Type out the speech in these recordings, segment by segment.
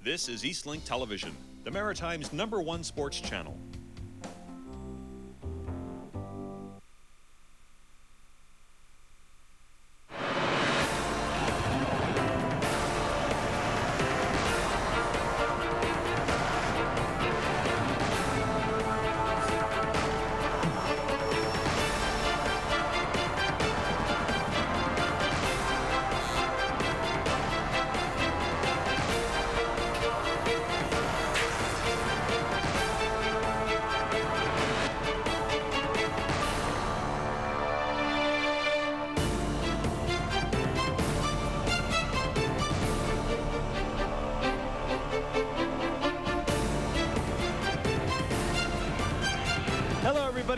This is Eastlink Television, the Maritime's #1 sports channel.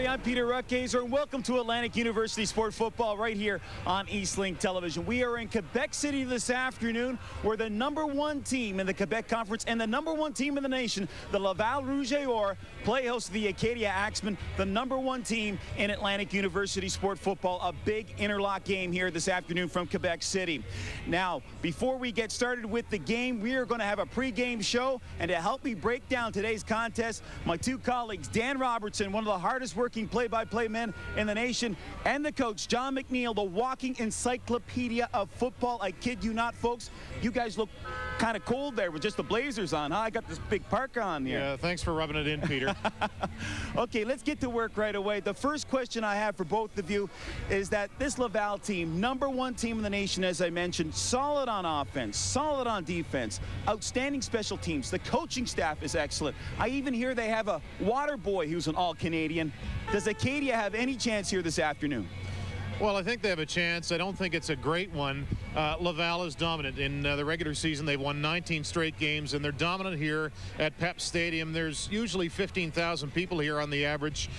I'm Peter Ruckhazer, and welcome to Atlantic University Sport Football right here on Eastlink Television. We are in Quebec City this afternoon, where the #1 team in the Quebec Conference and the #1 team in the nation, the Laval Rouge Or, play host to the Acadia Axemen, the #1 team in Atlantic University Sport Football. A big interlock game here this afternoon from Quebec City. Now, before we get started with the game, we are going to have a pregame show, and to help me break down today's contest, my two colleagues, Dan Robertson, one of the hardest working play-by-play men in the nation, and the coach, John McNeil, the walking encyclopedia of football. I kid you not, folks. You guys look kind of cold there with just the blazers on, huh? I got this big parka on here. Yeah, thanks for rubbing it in, Peter. Okay, let's get to work right away. The first question I have for both of you is that this Laval team, #1 team in the nation, as I mentioned, solid on offense, solid on defense, outstanding special teams. The coaching staff is excellent. I even hear they have a water boy who's an all-Canadian. Does Acadia have any chance here this afternoon? Well, I think they have a chance. I don't think it's a great one. Laval is dominant. In the regular season, they've won 19 straight games, and they're dominant here at PEPS Stadium. There's usually 15,000 people here on the average.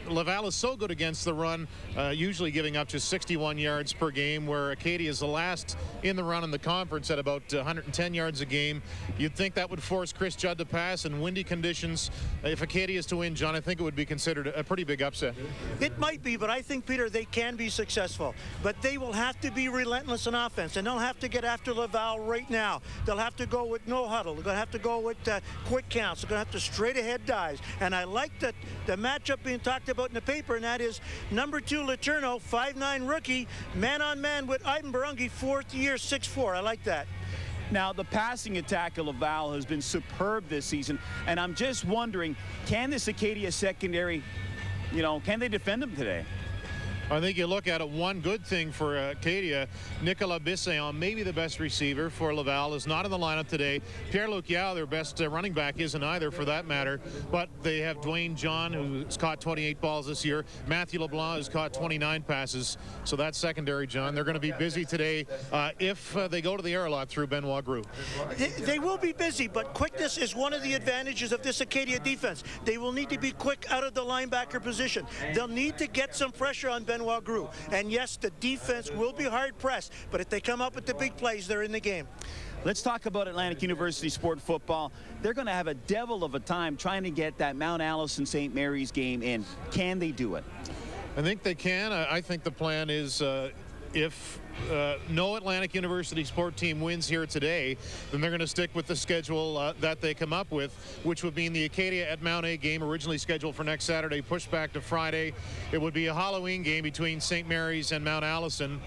Laval is so good against the run, usually giving up just 61 yards per game, where Acadia is the last in the run in the conference at about 110 yards a game. You'd think that would force Chris Judd to pass in windy conditions. If Acadia is to win, John, I think it would be considered a pretty big upset. It might be, but I think, Peter, they can be successful. But they will have to be relentless in offense, and they'll have to get after Laval right now. They'll have to go with no huddle. They're going to have to go with quick counts. They're going to have to straight-ahead dives. And I like the matchup being talked about in the paper, and that is #2 Letourneau, 5'9" rookie, man-on-man with Ivan Barungi, 4th year, 6'4". I like that. Now, the passing attack of Laval has been superb this season, and I'm just wondering, can this Acadia secondary, can they defend them today? I think you look at it, one good thing for Acadia, Nicolas Bissayon, maybe the best receiver for Laval, is not in the lineup today. Pierre-Luc Yao, their best running back, isn't either for that matter. But they have Dwayne John, who's caught 28 balls this year. Matthew LeBlanc has caught 29 passes. So that's secondary, John. They're going to be busy today if they go to the air lot through Benoit Gros. They will be busy, but quickness is one of the advantages of this Acadia defense. They will need to be quick out of the linebacker position. They'll need to get some pressure on Benoit Gros. And yes, the defense will be hard pressed, but if they come up with the big plays, they're in the game. Let's talk about Atlantic University Sport Football. They're going to have a devil of a time trying to get that Mount Allison-St. Mary's game in. Can they do it? I think they can. I think the plan is if no Atlantic University sport team wins here today, then they're going to stick with the schedule that they come up with, which would mean the Acadia at Mount A game, originally scheduled for next Saturday, pushed back to Friday. It would be a Halloween game between St. Mary's and Mount Allison.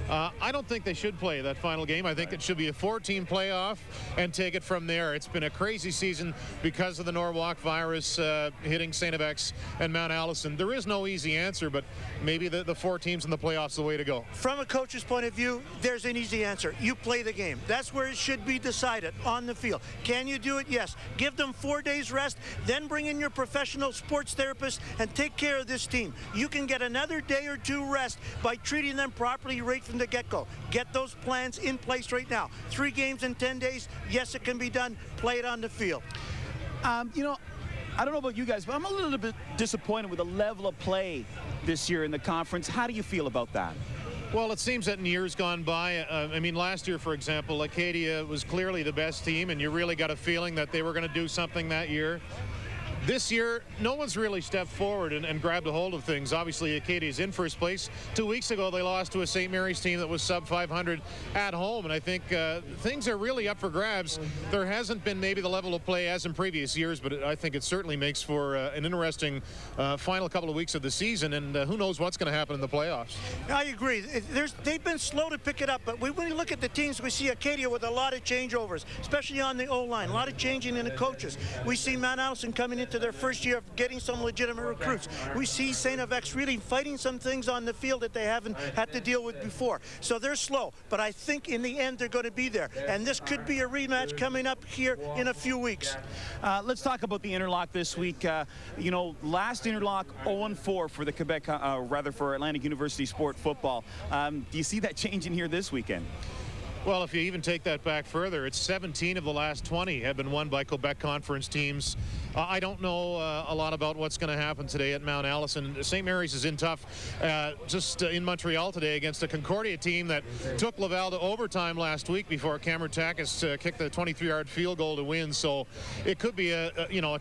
I don't think they should play that final game. I think it should be a 4-team playoff and take it from there. It's been a crazy season because of the Norwalk virus hitting St. FX and Mount Allison. There is no easy answer, but maybe the 4 teams in the playoffs the way to go. From a coach's point of view, there's an easy answer. You play the game. That's where it should be decided, on the field. Can you do it? Yes. Give them 4 days rest, then bring in your professional sports therapist and take care of this team. You can get another day or 2 rest by treating them properly right from the get-go. Get those plans in place right now. 3 games in 10 days. Yes, it can be done. Play it on the field. I don't know about you guys, but I'm a little bit disappointed with the level of play this year in the conference. How do you feel about that? Well, it seems that in years gone by, last year, for example, Acadia was clearly the best team, and you really got a feeling that they were going to do something that year. this year, no one's really stepped forward and grabbed a hold of things. Obviously, Acadia is in first place. 2 weeks ago, they lost to a St. Mary's team that was sub 500 at home, and I think things are really up for grabs. There hasn't been maybe the level of play as in previous years, but I think it certainly makes for an interesting final couple of weeks of the season, and who knows what's going to happen in the playoffs. I agree. They've been slow to pick it up, but when you look at the teams, we see Acadia with a lot of changeovers, especially on the O-line, a lot of changing in the coaches. We see Mount Allison coming into their first year of getting some legitimate recruits. We see St. FX really fighting some things on the field that they haven't had to deal with before. So they're slow, but I think in the end they're going to be there. And this could be a rematch coming up here in a few weeks. Let's talk about the interlock this week. You know, last interlock 0-4 for the Quebec, rather for Atlantic University Sport football. Do you see that changing here this weekend? Well, if you even take that back further, it's 17 of the last 20 have been won by Quebec Conference teams. I don't know a lot about what's going to happen today at Mount Allison. St. Mary's is in tough just in Montreal today against a Concordia team that took Laval to overtime last week before Cameron Takis kicked the 23-yard field goal to win. So it could be a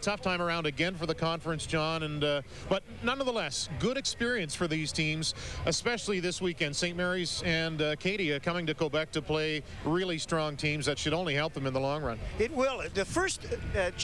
tough time around again for the conference, John. And but nonetheless, good experience for these teams, especially this weekend. St. Mary's and Acadia coming to Quebec to play really strong teams that should only help them in the long run. It will. The first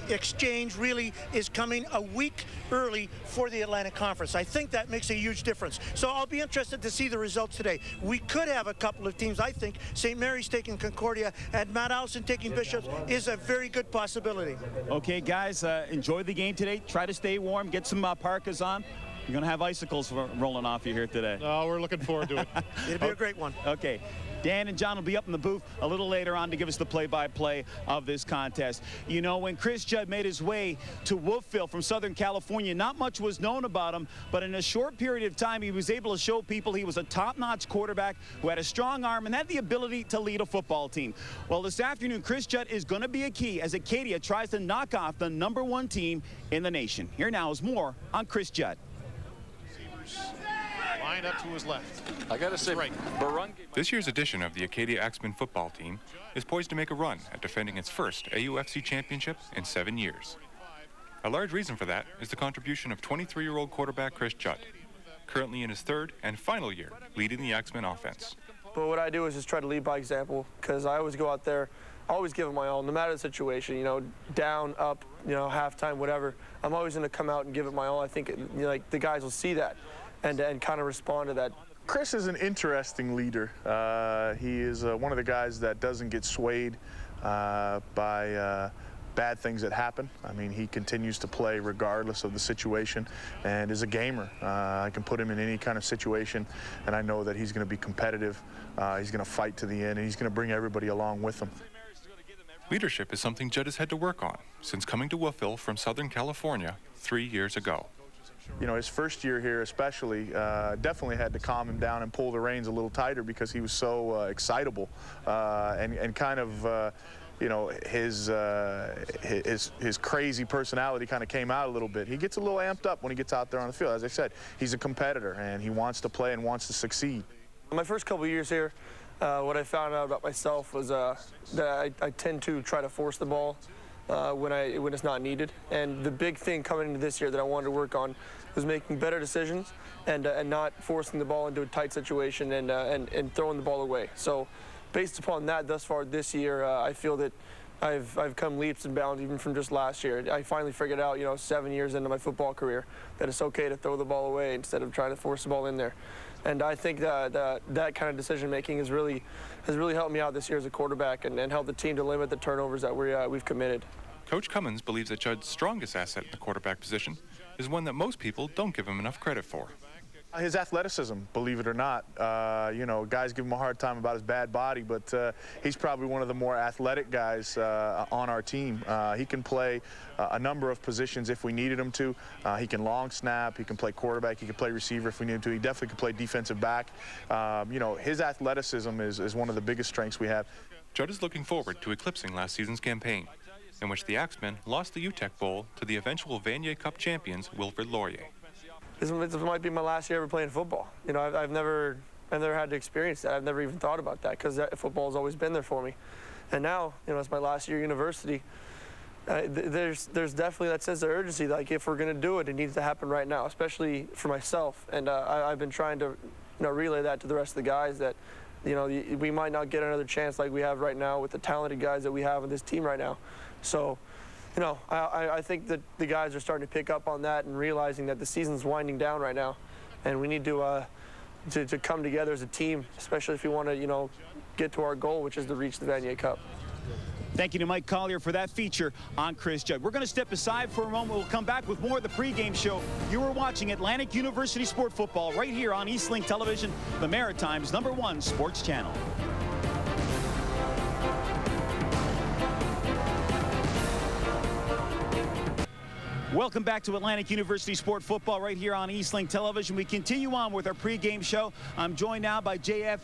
exchange really is coming a week early for the Atlantic Conference. I think that makes a huge difference. So I'll be interested to see the results today. We could have a couple of teams. I think St. Mary's taking Concordia and Mount Allison taking Bishops is a very good possibility. Okay, guys, enjoy the game today. Try to stay warm. Get some parkas on. You're going to have icicles rolling off you here today. Oh, we're looking forward to it. It'll be a great one. Okay. Dan and John will be up in the booth a little later on to give us the play-by-play of this contest. You know, when Chris Judd made his way to Wolfville from Southern California, not much was known about him, but in a short period of time, he was able to show people he was a top-notch quarterback who had a strong arm and had the ability to lead a football team. Well, this afternoon, Chris Judd is going to be a key as Acadia tries to knock off the #1 team in the nation. Here now is more on Chris Judd. Line up to his left. I gotta say, right. This year's edition of the Acadia Axemen football team is poised to make a run at defending its first AUFC championship in 7 years. A large reason for that is the contribution of 23-year-old quarterback Chris Judd, currently in his third and final year leading the Axemen offense. But what I do is just try to lead by example, because I always go out there, always give it my all, no matter the situation, you know, down, up, you know, halftime, whatever. I'm always going to come out and give it my all. I think, like, the guys will see that and kind of respond to that. Chris is an interesting leader. He is one of the guys that doesn't get swayed by bad things that happen. I mean, he continues to play regardless of the situation and is a gamer. I can put him in any kind of situation, and I know that he's going to be competitive. He's going to fight to the end, and he's going to bring everybody along with him. Leadership is something Judd has had to work on since coming to Wolfville from Southern California 3 years ago. You know, his first year here especially, definitely had to calm him down and pull the reins a little tighter because he was so excitable and kind of, you know, his crazy personality kind of came out a little bit. He gets a little amped up when he gets out there on the field. As I said, he's a competitor and he wants to play and wants to succeed. My first couple of years here, what I found out about myself was that I tend to try to force the ball when it's not needed. And the big thing coming into this year that I wanted to work on was making better decisions and not forcing the ball into a tight situation and throwing the ball away. So based upon that, thus far this year, I feel that I've come leaps and bounds even from just last year. I finally figured out, you know, 7 years into my football career, that it's okay to throw the ball away instead of trying to force the ball in there. And I think that kind of decision making has really helped me out this year as a quarterback and helped the team to limit the turnovers that we've committed. Coach Cummins believes that Judd's strongest asset in the quarterback position is one that most people don't give him enough credit for. His athleticism, believe it or not. You know, guys give him a hard time about his bad body, but he's probably one of the more athletic guys on our team. He can play a number of positions if we needed him to. He can long snap, he can play quarterback, he can play receiver if we need him to. He definitely can play defensive back. You know, his athleticism is one of the biggest strengths we have. Judd is looking forward to eclipsing last season's campaign, in which the Axemen lost the UTEC Bowl to the eventual Vanier Cup champions Wilfrid Laurier. This might be my last year ever playing football. You know, I've never had to experience that. I've never even thought about that because football has always been there for me. And now, you know, it's my last year at university. there's definitely that sense of urgency. Like, if we're going to do it, it needs to happen right now, especially for myself. And I've been trying to, relay that to the rest of the guys that, we might not get another chance like we have right now with the talented guys that we have on this team right now. So, I think that the guys are starting to pick up on that and realizing that the season's winding down right now, and we need to come together as a team, especially if we want to, get to our goal, which is to reach the Vanier Cup. Thank you to Mike Collier for that feature on Chris Judd. We're going to step aside for a moment. We'll come back with more of the pregame show. You are watching Atlantic University Sport Football right here on Eastlink Television, the Maritime's #1 sports channel. Welcome back to Atlantic University Sport Football right here on Eastlink Television. We continue on with our pregame show. I'm joined now by JF,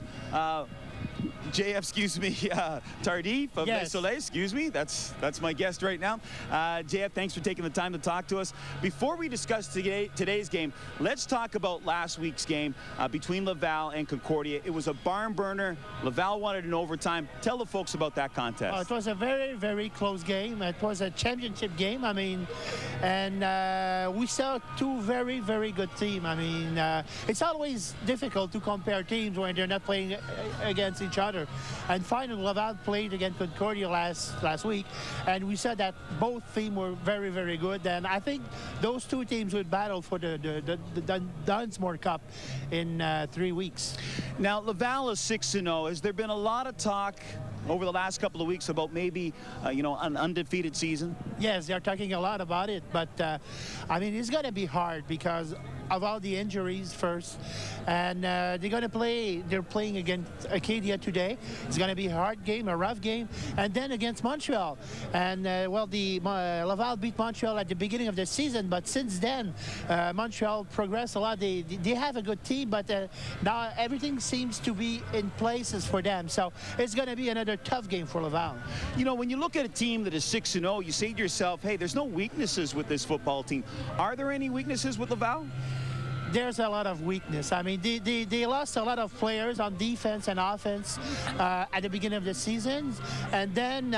Tardif of Les Soleils, excuse me. That's my guest right now. JF, thanks for taking the time to talk to us. Before we discuss today's game, let's talk about last week's game between Laval and Concordia. It was a barn burner. Laval wanted an overtime. Tell the folks about that contest. It was a very, very close game. It was a championship game. I mean, and we saw two very, very good teams. I mean, it's always difficult to compare teams when they're not playing against each other. And finally, Laval played against Concordia last week, and we said that both teams were very, very good. And I think those two teams would battle for the Dunsmore Cup in 3 weeks. Now, Laval is 6-0. Has there been a lot of talk over the last couple of weeks about maybe, an undefeated season? Yes, they're talking a lot about it, but I mean, it's going to be hard because of all the injuries first, and they're playing against Acadia today. It's going to be a hard game, a rough game, and then against Montreal. And Laval beat Montreal at the beginning of the season, but since then Montreal progressed a lot. They have a good team, but now everything seems to be in places for them, so it's going to be another tough game for Laval. When you look at a team that is 6-0, you say to yourself, hey, there's no weaknesses with this football team. Are there any weaknesses with Laval? There's a lot of weakness. I mean, they lost a lot of players on defense and offense at the beginning of the season, and then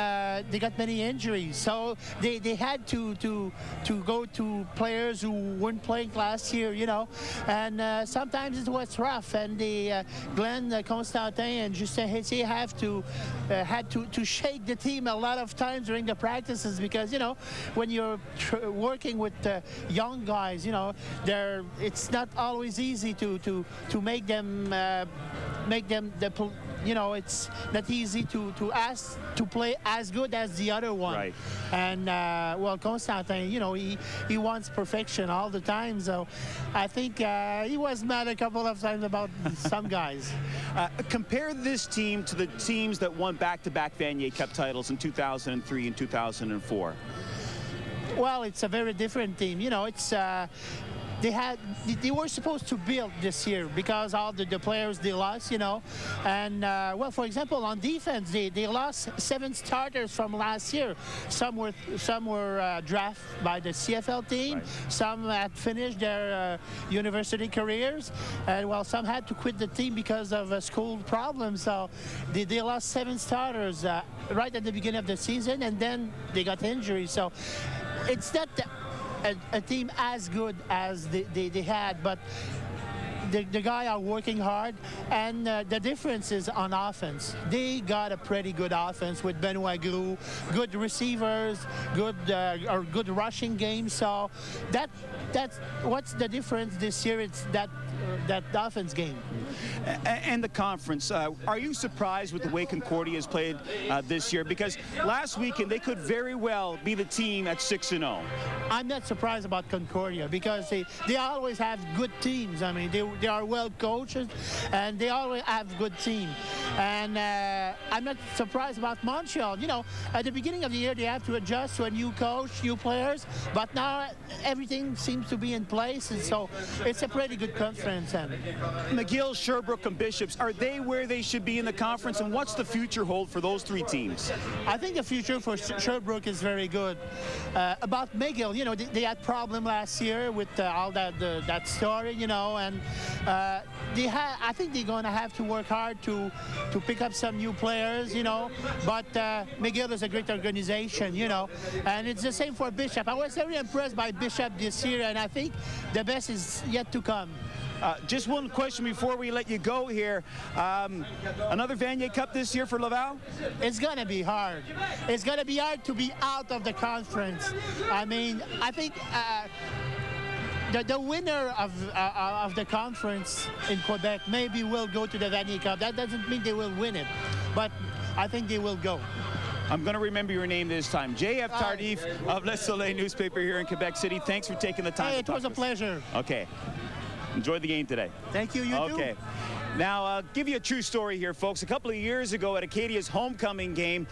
they got many injuries. So they had to go to players who weren't playing last year, and sometimes it was rough. And Glenn Constantin and Justin Hessier had to shake the team a lot of times during the practices because when you're working with young guys, it's not always easy to make them it's not easy to ask to play as good as the other one. Right. And Constantin, he wants perfection all the time. So I think he was mad a couple of times about some guys. Compare this team to the teams that won back-to-back Vanier Cup titles in 2003 and 2004. Well, it's a very different team. It's they were supposed to build this year because all the players they lost, and for example, on defense they lost 7 starters from last year. Some were drafted by the CFL team, right. Some had finished their university careers, and some had to quit the team because of school problems. So they lost 7 starters right at the beginning of the season, and then they got injuries. So it's not a team as good as they had, but the guys are working hard, and the difference is on offense. They got a pretty good offense with Benoit Gros, good receivers, good rushing game. So that's what's the difference this year. It's that offense game. And the conference, are you surprised with the way Concordia has played this year? Because last weekend they could very well be the team at 6-0. I'm not surprised about Concordia because they always have good teams. I mean, they are well coached, and they always have good team. And I'm not surprised about Montreal. At the beginning of the year they have to adjust to a new coach, new players, but now everything seems to be in place, and so it's a pretty good conference. McGill, Sherbrooke, and Bishops, are they where they should be in the conference, and what's the future hold for those 3 teams? I think the future for Sherbrooke is very good. About McGill, they had problem last year with all that story, and I think they're going to have to work hard to pick up some new players, you know. But McGill is a great organization, you know. And it's the same for Bishop. I was very impressed by Bishop this year, and I think the best is yet to come. Just one question before we let you go here. Another Vanier Cup this year for Laval? It's going to be hard. It's going to be hard to be out of the conference. I mean, I think the winner of the conference in Quebec maybe will go to the Vanier Cup. That doesn't mean they will win it, but I think they will go. I'm going to remember your name this time. J.F. Tardif of Le Soleil newspaper here in Quebec City. Thanks for taking the time to talk to us. It was a pleasure. Okay. Enjoy the game today. Thank you. You too. Okay. Now, I'll give you a true story here, folks. A couple of years ago at Acadia's homecoming game,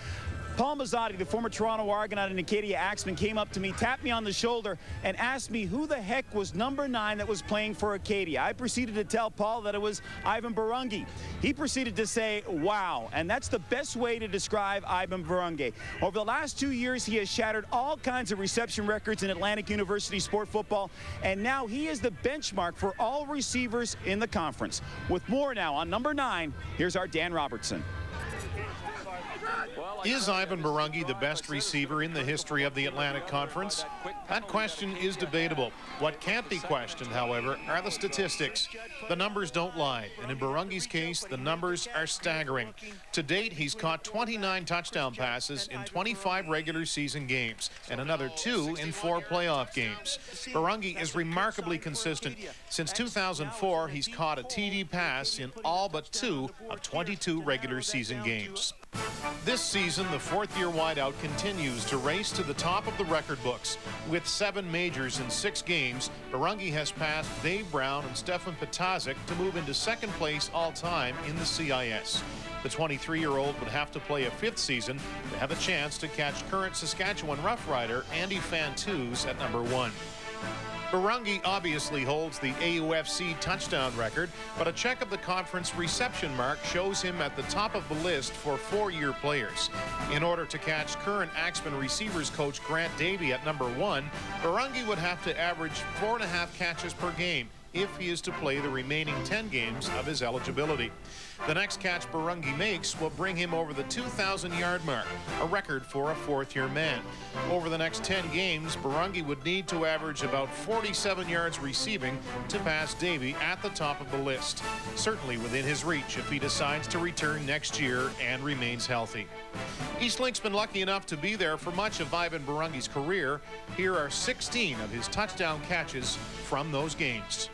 Paul Mazzotti, the former Toronto Argonaut and Acadia Axemen, came up to me, tapped me on the shoulder, and asked me who the heck was number 9 that was playing for Acadia. I proceeded to tell Paul that it was Ivan Barungi. He proceeded to say, wow, and that's the best way to describe Ivan Barungi. Over the last 2 years, he has shattered all kinds of reception records in Atlantic University sport football, and now he is the benchmark for all receivers in the conference. With more now on number 9, here's our Dan Robertson. Is Ivan Barungi the best receiver in the history of the Atlantic Conference? That question is debatable. What can't be questioned, however, are the statistics. The numbers don't lie, and in Barungi's case, the numbers are staggering. To date, he's caught 29 touchdown passes in 25 regular season games, and another 2 in 4 playoff games. Barungi is remarkably consistent. Since 2004, he's caught a TD pass in all but 2 of 22 regular season games. This season, the fourth-year wideout continues to race to the top of the record books. With 7 majors in 6 games, Barungi has passed Dave Brown and Stefan Petazic to move into second place all-time in the CIS. The 23-year-old would have to play a 5th season to have a chance to catch current Saskatchewan Rough Rider Andy Fantuz at number 1. Barungi obviously holds the AUFC touchdown record, but a check of the conference reception mark shows him at the top of the list for 4-year players. In order to catch current Axemen receivers coach Grant Davey at number 1, Barungi would have to average 4.5 catches per game if he is to play the remaining 10 games of his eligibility. The next catch Barungi makes will bring him over the 2,000-yard mark, a record for a 4th-year man. Over the next 10 games, Barungi would need to average about 47 yards receiving to pass Davey at the top of the list. Certainly within his reach if he decides to return next year and remains healthy. Eastlink's been lucky enough to be there for much of Ivan Barungi's career. Here are 16 of his touchdown catches from those games.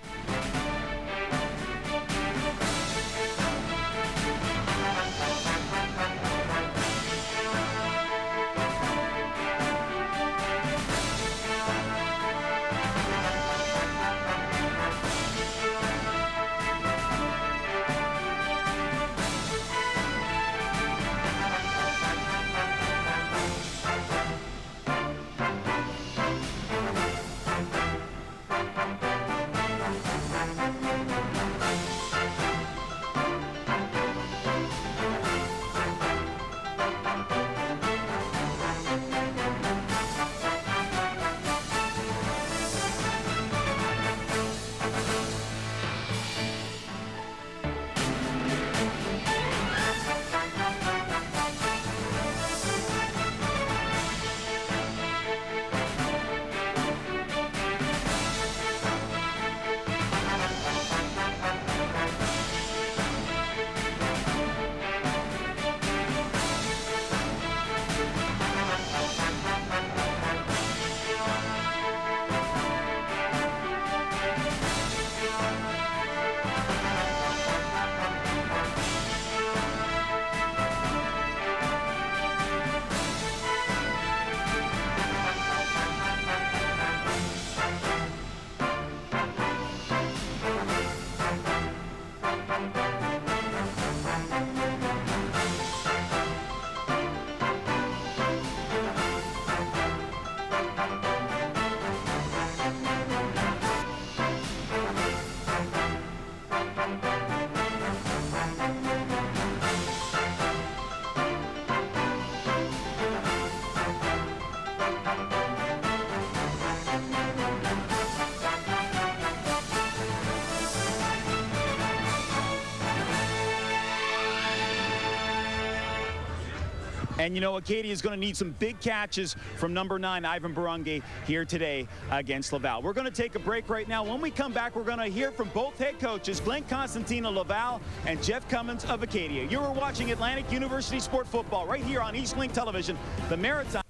And, you know, Acadia is going to need some big catches from number 9, Ivan Barungi, here today against Laval. We're going to take a break right now. When we come back, we're going to hear from both head coaches, Glenn Constantine of Laval and Jeff Cummins of Acadia. You are watching Atlantic University Sport Football right here on Eastlink Television, the Maritime.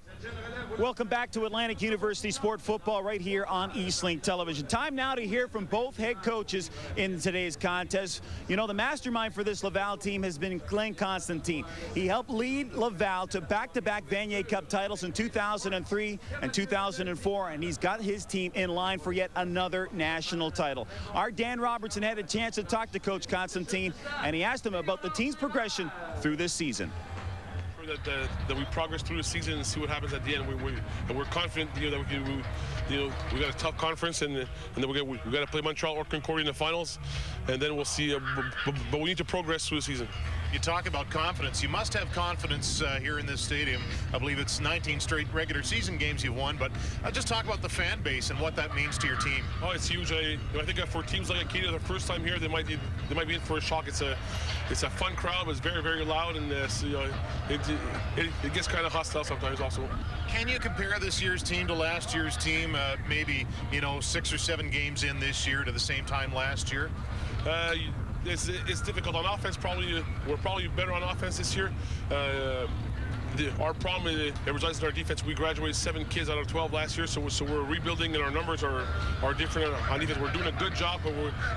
Welcome back to Atlantic University Sport Football right here on Eastlink Television. Time now to hear from both head coaches in today's contest. You know, the mastermind for this Laval team has been Glenn Constantine. He helped lead Laval to back-to-back Vanier Cup titles in 2003 and 2004, and he's got his team in line for yet another national title. Our Dan Robertson had a chance to talk to Coach Constantine, and he asked him about the team's progression through this season. That we progress through the season and see what happens at the end. We're confident, that we can. We got a tough conference, and then we got to play Montreal or Concordia in the finals, and then we'll see. But we need to progress through the season. You talk about confidence. You must have confidence here in this stadium. I believe it's 19 straight regular season games you've won, but just talk about the fan base and what that means to your team. Oh, it's huge. I think for teams like Acadia, their first time here, they might be in for a shock. It's a fun crowd, but it's very, very loud, and it gets kind of hostile sometimes also. Can you compare this year's team to last year's team? Maybe 6 or 7 games in this year to the same time last year. It's difficult on offense. We're probably better on offense this year. Our problem it resides in our defense. We graduated 7 kids out of 12 last year, so we're rebuilding, and our numbers are different on defense. We're doing a good job, but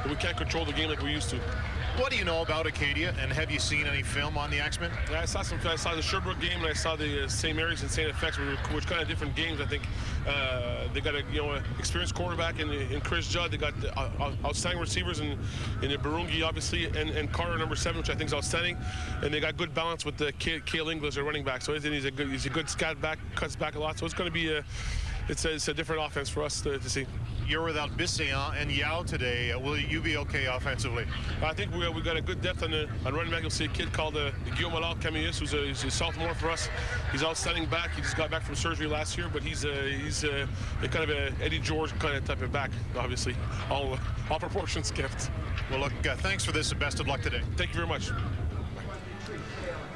we can't control the game like we used to. What do you know about Acadia, and have you seen any film on the Axemen? Yeah, I saw the Sherbrooke game, and I saw the St. Mary's and St. FX, which kind of different games. I think they got an experienced quarterback in Chris Judd. They got outstanding receivers in Barungi, obviously, and Carter, number 7, which I think is outstanding. And they got good balance with the Cale Inglis, their running back. So he's a good scat back, cuts back a lot. So it's going to be it's a different offense for us to see. You're without Bissayan and Yao today. Will you be okay offensively? I think we got a good depth on running back. You'll see a kid called Guillaume Allard Camillus, who's a sophomore for us. He's outstanding back. He just got back from surgery last year, but he's a kind of a Eddie George kind of type of back, obviously. All proportions kept. Well, look, thanks for this, and best of luck today. Thank you very much.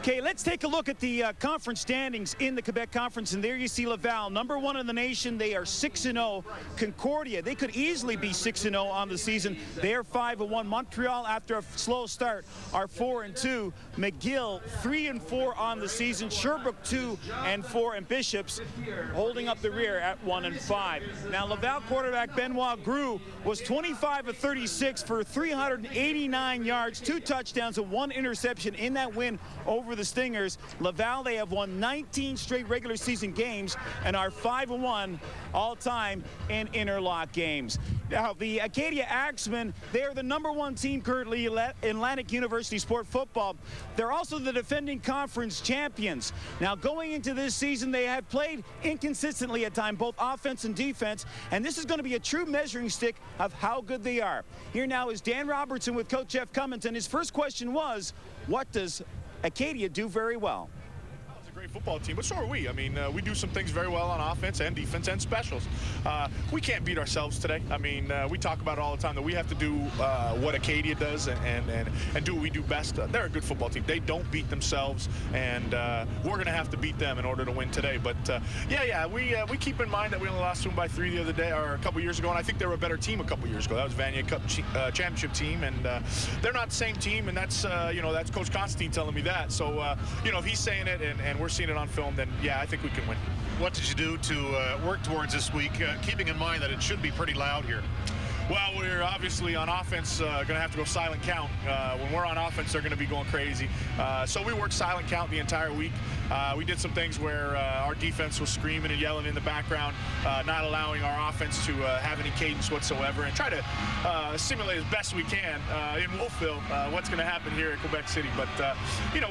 Okay, let's take a look at the conference standings in the Quebec Conference, and there you see Laval, number 1 in the nation. They are 6-0. Concordia, they could easily be 6-0 on the season. They are 5-1. Montreal, after a slow start, are 4-2. McGill, 3-4 on the season. Sherbrooke, 2-4, and Bishops holding up the rear at 1-5. Now, Laval quarterback Benoit Groux was 25 of 36 for 389 yards, 2 touchdowns, and 1 interception in that win over the Stingers. Laval, they have won 19 straight regular season games and are 5-1 all-time in interlock games. Now, the Acadia Axemen, they are the number 1 team currently in Atlantic University Sport Football. They're also the defending conference champions. Now, going into this season, they have played inconsistently at times, both offense and defense, and this is going to be a true measuring stick of how good they are. Here now is Dan Robertson with Coach Jeff Cummins, and his first question was, what does Acadia do very well? It's a great football team, but so are we. I mean, we do some things very well on offense and defense and specials. We can't beat ourselves today. I mean, we talk about it all the time that we have to do what Acadia does and do what we do best. They're a good football team. They don't beat themselves, and we're going to have to beat them in order to win today. But we keep in mind that we only lost to them by 3 the other day, or a couple years ago, and I think they were a better team a couple years ago. That was Vanier Cup championship team, and they're not the same team, and that's that's Coach Constantine telling me that. So if he's saying it and we're seeing it on film, then yeah, I think we can win. What did you do to work towards this week, keeping in mind that it should be pretty loud here? Well, we're obviously on offense going to have to go silent count. When we're on offense, they're going to be going crazy. So we worked silent count the entire week. We did some things where our defense was screaming and yelling in the background, not allowing our offense to have any cadence whatsoever, and try to simulate as best we can in Wolfville what's going to happen here in Quebec City. But,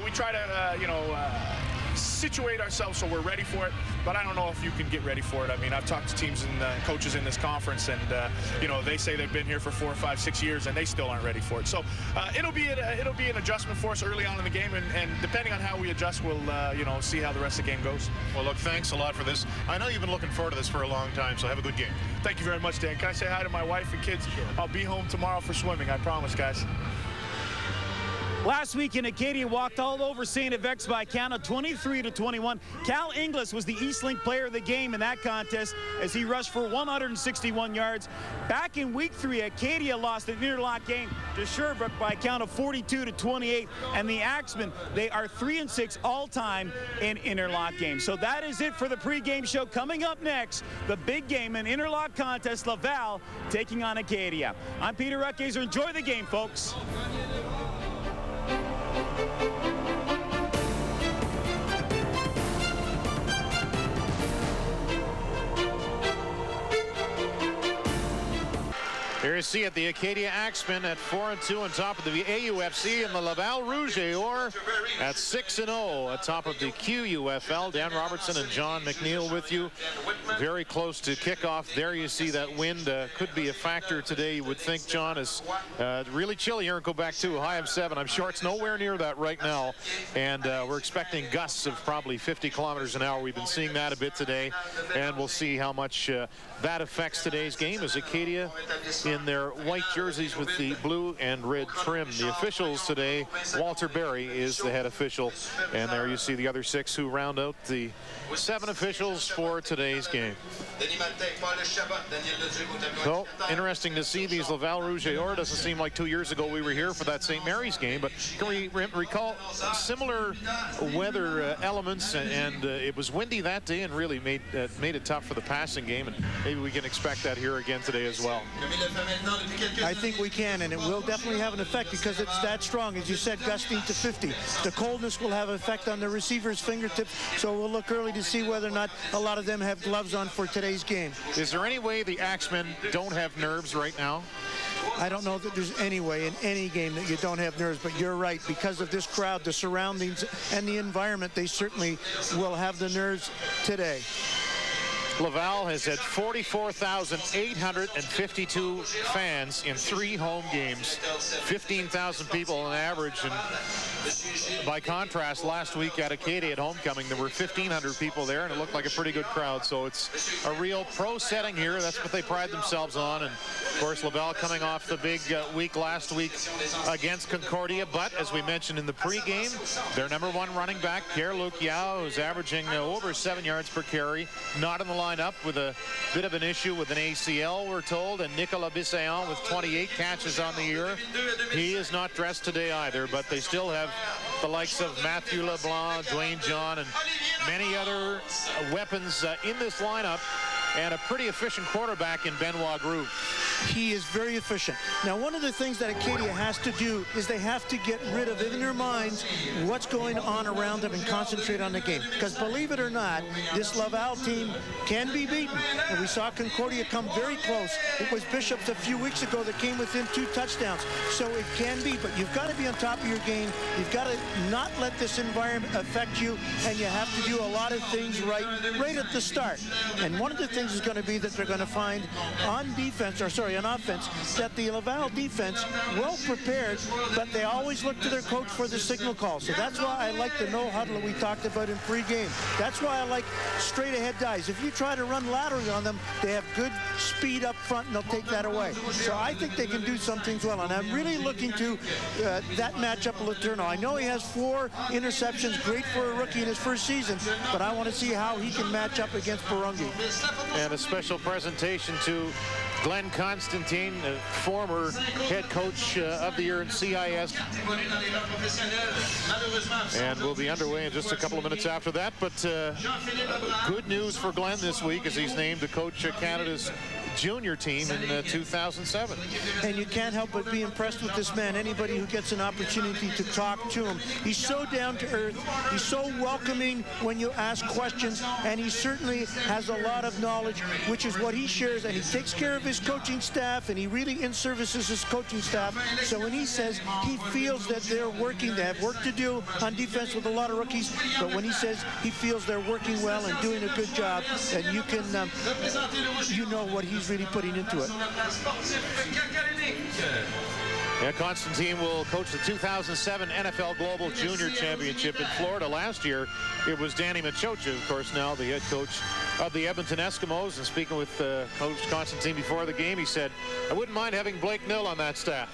we try to, situate ourselves so we're ready for it, but I don't know if you can get ready for it. I mean, I've talked to teams and coaches in this conference, and they say they've been here for 4, 5, 6 years, and they still aren't ready for it. So it'll be an adjustment for us early on in the game, and depending on how we adjust, we'll see how the rest of the game goes. Well, look, thanks a lot for this. I know you've been looking forward to this for a long time, so have a good game. Thank you very much, Dan. Can I say hi to my wife and kids? Sure. I'll be home tomorrow for swimming. I promise, guys. Last week in Acadia walked all over St. FX by a count of 23-21. Cal Inglis was the Eastlink player of the game in that contest as he rushed for 161 yards. Back in week 3, Acadia lost an interlock game to Sherbrooke by a count of 42-28. And the Axemen, they are 3-6 all-time in interlock games. So that is it for the pregame show. Coming up next, the big game, an interlock contest, Laval taking on Acadia. I'm Peter Ruckazer. Enjoy the game, folks. Here you see it, the Acadia Axemen at 4-2 on top of the AUFC, and the Laval Rouge Or at 6-0 atop of the QUFL. Dan Robertson and John McNeil with you. Very close to kickoff. There you see that wind could be a factor today. You would think, John, is really chilly here in Quebec too. High of 7. I'm sure it's nowhere near that right now. And we're expecting gusts of probably 50 kilometers an hour. We've been seeing that a bit today. And we'll see how much that affects today's game as Acadia in their white jerseys with the blue and red trim. The officials today, Walter Berry is the head official, and there you see the other 6 who round out the 7 officials for today's game. So interesting to see these Laval Rouge Or. Doesn't seem like 2 years ago we were here for that St. Mary's game, but can we recall similar weather elements, and it was windy that day and really made it tough for the passing game, and maybe we can expect that here again today as well. I think we can, and it will definitely have an effect because it's that strong. As you said, gusting to 50. The coldness will have an effect on the receiver's fingertips, so we'll look early to see whether or not a lot of them have gloves on for today's game. Is there any way the Axemen don't have nerves right now? I don't know that there's any way in any game that you don't have nerves, but you're right. Because of this crowd, the surroundings, and the environment, they certainly will have the nerves today. Laval has had 44,852 fans in 3 home games, 15,000 people on average. And by contrast, last week at Acadia at homecoming, there were 1,500 people there, and it looked like a pretty good crowd. So it's a real pro setting here. That's what they pride themselves on. And of course, Laval coming off the big week last week against Concordia. But as we mentioned in the pregame, their #1 running back, Pierre-Luc Yao, is averaging over 7 yards per carry, not in the up with a bit of an issue with an ACL, we're told, and Nicolas Bissayon with 28 catches on the year. He is not dressed today either, but they still have the likes of Matthew LeBlanc, Dwayne John, and many other weapons in this lineup, and a pretty efficient quarterback in Benoit Groux. He is very efficient. Now, one of the things that Acadia has to do is they have to get rid of in their minds what's going on around them and concentrate on the game. Because believe it or not, this Laval team can be beaten. And we saw Concordia come very close. It was Bishops a few weeks ago that came within 2 touchdowns. So it can be, but you've got to be on top of your game. You've got to not let this environment affect you, and you have to do a lot of things right at the start. And one of the things is going to be that they're going to find on defense, or sorry, on offense, that the Laval defense well prepared, but they always look to their coach for the signal call. So that's why I like the no huddle that we talked about in pregame. That's why I like straight ahead guys. If you try to run laterally on them, they have good speed up front, and they'll take that away. So I think they can do some things well, and I'm really looking to that matchup with Letourneau. I know he has 4 interceptions, great for a rookie in his first season, but I want to see how he can match up against Barungi. And a special presentation to Glenn Constantine, former head coach of the year in CIS. And we'll be underway in just a couple of minutes after that. But good news for Glenn this week as he's named to coach Canada's junior team in 2007. And you can't help but be impressed with this man. Anybody who gets an opportunity to talk to him, he's so down to earth. He's so welcoming when you ask questions, and he certainly has a lot of knowledge, which is what he shares, and he takes care of his coaching staff, and he really in-services his coaching staff. So when he says he feels that they're working, they have work to do on defense with a lot of rookies, but when he says he feels they're working well and doing a good job, then you can, you know what he's really putting into it. Yeah, Constantine will coach the 2007 NFL Global Junior Championship in Florida. Last year, it was Danny Machocha, of course, now the head coach of the Edmonton Eskimos. And speaking with Coach Constantine before the game, he said, I wouldn't mind having Blake Nill on that staff.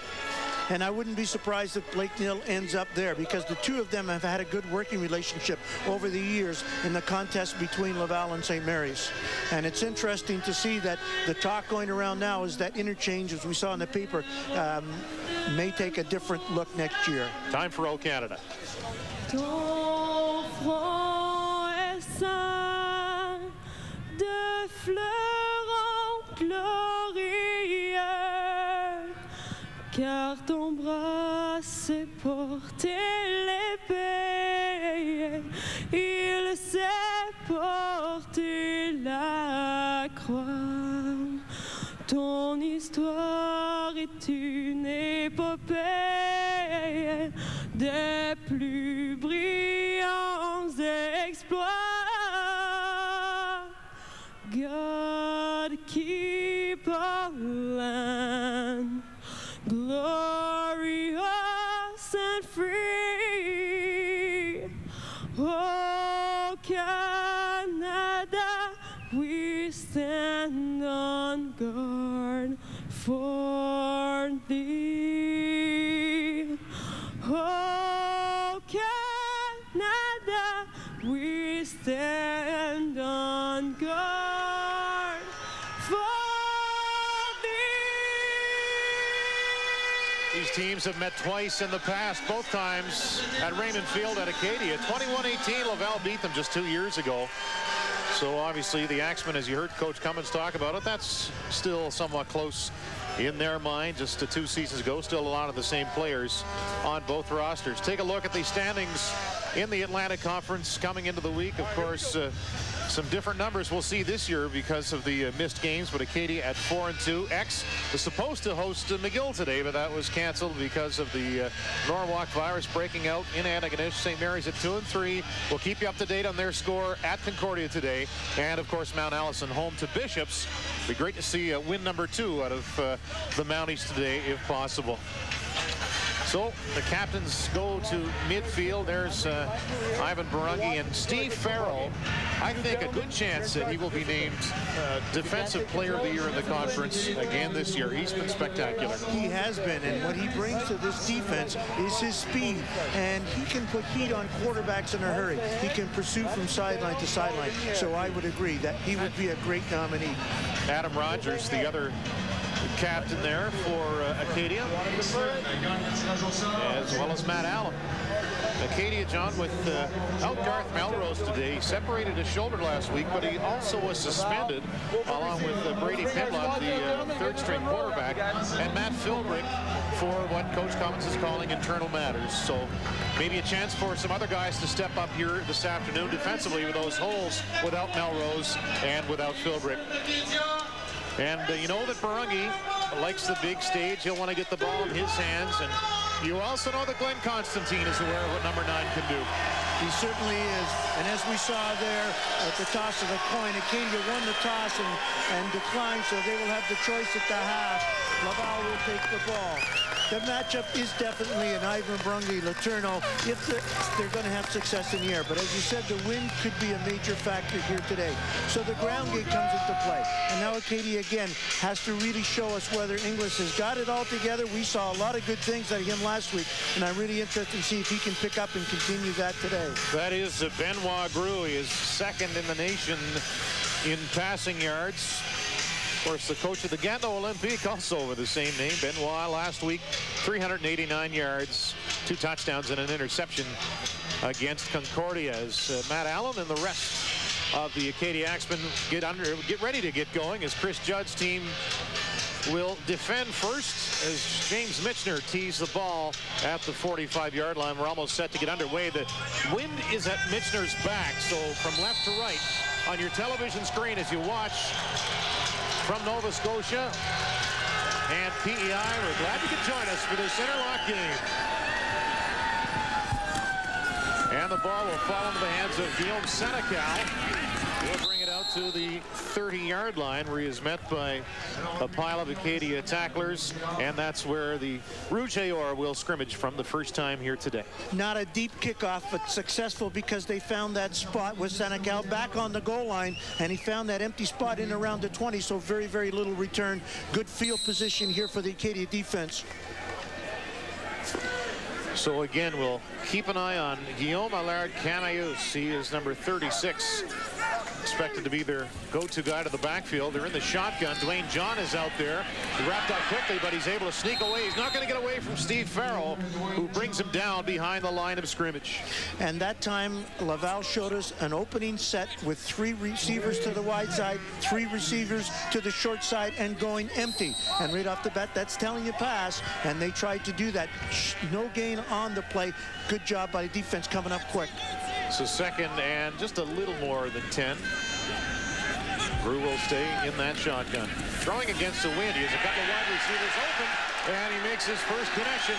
And I wouldn't be surprised if Blake Neal ends up there, because the two of them have had a good working relationship over the years in the contest between Laval and St. Mary's. And it's interesting to see that the talk going around now is that interchange, as we saw in the paper, may take a different look next year. Time for O Canada. Ton front est ceint de fleurs en glorieux, car ton bras sait porter l'épée, il sait porter la croix. Ton histoire est une épopée des plus brillants exploits. God keep our land glorious and free. Oh Canada, we stand on guard for thee. Oh Canada, we stand on guard for thee. These teams have met twice in the past, both times at Raymond Field at Acadia. 21-18, Laval beat them just 2 years ago. So obviously the Axemen, as you heard Coach Cummins talk about it, that's still somewhat close in their mind. Just 2 seasons ago, still a lot of the same players on both rosters. Take a look at the standings in the Atlantic Conference coming into the week. Of course, some different numbers we'll see this year because of the missed games, but Acadia at 4-2. X was supposed to host McGill today, but that was canceled because of the Norwalk virus breaking out in Antigonish. St. Mary's at 2-3. We'll keep you up to date on their score at Concordia today. And of course, Mount Allison home to Bishops. Be great to see win number 2 out of the Mounties today, if possible. So the captains go to midfield. There's Ivan Barungi and Steve Farrell. I think a good chance that he will be named Defensive Player of the Year in the conference again this year. He's been spectacular. He has been, and what he brings to this defense is his speed, and he can put heat on quarterbacks in a hurry. He can pursue from sideline to sideline. So I would agree that he would be a great nominee. Adam Rogers, the other captain there for Acadia, as well as Matt Allen. Acadia, John, with out Garth Melrose today. He separated his shoulder last week, but he also was suspended along with Brady Pidlock, the third-string quarterback, and Matt Philbrick for what Coach Cummins is calling internal matters. So maybe a chance for some other guys to step up here this afternoon defensively with those holes without Melrose and without Philbrick. And you know that Barungi likes the big stage. He'll want to get the ball in his hands. And you also know that Glenn Constantine is aware of what number 9 can do. He certainly is. And as we saw there at the toss of the coin, Acadia won the toss and declined, so they will have the choice at the half. Laval will take the ball. The matchup is definitely an Ivan Barungi-Letourneau if they're going to have success in the air. But as you said, the wind could be a major factor here today. So the ground game comes into play. And now Acadia, again, has to really show us whether Inglis has got it all together. We saw a lot of good things out of him last week, and I'm really interested to see if he can pick up and continue that today. That is Benoit Gru. He is second in the nation in passing yards. Of course, the coach of the Gatineau Olympique also with the same name. Benoit last week, 389 yards, 2 touchdowns and an interception against Concordia. As Matt Allen and the rest of the Acadia Axemen get ready to get going, as Chris Judd's team will defend first as James Michener tees the ball at the 45-yard line. We're almost set to get underway. The wind is at Michener's back, so from left to right on your television screen as you watch from Nova Scotia and PEI. We're glad you could join us for this interlock game. And the ball will fall into the hands of Guillaume Senecal. He'll bring it out to the 30-yard line where he is met by a pile of Acadia tacklers, and that's where the Rouge will scrimmage from the first time here today. Not a deep kickoff, but successful because they found that spot with Senecal back on the goal line, and he found that empty spot in around the 20, so very, very little return. Good field position here for the Acadia defense. So again, we'll keep an eye on Guillaume Allard-Canaillus. He is number 36. Expected to be their go-to guy to the backfield. They're in the shotgun. Dwayne John is out there. He wrapped up quickly, but he's able to sneak away. He's not going to get away from Steve Farrell, who brings him down behind the line of scrimmage. And that time, Laval showed us an opening set with 3 receivers to the wide side, 3 receivers to the short side, and going empty. And right off the bat, that's telling you pass, and they tried to do that. No gain on the play. Good job by the defense coming up quick. So second and just a little more than 10. Brew will stay in that shotgun. Throwing against the wind. He has a couple of wide receivers open, and he makes his first connection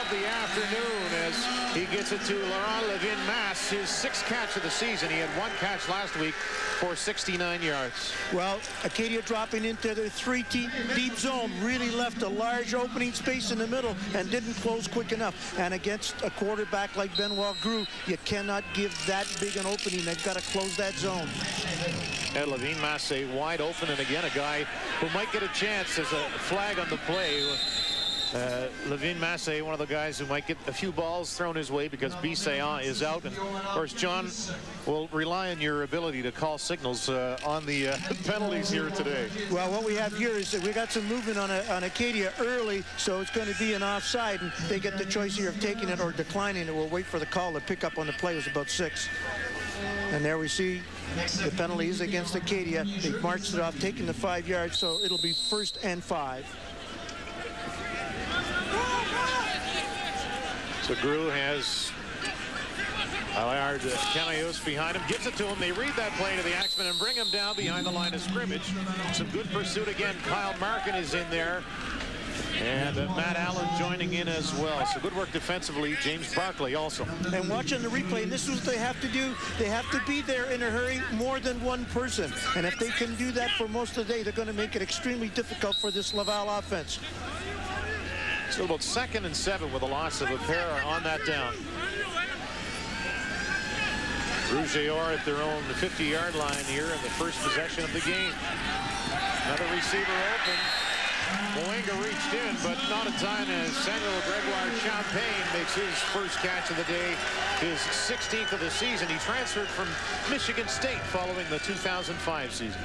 of the afternoon as he gets it to Laurent Levin-Masse, his 6th catch of the season. He had 1 catch last week for 69 yards. Well, Acadia dropping into their 3 deep zone really left a large opening space in the middle and didn't close quick enough. And against a quarterback like Benoit Groux, you cannot give that big an opening. They've got to close that zone. And Levin-Masse wide open, and again a guy who might get a chance as a flag on the play. Levin-Masse, one of the guys who might get a few balls thrown his way because Bissayan is out. And of course, John will rely on your ability to call signals on the penalties here today. Well, what we have here is that we got some movement on Acadia early, so it's going to be an offside, and they get the choice here of taking it or declining it. We'll wait for the call. The pickup on the play was about 6. And there we see the penalty is against Acadia. They've marched it off, taking the 5 yards, so it'll be 1st and 5. So Groux has Allard-Canaillus behind him, gives it to him. They read that play to the Axemen and bring him down behind the line of scrimmage. Some good pursuit again. Kyle Markin is in there. And Matt Allen joining in as well. So good work defensively. James Barkley also. And watching the replay, and this is what they have to do. They have to be there in a hurry, more than one person. And if they can do that for most of the day, they're going to make it extremely difficult for this Laval offense. So about 2nd and 7 with a loss of a pair on that down. Rouge at their own 50-yard line here in the first possession of the game. Another receiver open. Moenga reached in, but not in time as Samuel Gregoire Champagne makes his first catch of the day, his 16th of the season. He transferred from Michigan State following the 2005 season.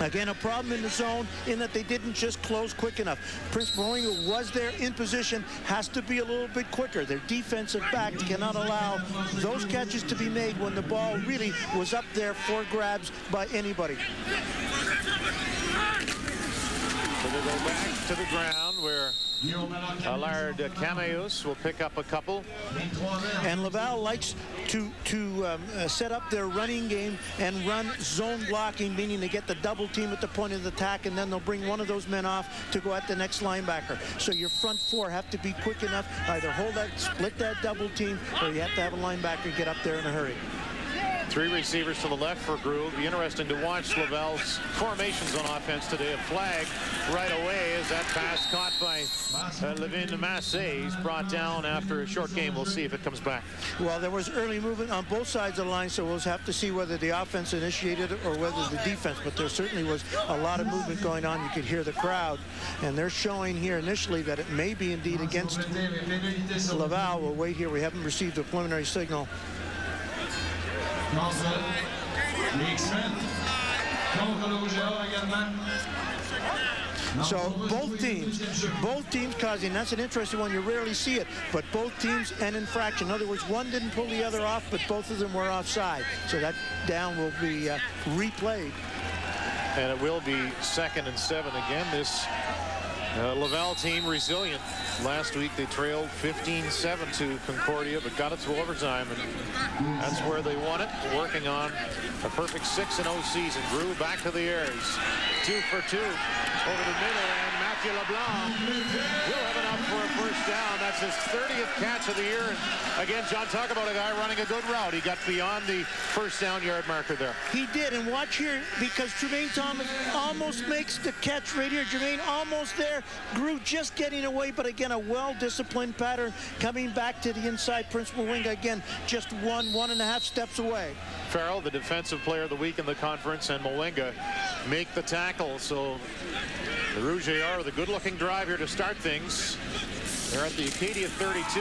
Again, a problem in the zone in that they didn't just close quick enough. Prince Moenga was there in position, has to be a little bit quicker. Their defensive backs cannot allow those catches to be made when the ball really was up there for grabs by anybody. So we'll go back to the ground where Allard-Canaillus will pick up a couple. And Laval likes to set up their running game and run zone blocking, meaning they get the double team at the point of the attack, and then they'll bring one of those men off to go at the next linebacker. So your front 4 have to be quick enough, either hold that, split that double team, or you have to have a linebacker get up there in a hurry. 3 receivers to the left for Groux. It'll be interesting to watch Laval's formations on offense today. A flag right away as that pass caught by Levin-Masse. He's brought down after a short game. We'll see if it comes back. Well, there was early movement on both sides of the line, so we'll have to see whether the offense initiated it or whether the defense, but there certainly was a lot of movement going on. You could hear the crowd, and they're showing here initially that it may be indeed against Laval. We'll wait here. We haven't received a preliminary signal. So both teams causing, that's an interesting one. You rarely see it, but both teams an infraction. In other words, one didn't pull the other off, but both of them were offside. So that down will be replayed. And it will be 2nd and 7 again. This Laval team resilient. Last week they trailed 15-7 to Concordia, but got it to overtime, and that's where they won it, working on a perfect 6-0 season. Groux back to the air. He's 2 for 2 over the middle, and Mathieu Leblanc will have enough for a first down. That's his 30th catch of the year. And again, John, talk about a guy running a good route. He got beyond the first down yard marker there. He did, and watch here, because Jermaine Thomas almost makes the catch right here. Jermaine almost there. Groux just getting away, but again, a well-disciplined pattern coming back to the inside. Prince Moenga again, just 1.5 steps away. Farrell, the defensive player of the week in the conference, and Moenga make the tackle. So the Rouge are with a good-looking drive here to start things. They're at the Acadia 32.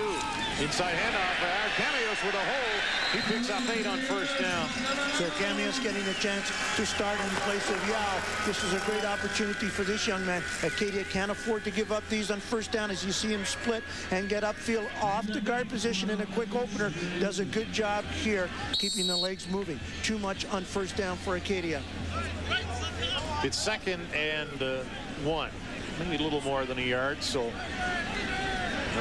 Inside handoff for Camillos with a hole. He picks up 8 on first down. So Camillos getting a chance to start in place of Yao. This is a great opportunity for this young man. Acadia can't afford to give up these on first down as you see him split and get upfield off the guard position in a quick opener. Does a good job here keeping the legs moving. Too much on first down for Acadia. It's 2nd and 1. Maybe a little more than a yard. So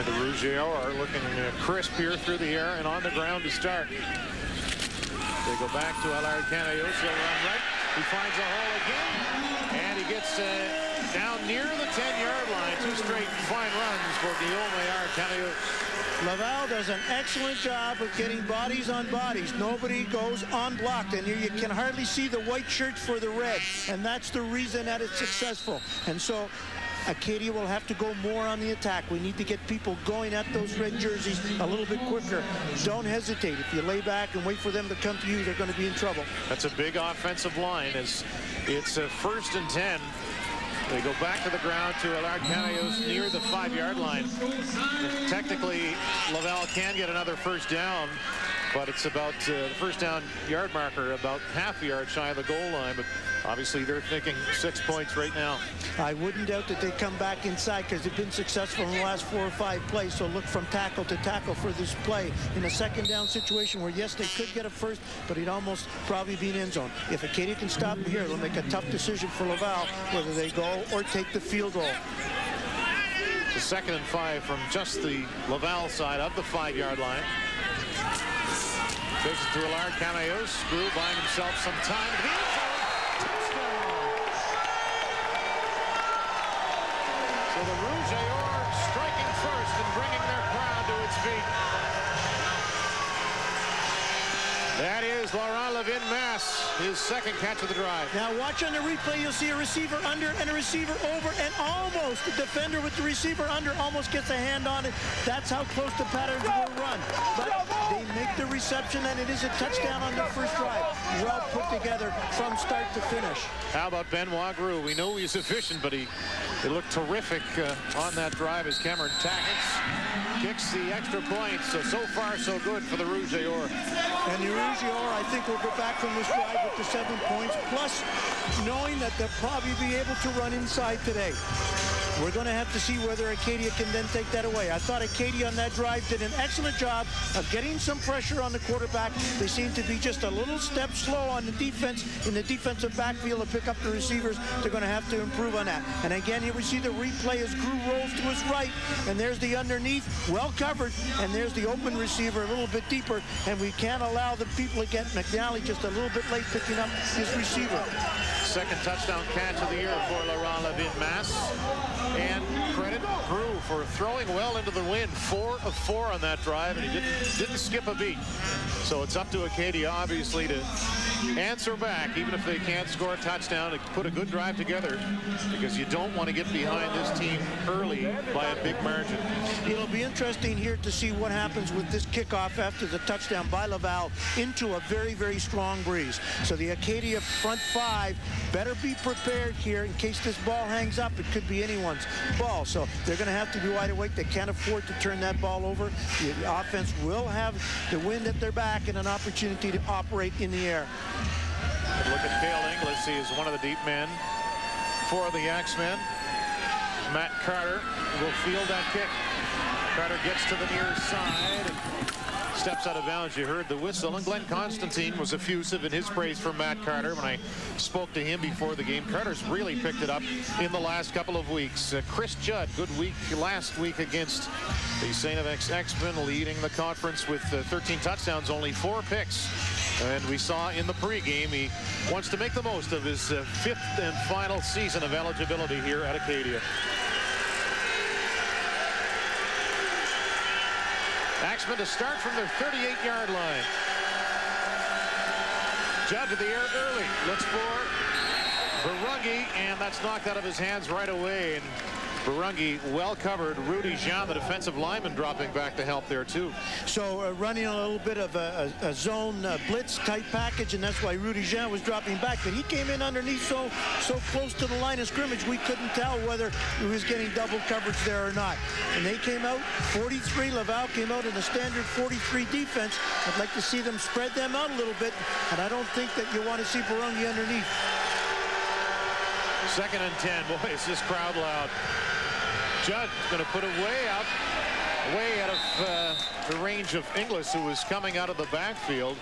the Rouge are looking crisp here through the air and on the ground to start. They go back to Allard Camillos. He'll run right. He finds a hole again. And he gets down near the 10-yard line. 2 straight fine runs for Guillaume Allard Camillos. Laval does an excellent job of getting bodies on bodies. Nobody goes unblocked, and you can hardly see the white shirts for the red, and that's the reason that it's successful. And so Acadia will have to go more on the attack. We need to get people going at those red jerseys a little bit quicker. Don't hesitate. If you lay back and wait for them to come to you, they're going to be in trouble. That's a big offensive line as it's a 1st and 10. They go back to the ground to Allard Camillos near the 5-yard line. Technically, Laval can get another first down, but it's about the first down yard marker about half a yard shy of the goal line. But obviously, they're thinking 6 points right now. I wouldn't doubt that they come back inside because they've been successful in the last 4 or 5 plays. So look from tackle to tackle for this play in a 2nd down situation where, yes, they could get a first, but it'd almost probably be an end zone. If Acadia can stop them here, they'll make a tough decision for Laval whether they go or take the field goal. It's a 2nd and 5 from just the Laval side of the 5-yard line. Takes it to Allard Camillos. Screw buying himself some time. So the Rouge are striking first and bringing their crowd to its feet. That is Laurent Levin-Mass, his 2nd catch of the drive. Now watch on the replay, you'll see a receiver under and a receiver over, and almost the defender with the receiver under almost gets a hand on it. That's how close the patterns will run. But they make the reception, and it is a touchdown on the first drive. Well put together from start to finish. How about Benoit Groux? We know he's efficient, but he looked terrific on that drive as Cameron Tackett kicks the extra point. So far, so good for the Rouge or. And the Rouge, I think, will go back from this drive with the 7 points, plus knowing that they'll probably be able to run inside today. We're going to have to see whether Acadia can then take that away. I thought Acadia on that drive did an excellent job of getting some pressure on the quarterback. They seem to be just a little step slow on the defense in the defensive backfield to pick up the receivers. They're going to have to improve on that. And again, here we see the replay as Groux rolls to his right, and there's the underneath, well covered, and there's the open receiver a little bit deeper, and we can't allow the people to get McNally just a little bit late picking up his receiver. 2nd touchdown catch of the year for Laurent Levin-Mass. And credit Groux for throwing well into the wind. 4 of 4 on that drive, and he didn't skip a beat. So it's up to Acadia, obviously, to answer back, even if they can't score a touchdown, to put a good drive together, because you don't want to get behind this team early by a big margin. It'll be interesting here to see what happens with this kickoff after the touchdown by Laval into a very, very strong breeze. So the Acadia front 5 better be prepared here in case this ball hangs up. It could be anyone's ball. So they're going to have to be wide awake. They can't afford to turn that ball over. The offense will have the wind at their back and an opportunity to operate in the air. Look at Cale Inglis. He is one of the deep men for the Axemen. Matt Carter will field that kick. Carter gets to the near side and steps out of bounds. You heard the whistle, and Glenn Constantine was effusive in his praise for Matt Carter when I spoke to him before the game. Carter's really picked it up in the last couple of weeks. Chris Judd, good week last week against the St. Axemen, leading the conference with 13 touchdowns, only 4 picks. And we saw in the pregame he wants to make the most of his 5th and final season of eligibility here at Acadia. Axemen to start from their 38-yard line. Judd to the air early. Looks for Barungi, and that's knocked out of his hands right away. And Barungi well covered. Rudy Jean, the defensive lineman, dropping back to help there too. So running a little bit of a zone blitz type package, and that's why Rudy Jean was dropping back. But he came in underneath so close to the line of scrimmage, we couldn't tell whether he was getting double coverage there or not. And they came out 43. Laval came out in a standard 43 defense. I'd like to see them spread them out a little bit, and I don't think that you want to see Barungi underneath. 2nd and 10. Boy, is this crowd loud. Judd going to put it way out of the range of Inglis, who was coming out of the backfield.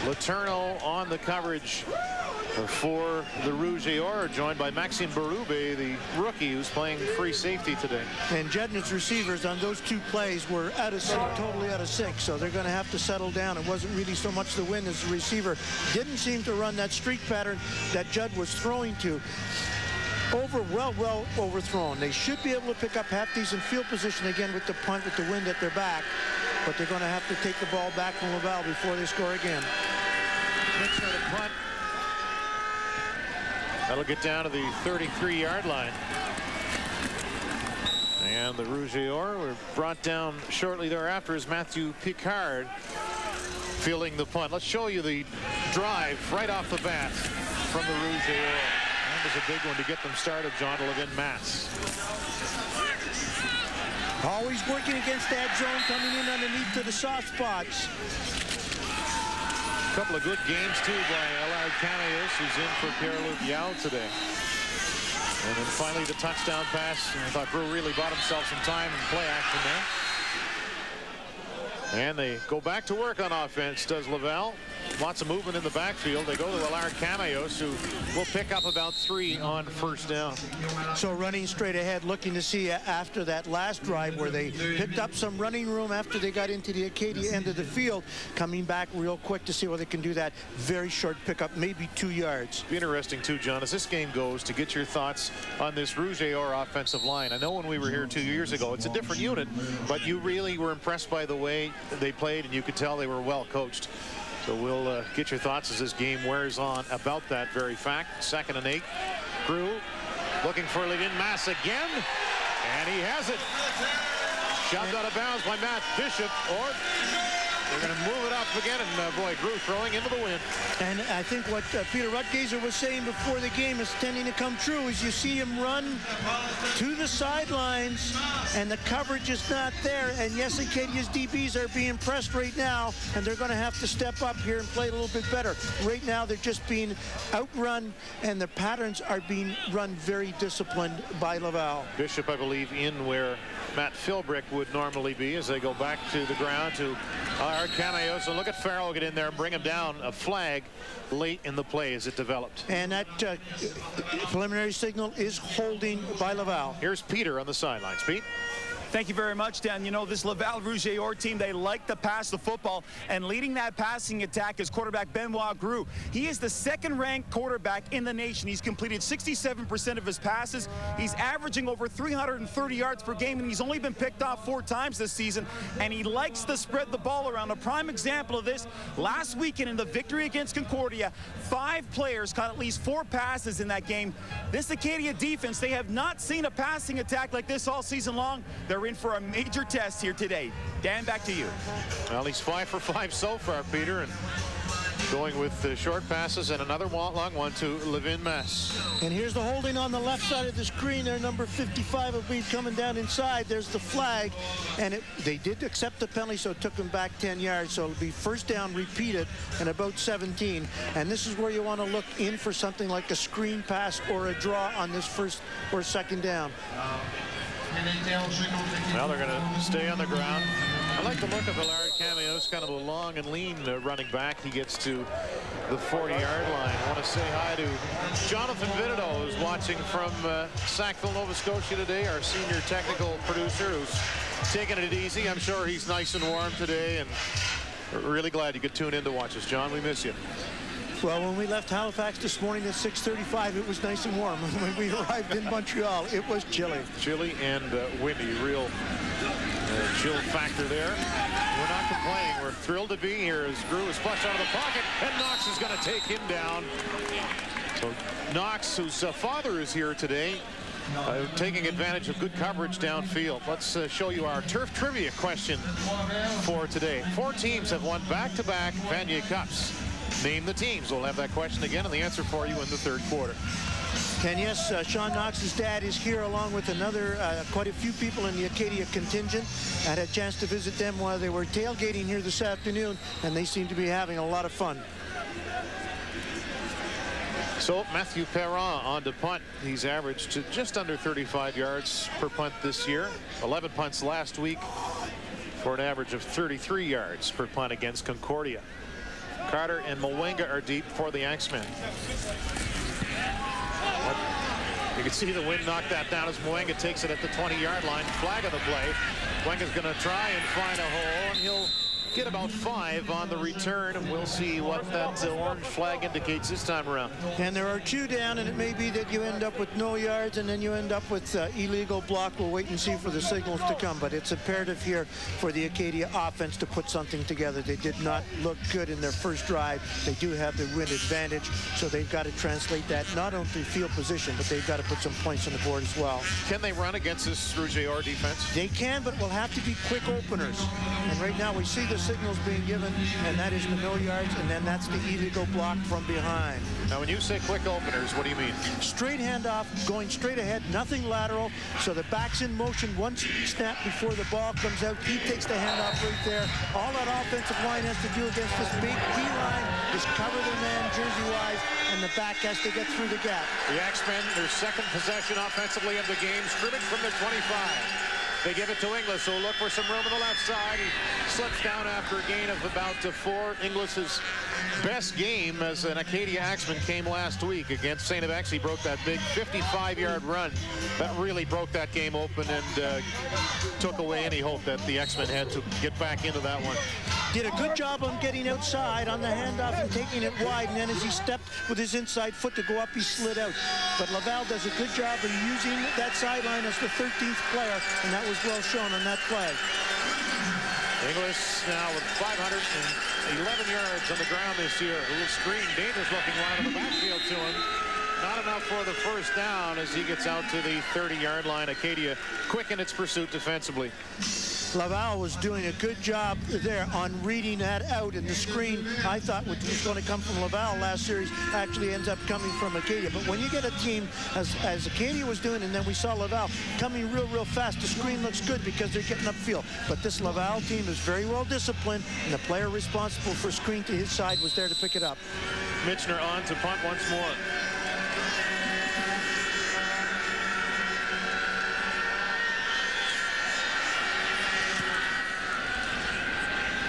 Letourneau on the coverage for the Rouge et Or, joined by Maxime Berube, the rookie who's playing free safety today. And Jednit's receivers on those 2 plays were out of sync, totally out of sync, so they're going to have to settle down. It wasn't really so much the win as the receiver didn't seem to run that streak pattern that Judd was throwing to. Well overthrown. They should be able to pick up half decent field position again with the punt with the wind at their back, but they're going to have to take the ball back from Laval before they score again. Next on a punt. That'll get down to the 33-yard line. And the Rouge et Or were brought down shortly thereafter as Matthew Picard fielding the punt. Let's show you the drive right off the bat from the Rouge et Or. That was a big one to get them started, John, to Levin Mass. Always working against that zone, coming in underneath to the soft spots. A couple of good games, too, by Allard Canayos, who's in for Pierre-Luc Yao today. And then finally the touchdown pass. And I thought Brew really bought himself some time in play action there. And they go back to work on offense, does Laval. Lots of movement in the backfield. They go to Allard Canayos, who will pick up about 3 on 1st down. So running straight ahead, looking to see after that last drive where they picked up some running room after they got into the Acadia end of the field, coming back real quick to see whether they can do that. Very short pickup, maybe 2 yards. Be interesting too, John, as this game goes, to get your thoughts on this Rouge et Or offensive line. I know when we were here 2 years ago, it's a different unit, but you really were impressed by the way they played, and you could tell they were well coached. So we'll get your thoughts as this game wears on about that very fact. 2nd and 8. Crew looking for Levin Mass again, and he has it. Shoved out of bounds by Matt Bishop. Or they're going to move it up again, and boy, Grew throwing into the wind. And I think what Peter Rutgazer was saying before the game is tending to come true, is you see him run to the sidelines, and the coverage is not there. And yes, Acadia's DBs are being pressed right now, and they're going to have to step up here and play a little bit better. Right now, they're just being outrun, and the patterns are being run very disciplined by Laval. Bishop, I believe, in where Matt Philbrick would normally be as they go back to the ground to Canayos. So look at Farrell get in there and bring him down. A flag late in the play as it developed. And that preliminary signal is holding by Laval. Here's Peter on the sidelines. Pete? Thank you very much, Dan. You know, this Laval Rouge et Or team, they like to pass the football, and leading that passing attack is quarterback Benoit Grew. He is the 2nd-ranked quarterback in the nation. He's completed 67% of his passes. He's averaging over 330 yards per game, and he's only been picked off 4 times this season, and he likes to spread the ball around. A prime example of this, last weekend in the victory against Concordia, 5 players caught at least 4 passes in that game. This Acadia defense, they have not seen a passing attack like this all season long. They're in for a major test here today. Dan, back to you. Well, he's 5 for 5 so far, Peter, and going with the short passes and another long one to Levin Mass. And here's the holding on the left side of the screen there. Number 55 will be coming down inside. There's the flag, and they did accept the penalty, so it took them back 10 yards. So it'll be 1st down repeated and about 17. And this is where you want to look in for something like a screen pass or a draw on this 1st or 2nd down. Well, they're going to stay on the ground. I like the look of Allard Canayos, kind of a long and lean running back. He gets to the 40-yard line. I want to say hi to Jonathan Vitito, who's watching from Sackville, Nova Scotia today, our senior technical producer, who's taking it easy. I'm sure he's nice and warm today, and we're really glad you could tune in to watch us. John, we miss you. Well, when we left Halifax this morning at 6:35, it was nice and warm. When we arrived in Montreal, it was chilly. Chilly and windy, real chill factor there. We're not complaining. We're thrilled to be here as Grew is flushed out of the pocket, and Knox is going to take him down. So Knox, whose father is here today, taking advantage of good coverage downfield. Let's show you our turf trivia question for today. 4 teams have won back-to-back Vanier Cups. Name the teams. We'll have that question again and the answer for you in the third quarter. And yes, Sean Knox's dad is here along with another, quite a few people in the Acadia contingent. I had a chance to visit them while they were tailgating here this afternoon, and they seem to be having a lot of fun. So Matthew Perrin on to punt. He's averaged just under 35 yards per punt this year. 11 punts last week for an average of 33 yards per punt against Concordia. Carter and Mwenga are deep for the Axemen. You can see the wind knock that down as Mwenga takes it at the 20-yard line. Flag of the play. Mwenga's going to try and find a hole, and he'll get about 5 on the return, and we'll see what that orange flag indicates this time around. And there are 2 down, and it may be that you end up with no yards, and then you end up with illegal block. We'll wait and see for the signals to come, but it's imperative here for the Acadia offense to put something together. They did not look good in their first drive. They do have the wind advantage, so they've got to translate that not only to field position, but they've got to put some points on the board as well. Can they run against this Rouge or defense? They can, but will have to be quick openers. And right now we see the signals being given, and that is the no yards, and then that's the illegal block from behind. Now, when you say quick openers, what do you mean? Straight handoff, going straight ahead, nothing lateral. So the back's in motion one snap before the ball comes out. He takes the handoff right there. All that offensive line has to do against this big D line is cover the man jersey-wise, and the back has to get through the gap. The Axemen, their second possession offensively of the game, scrimmage from the 25. They give it to Inglis, who'll look for some room on the left side. He slips down after a gain of about 4. Inglis's best game as an Acadia Axemen came last week against St. FX. He broke that big 55-yard run. That really broke that game open and took away any hope that the Axemen had to get back into that one. Did a good job on getting outside on the handoff and taking it wide, and then as he stepped with his inside foot to go up, he slid out. But Laval does a good job of using that sideline as the 13th player, and that was well shown on that play. Inglis now with 511 yards on the ground this year. A little screen, dangerous looking one out of the backfield to him. Not enough for the first down as he gets out to the 30-yard line. Acadia quick in its pursuit defensively. Laval was doing a good job there on reading that out, and the screen I thought was going to come from Laval last series actually ends up coming from Acadia. But when you get a team as Acadia was doing, and then we saw Laval coming real fast, the screen looks good because they're getting upfield. But this Laval team is very well disciplined, and the player responsible for screen to his side was there to pick it up. Mitchner on to punt once more.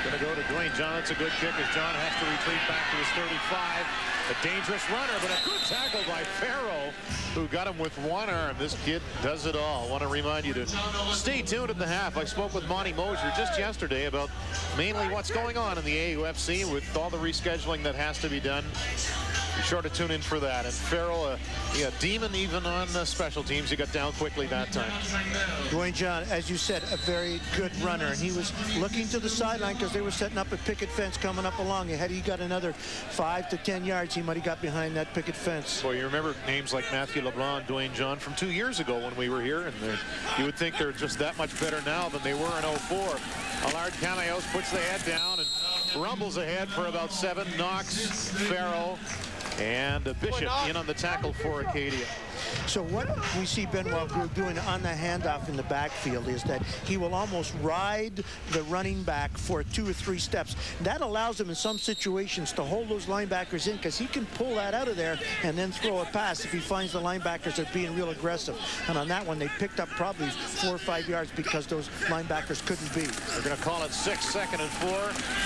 Going to go to Dwayne John. That's a good kick as John has to retreat back to his 35. A dangerous runner, but a good tackle by Farrell, who got him with one arm. This kid does it all. I want to remind you to stay tuned at the half. I spoke with Monty Mosier just yesterday about mainly what's going on in the AUFC with all the rescheduling that has to be done. Be sure to tune in for that. And Farrell, a demon even on special teams. He got down quickly that time. Dwayne John, as you said, a very good runner. And he was looking to the sideline because they were setting up a picket fence coming up along. Had he got another 5 to 10 yards, he might have got behind that picket fence. Well, you remember names like Matthew LeBlanc, Dwayne John from 2 years ago when we were here. And you would think they're just that much better now than they were in 04. Allard Cameos puts the head down and rumbles ahead for about 7. Knox, Farrell, and Bishop in on the tackle for Acadia. So what we see Benoit Gros doing on the handoff in the backfield is that he will almost ride the running back for 2 or 3 steps. That allows him in some situations to hold those linebackers in because he can pull that out of there and then throw a pass if he finds the linebackers are being real aggressive. And on that one, they picked up probably 4 or 5 yards because those linebackers couldn't beat. They're going to call it 6, 2nd and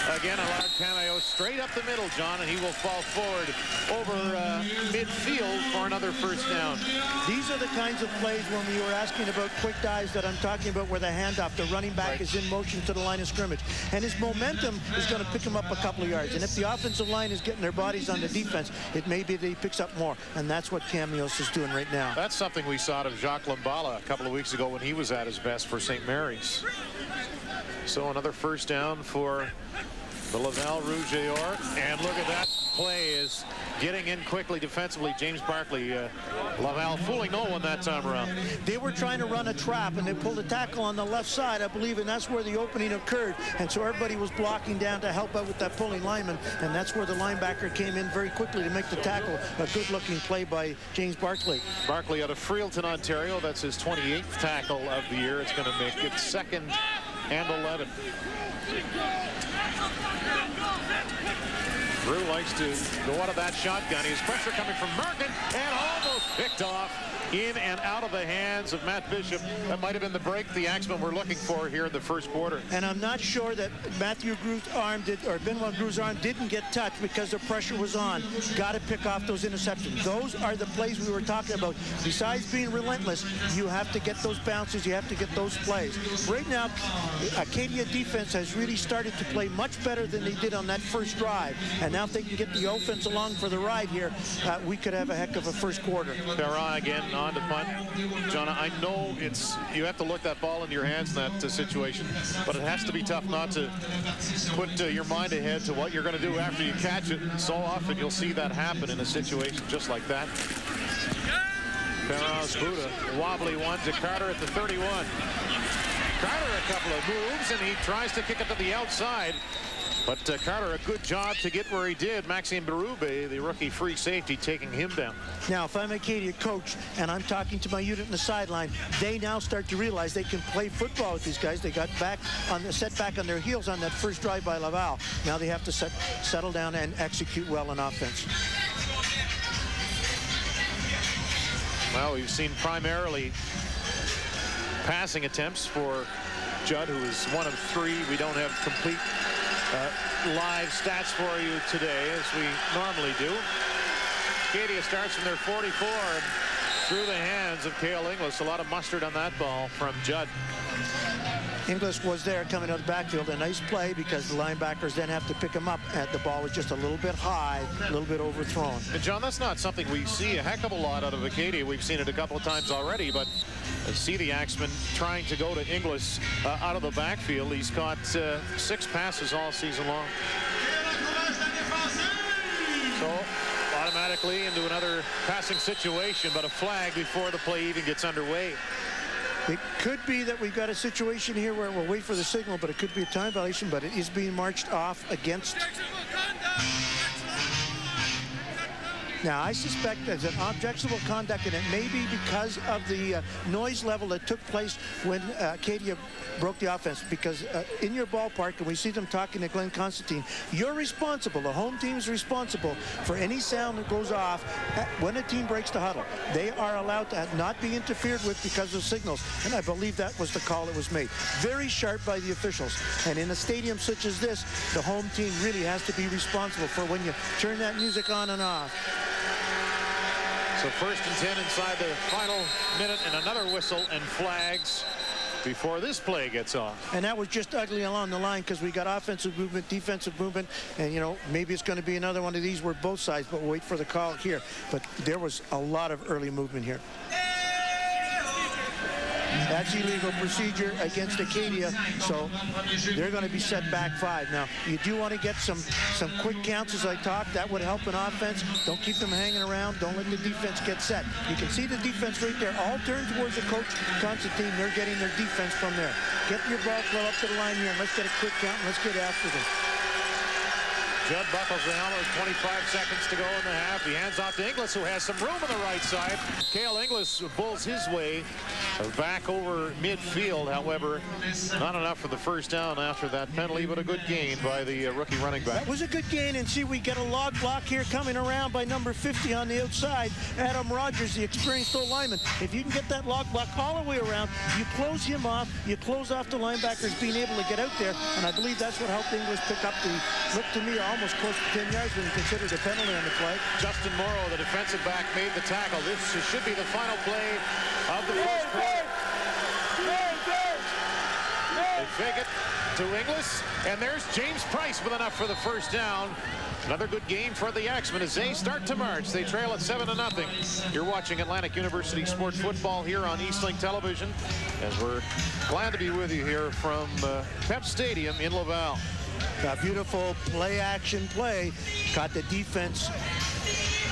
4. Again, Allard Cameo straight up the middle, John, and he will fall forward over midfield for another first down. These are the kinds of plays when we were asking about quick dives that I'm talking about, where the handoff, the running back is in motion to the line of scrimmage. And his momentum is going to pick him up a couple of yards. And if the offensive line is getting their bodies on the defense, it may be that he picks up more. And that's what Cameos is doing right now. That's something we saw out of Jacques Lambala a couple of weeks ago when he was at his best for St. Mary's. So another first down for The Laval Rouge Or, and look at that play is getting in quickly defensively. James Barkley, Laval fooling no one that time around. They were trying to run a trap, and they pulled a tackle on the left side, I believe, and that's where the opening occurred. And so everybody was blocking down to help out with that pulling lineman, and that's where the linebacker came in very quickly to make the tackle. A good-looking play by James Barkley. Barkley out of Freelton, Ontario. That's his 28th tackle of the year. It's going to make it 2nd and 11. Drew likes to go out of that shotgun. He has pressure coming from Merkin and almost picked off in and out of the hands of Matt Bishop. That might have been the break the Axemen were looking for here in the first quarter. And I'm not sure that Matthew Gru's arm Benoit Gru's arm didn't get touched because the pressure was on. Got to pick off those interceptions. Those are the plays we were talking about. Besides being relentless, you have to get those bounces. You have to get those plays. Right now, Acadia defense has really started to play much better than they did on that first drive. And now if they can get the offense along for the ride here, we could have a heck of a first quarter. Perrin again on to punt. John, I know you have to look that ball into your hands in that situation, but it has to be tough not to put your mind ahead to what you're going to do after you catch it. So often you'll see that happen in a situation just like that. Perrin's Buddha, wobbly one to Carter at the 31. Carter a couple of moves, and he tries to kick it to the outside. But Carter, a good job to get where he did. Maxime Berube, the rookie free safety, taking him down. Now, if I'm Acadia coach and I'm talking to my unit in the sideline, they now start to realize they can play football with these guys. They got set back on their heels on that first drive by Laval. Now they have to settle down and execute well on offense. Well, we've seen primarily passing attempts for Judd, who is 1 of 3. We don't have complete live stats for you today, as we normally do. Acadia starts from their 44 and through the hands of Cale Inglis. A lot of mustard on that ball from Judd. Inglis was there coming out of the backfield. A nice play because the linebackers then have to pick him up. And the ball was just a little bit high, a little bit overthrown. And John, that's not something we see a heck of a lot out of Acadia. We've seen it a couple of times already, but I see the Axemen trying to go to Inglis out of the backfield. He's caught 6 passes all season long. So automatically into another passing situation, but a flag before the play even gets underway. It could be that we've got a situation here where we'll wait for the signal, but it could be a time violation, but it is being marched off against. Now, I suspect there's an objectionable conduct, and it may be because of the noise level that took place when Acadia broke the offense. Because in your ballpark, and we see them talking to Glenn Constantine, you're responsible, the home team is responsible for any sound that goes off when a team breaks the huddle. They are allowed to not be interfered with because of signals, and I believe that was the call that was made. Very sharp by the officials, and in a stadium such as this, the home team really has to be responsible for when you turn that music on and off. So 1st and 10 inside the final minute, and another whistle and flags before this play gets off. And that was just ugly along the line because we got offensive movement, defensive movement, and, you know, maybe it's going to be another one of these where both sides, but we'll wait for the call here. But there was a lot of early movement here. That's illegal procedure against Acadia, so they're going to be set back 5. Now, you do want to get some quick counts as I talk. That would help an offense. Don't keep them hanging around. Don't let the defense get set. You can see the defense right there. All turned towards the coach, Constantine. They're getting their defense from there. Get your ball club up to the line here, and let's get a quick count, and let's get after them. Judd buckles the helmet, 25 seconds to go in the half. He hands off to Inglis, who has some room on the right side. Cale Inglis bulls his way back over midfield. However, not enough for the first down after that penalty, but a good gain by the rookie running back. That was a good gain, and see, we get a log block here coming around by number 50 on the outside. Adam Rogers, the experienced old lineman. If you can get that log block all the way around, you close him off, you close off the linebackers being able to get out there, and I believe that's what helped Inglis pick up the, look to me, almost close to 10 yards when he considered a penalty on the play. Justin Morrow, the defensive back, made the tackle. This should be the final play of the first quarter. They fake it to Inglis, and there's James Price with enough for the first down. Another good game for the Axemen as they start to march. They trail at 7-0. You're watching Atlantic University Sports Football here on Eastlink Television, as we're glad to be with you here from PEPS Stadium in Laval. Beautiful play-action play. Caught the defense.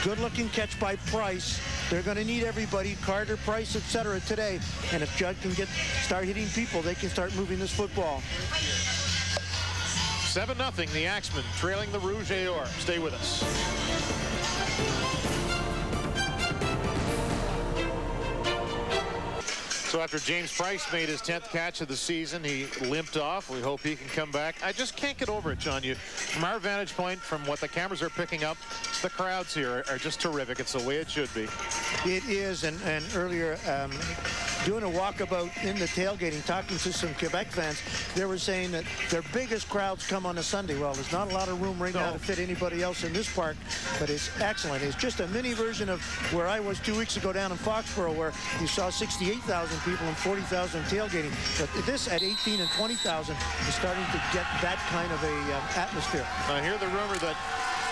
Good-looking catch by Price. They're going to need everybody, Carter, Price, etc. today. And if Judd can start hitting people, they can start moving this football. 7-0, the Axemen trailing the Rouge. Stay with us. So after James Price made his 10th catch of the season, he limped off. We hope he can come back. I just can't get over it, John. From our vantage point, from what the cameras are picking up, the crowds here are just terrific. It's the way it should be. It is, and earlier, doing a walkabout in the tailgating, talking to some Quebec fans, they were saying that their biggest crowds come on a Sunday. Well, there's not a lot of room right now to fit anybody else in this park, but it's excellent. It's just a mini version of where I was 2 weeks ago down in Foxborough, where you saw 68,000 people and 40,000 tailgating. But this at 18 and 20,000 is starting to get that kind of a atmosphere. I hear the rumor that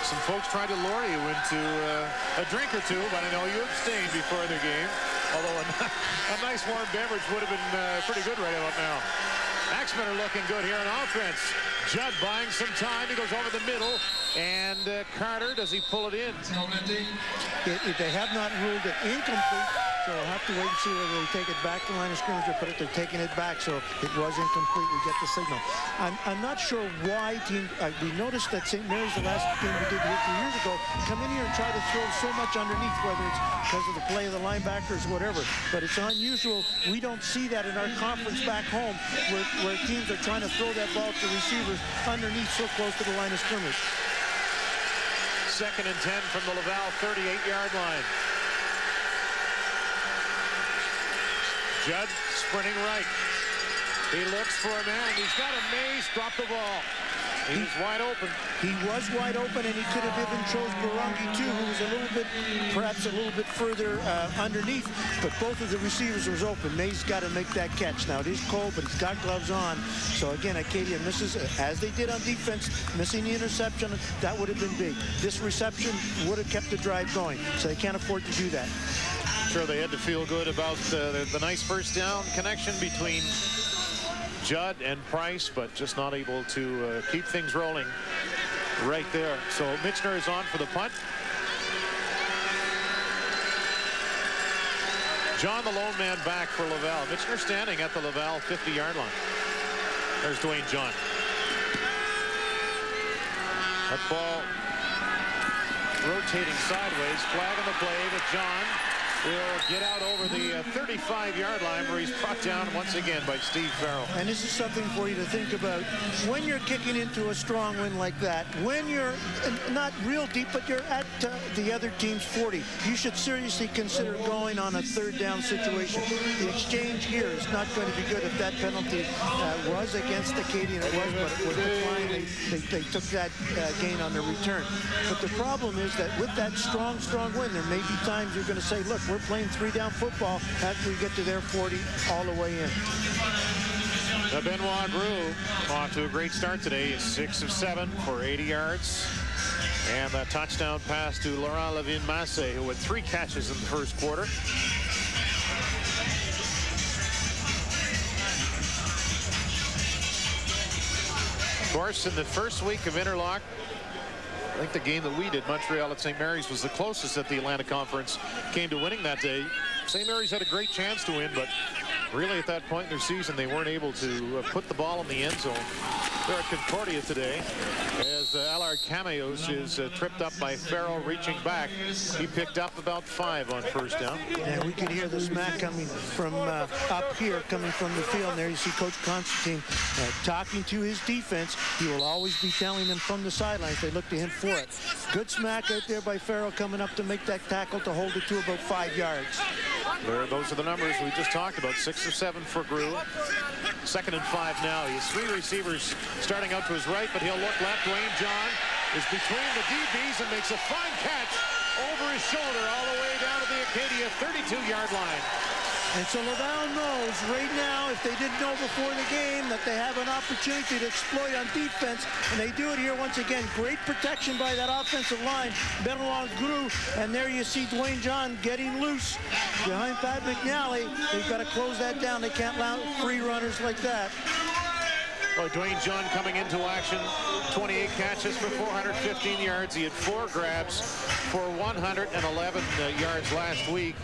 some folks tried to lure you into a drink or two, but I know you abstained before the game. Although a nice warm beverage would have been pretty good right about now. Axemen are looking good here on offense. Judd buying some time. He goes over the middle. And Carter, does he pull it in? They have not ruled it incomplete, so we'll have to wait and see whether they take it back to the line of scrimmage or put it. They're taking it back, so it was incomplete. We get the signal. I'm not sure why we noticed that St. Mary's, the last game we did here 2 years ago, come in here and try to throw so much underneath, whether it's because of the play of the linebackers or whatever. But it's unusual. We don't see that in our conference back home, where teams are trying to throw that ball to receivers underneath so close to the line of scrimmage. 2nd and 10 from the Laval 38-yard line. Judd sprinting right. He looks for a man. He's got a Mays. Drop the ball. He was wide open. He was wide open, and he could have even chose Barangi too, who was perhaps a little bit further underneath. But both of the receivers was open. Mays got to make that catch. Now it is cold, but he's got gloves on. So again, Acadia misses, as they did on defense, missing the interception. That would have been big. This reception would have kept the drive going. So they can't afford to do that. Sure, they had to feel good about the nice first down connection between Judd and Price, but just not able to keep things rolling right there. So Michener is on for the punt. John, the lone man, back for Laval. Michener standing at the Laval 50-yard line. There's Dwayne John. That ball rotating sideways. Flag on the play, but John will get out over the 35-yard line, where he's brought down once again by Steve Farrell. And this is something for you to think about. When you're kicking into a strong win like that, when you're not real deep, but you're at the other team's 40, you should seriously consider going on a third down situation. The exchange here is not going to be good. If that penalty was against Acadia, and it was, but it was declined. They took that gain on the return. But the problem is that with that strong win, there may be times you're going to say, look, we're playing 3-down football after we get to their 40 all the way in. Benoit Gros off to a great start today. 6 of 7 for 80 yards. And a touchdown pass to Laurent Levine-Massé, who had 3 catches in the first quarter. Of course, in the first week of interlock, I think the game that we did, Montreal at St. Mary's, was the closest that the Atlantic Conference came to winning that day. St. Mary's had a great chance to win, but really at that point in their season, they weren't able to put the ball in the end zone. They're at Concordia today as Allard Cameos is tripped up by Farrell reaching back. He picked up about 5 on first down. And we could hear the smack coming from up here, coming from the field. And there you see Coach Constantine talking to his defense. He will always be telling them from the sidelines. They look to him for it. Good smack out there by Farrell coming up to make that tackle to hold it to about 5 yards. Those are the numbers we just talked about. 6 of 7 for Gros. 2nd and 5 now. He has 3 receivers starting out to his right, but he'll look left. Dwayne John is between the DBs and makes a fine catch over his shoulder all the way down to the Acadia 32-yard line. And so Laval knows right now, if they didn't know before the game, that they have an opportunity to exploit on defense, and they do it here once again. Great protection by that offensive line. Benoit Gros, and there you see Dwayne John getting loose behind Pat McNally. They've got to close that down. They can't allow free runners like that. Well, Dwayne John coming into action, 28 catches for 415 yards. He had 4 grabs for 111 yards last week.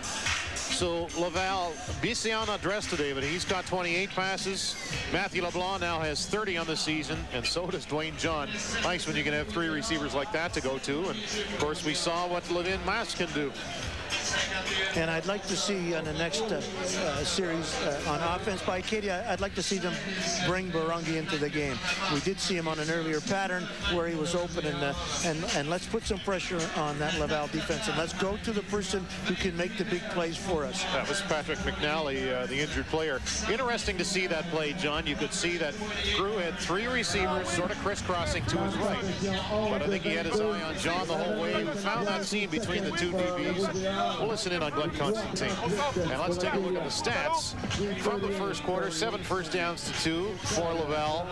So Laval, Bisson not dressed today, but he's got 28 passes. Matthew LeBlanc now has 30 on the season, and so does Dwayne John. Nice when you can have 3 receivers like that to go to. And of course, we saw what Levin Mas can do. And I'd like to see on the next series on offense by Acadia, I'd like to see them bring Barangi into the game. We did see him on an earlier pattern where he was open, and let's put some pressure on that Laval defense, and let's go to the person who can make the big plays for us. That was Patrick McNally, the injured player. Interesting to see that play, John. You could see that Crew had 3 receivers sort of crisscrossing to his right, but I think he had his eye on John the whole way. He found that seam between the 2 DBs. We'll listen in on Glenn Constantine. And let's take a look at the stats from the first quarter. 7 first downs to 2 for Laval.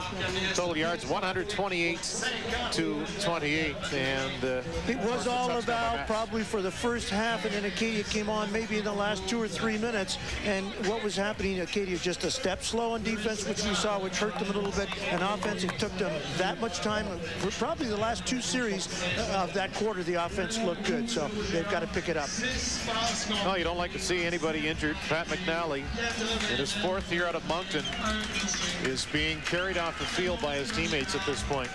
Total yards 128 to 28. And it was all Laval probably for the first half, and then Acadia came on maybe in the last 2 or 3 minutes. And what was happening, Acadia just a step slow on defense, which we saw, which hurt them a little bit. And offense, it took them that much time. Probably the last 2 series of that quarter, the offense looked good. So they've got to pick it up. No, you don't like to see anybody injured. Pat McNally, in his 4th year out of Moncton, is being carried off the field by his teammates at this point.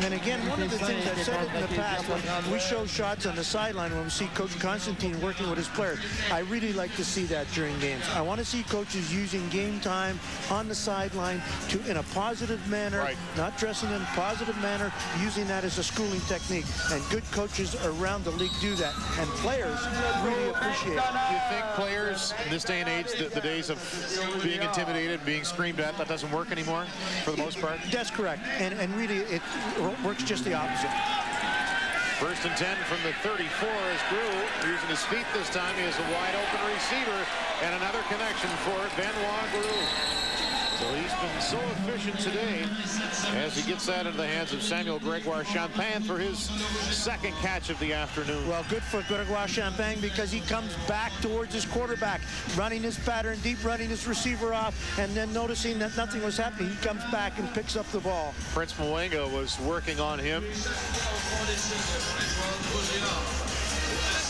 And again, one of the things I've said in the past, when we show shots on the sideline when we see Coach Constantine working with his players, I really like to see that during games. I want to see coaches using game time on the sideline in a positive manner, not dressing in a positive manner, using that as a schooling technique. And good coaches around the league do that. And players really appreciate it. Do you think players in this day and age, the days of being intimidated, being screamed at, that doesn't work anymore for the most part? That's correct. And really, it works just the opposite. 1st and 10 from the 34 as Grew using his feet this time. He has a wide open receiver and another connection for Benoit Grew. So he's been so efficient today as he gets that into the hands of Samuel Gregoire-Champagne for his 2nd catch of the afternoon. Well, good for Gregoire-Champagne because he comes back towards his quarterback, running his pattern deep, running his receiver off, and then noticing that nothing was happening, he comes back and picks up the ball. Prince Mwenga was working on him.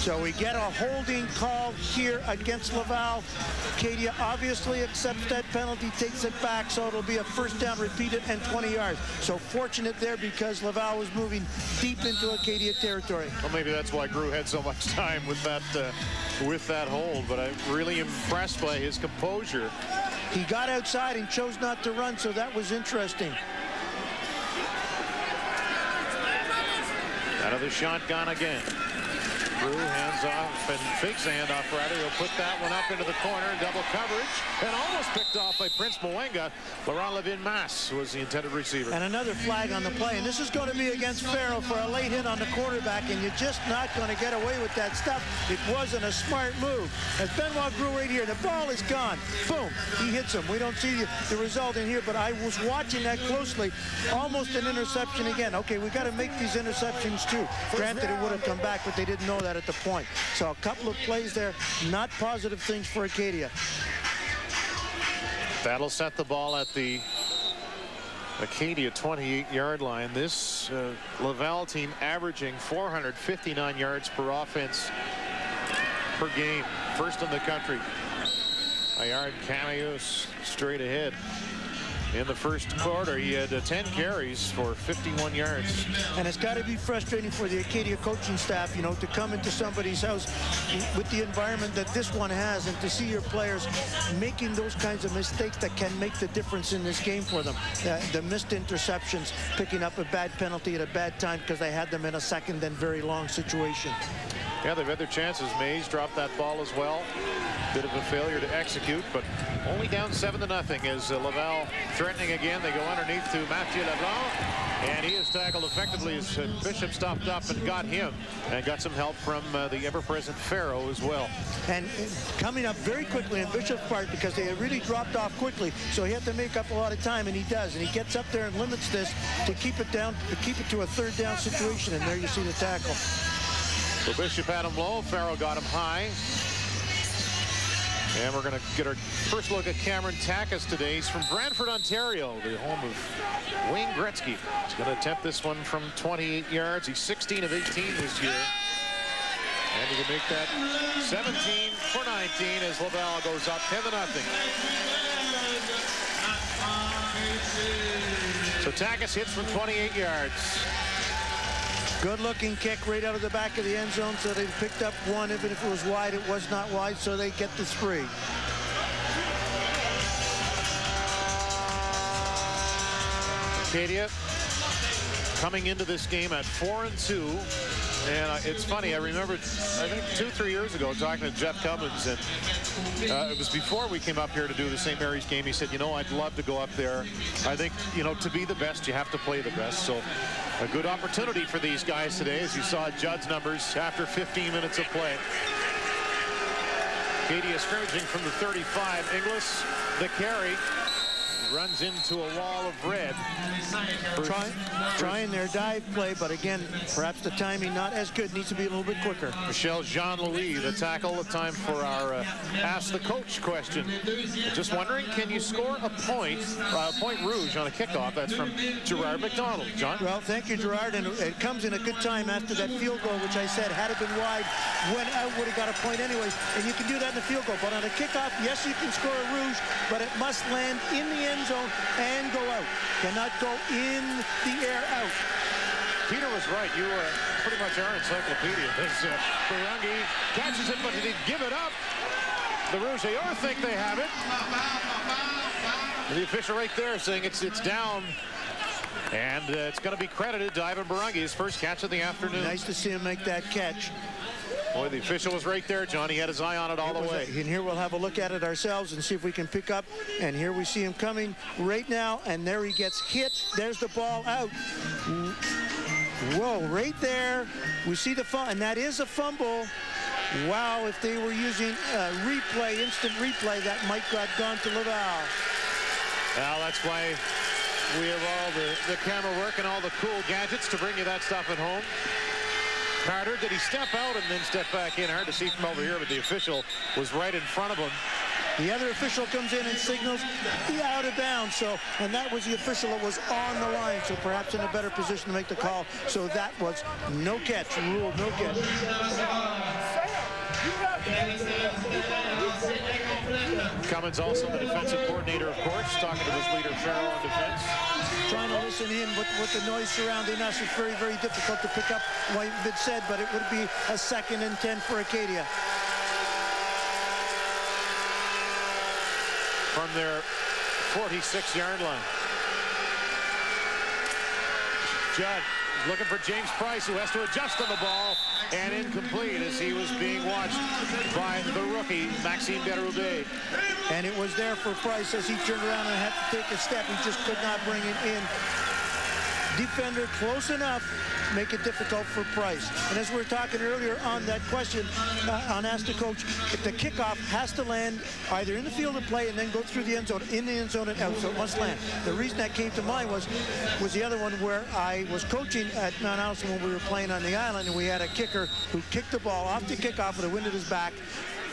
So we get a holding call here against Laval. Acadia obviously accepts that penalty, takes it back, so it'll be a 1st down repeated and 20 yards. So fortunate there because Laval was moving deep into Acadia territory. Well, maybe that's why Grew had so much time with that hold, but I'm really impressed by his composure. He got outside and chose not to run, so that was interesting. Out of the shotgun again. Crew hands off and fakes the handoff rather. He'll put that one up into the corner, double coverage, and almost picked off by Prince Mwenga. Laurent Levin Mas was the intended receiver. And another flag on the play, and this is going to be against Farrell for a late hit on the quarterback, and you're just not going to get away with that stuff. It wasn't a smart move. As Benoit Grew right here, the ball is gone. Boom, he hits him. We don't see the result in here, but I was watching that closely. Almost an interception again. Okay, we got to make these interceptions too. Granted, it would have come back, but they didn't know that at the point. So a couple of plays there, not positive things for Acadia. That'll set the ball at the Acadia 28-yard line. This Laval team averaging 459 yards per offense per game. 1st in the country. Ayard Cameos straight ahead. In the 1st quarter, he had 10 carries for 51 yards. And it's got to be frustrating for the Acadia coaching staff, you know, to come into somebody's house with the environment that this one has and to see your players making those kinds of mistakes that can make the difference in this game for them. The missed interceptions, picking up a bad penalty at a bad time because they had them in a 2nd and very long situation. Yeah, they've had their chances. Mays dropped that ball as well. Bit of a failure to execute, but only down 7-0 as Laval threatening again. They go underneath to Mathieu Leblanc, and he is tackled effectively as Bishop stopped up and got him, and got some help from the ever-present Farrow as well. And coming up very quickly in Bishop's part because they had really dropped off quickly, so he had to make up a lot of time, and he does. And he gets up there and limits this to keep it down, to keep it to a 3rd down situation, and there you see the tackle. So Bishop had him low. Farrow got him high. And we're going to get our first look at Cameron Takas today. He's from Brantford, Ontario, the home of Wayne Gretzky. He's going to attempt this one from 28 yards. He's 16 of 18 this year. And he can make that 17 for 19 as Laval goes up 10-0. So Takas hits from 28 yards. Good-looking kick right out of the back of the end zone, so they picked up one. Even if it was wide, it was not wide, so they get the 3. Acadia coming into this game at 4-2. And it's funny, I remember, I think 2-3 years ago, talking to Jeff Cummins, and it was before we came up here to do the St. Mary's game. He said, you know, I'd love to go up there. I think, you know, to be the best, you have to play the best. So a good opportunity for these guys today, as you saw Judd's numbers after 15 minutes of play. Acadia scrimmaging from the 35. Inglis, the carry. Runs into a wall of red. Trying their dive play, but again, perhaps the timing not as good. Needs to be a little bit quicker. Michel Jean-Louis, the tackle. The time for our Ask the Coach question. Just wondering, can you score a point Rouge on a kickoff? That's from Gerard McDonald. John? Well, thank you, Gerard. And it comes in a good time after that field goal, which I said, had it been wide, went out, would have got a point anyways. And you can do that in the field goal. But on a kickoff, yes, you can score a Rouge, but it must land in the end zone and go out. Cannot go in the air out. Peter was right. You were pretty much our encyclopedia. Barungi catches it, but he didn't give it up. The Rougeilleurs think they have it. And the official right there saying it's down. And it's going to be credited to Ivan Barungi, his first catch of the afternoon. Nice to see him make that catch. Boy, the official was right there, John. He had his eye on it all the way. And here we'll have a look at it ourselves and see if we can pick up. And here we see him coming right now. And there he gets hit. There's the ball out. Whoa, right there. We see the fumble. And that is a fumble. Wow, if they were using replay, instant replay, that might have gone to Laval. Well, that's why we have all the camera work and all the cool gadgets to bring you that stuff at home. Carter, did he step out and then step back in? Hard to see from over here, but the official was right in front of him. The other official comes in and signals out of bounds. So, and that was the official that was on the line, so perhaps in a better position to make the call. So that was no catch, ruled no catch. Cummins, also the defensive coordinator, of course, talking to his leader, Farrell, on defense. Trying to listen in with the noise surrounding us. It's very, very difficult to pick up what you've been said, but it would be a 2nd and 10 for Acadia. From their 46-yard line. Judd is looking for James Price, who has to adjust on the ball, and incomplete as he was being watched by the rookie, Maxime Berube. And it was there for Price as he turned around and had to take a step. He just could not bring it in. Defender close enough, make it difficult for Price. And as we were talking earlier on that question on Ask the Coach, the kickoff has to land either in the field of play and then go through the end zone, in the end zone and out, so it must land. The reason that came to mind was the other one where I was coaching at Mount Allison when we were playing on the island, and we had a kicker who kicked the ball off the kickoff with the wind at his back,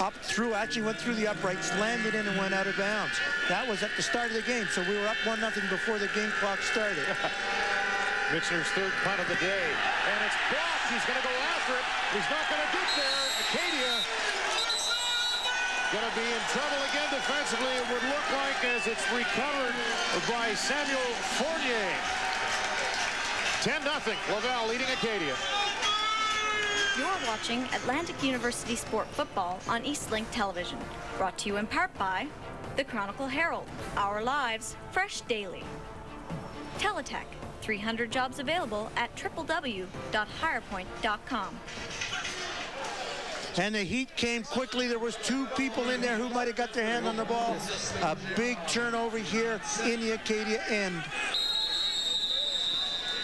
up through, actually went through the uprights, landed in and went out of bounds. That was at the start of the game, so we were up 1-0 before the game clock started. Michener's third punt of the day, and it's blocked. He's going to go after it. He's not going to get there. Acadia going to be in trouble again defensively. It would look like as it's recovered by Samuel Fournier. 10-0. Laval leading Acadia. You're watching Atlantic University Sport Football on Eastlink Television. Brought to you in part by the Chronicle Herald. Our lives, fresh daily. Teletech. 300 jobs available at www.higherpoint.com. And the heat came quickly. There was 2 people in there who might have got their hand on the ball. A big turnover here in the Acadia end.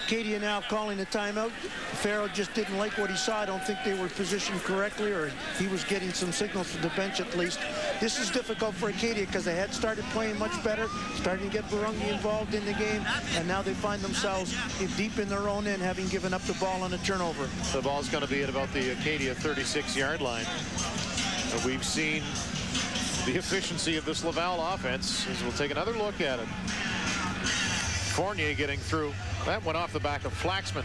Acadia now calling the timeout. Farrell just didn't like what he saw. I don't think they were positioned correctly, or he was getting some signals from the bench at least. This is difficult for Acadia because they had started playing much better, starting to get Barungi involved in the game, and now they find themselves deep in their own end, having given up the ball on a turnover. The ball's going to be at about the Acadia 36-yard line. We've seen the efficiency of this Laval offense as we'll take another look at it. Fournier getting through. That went off the back of Flaxman.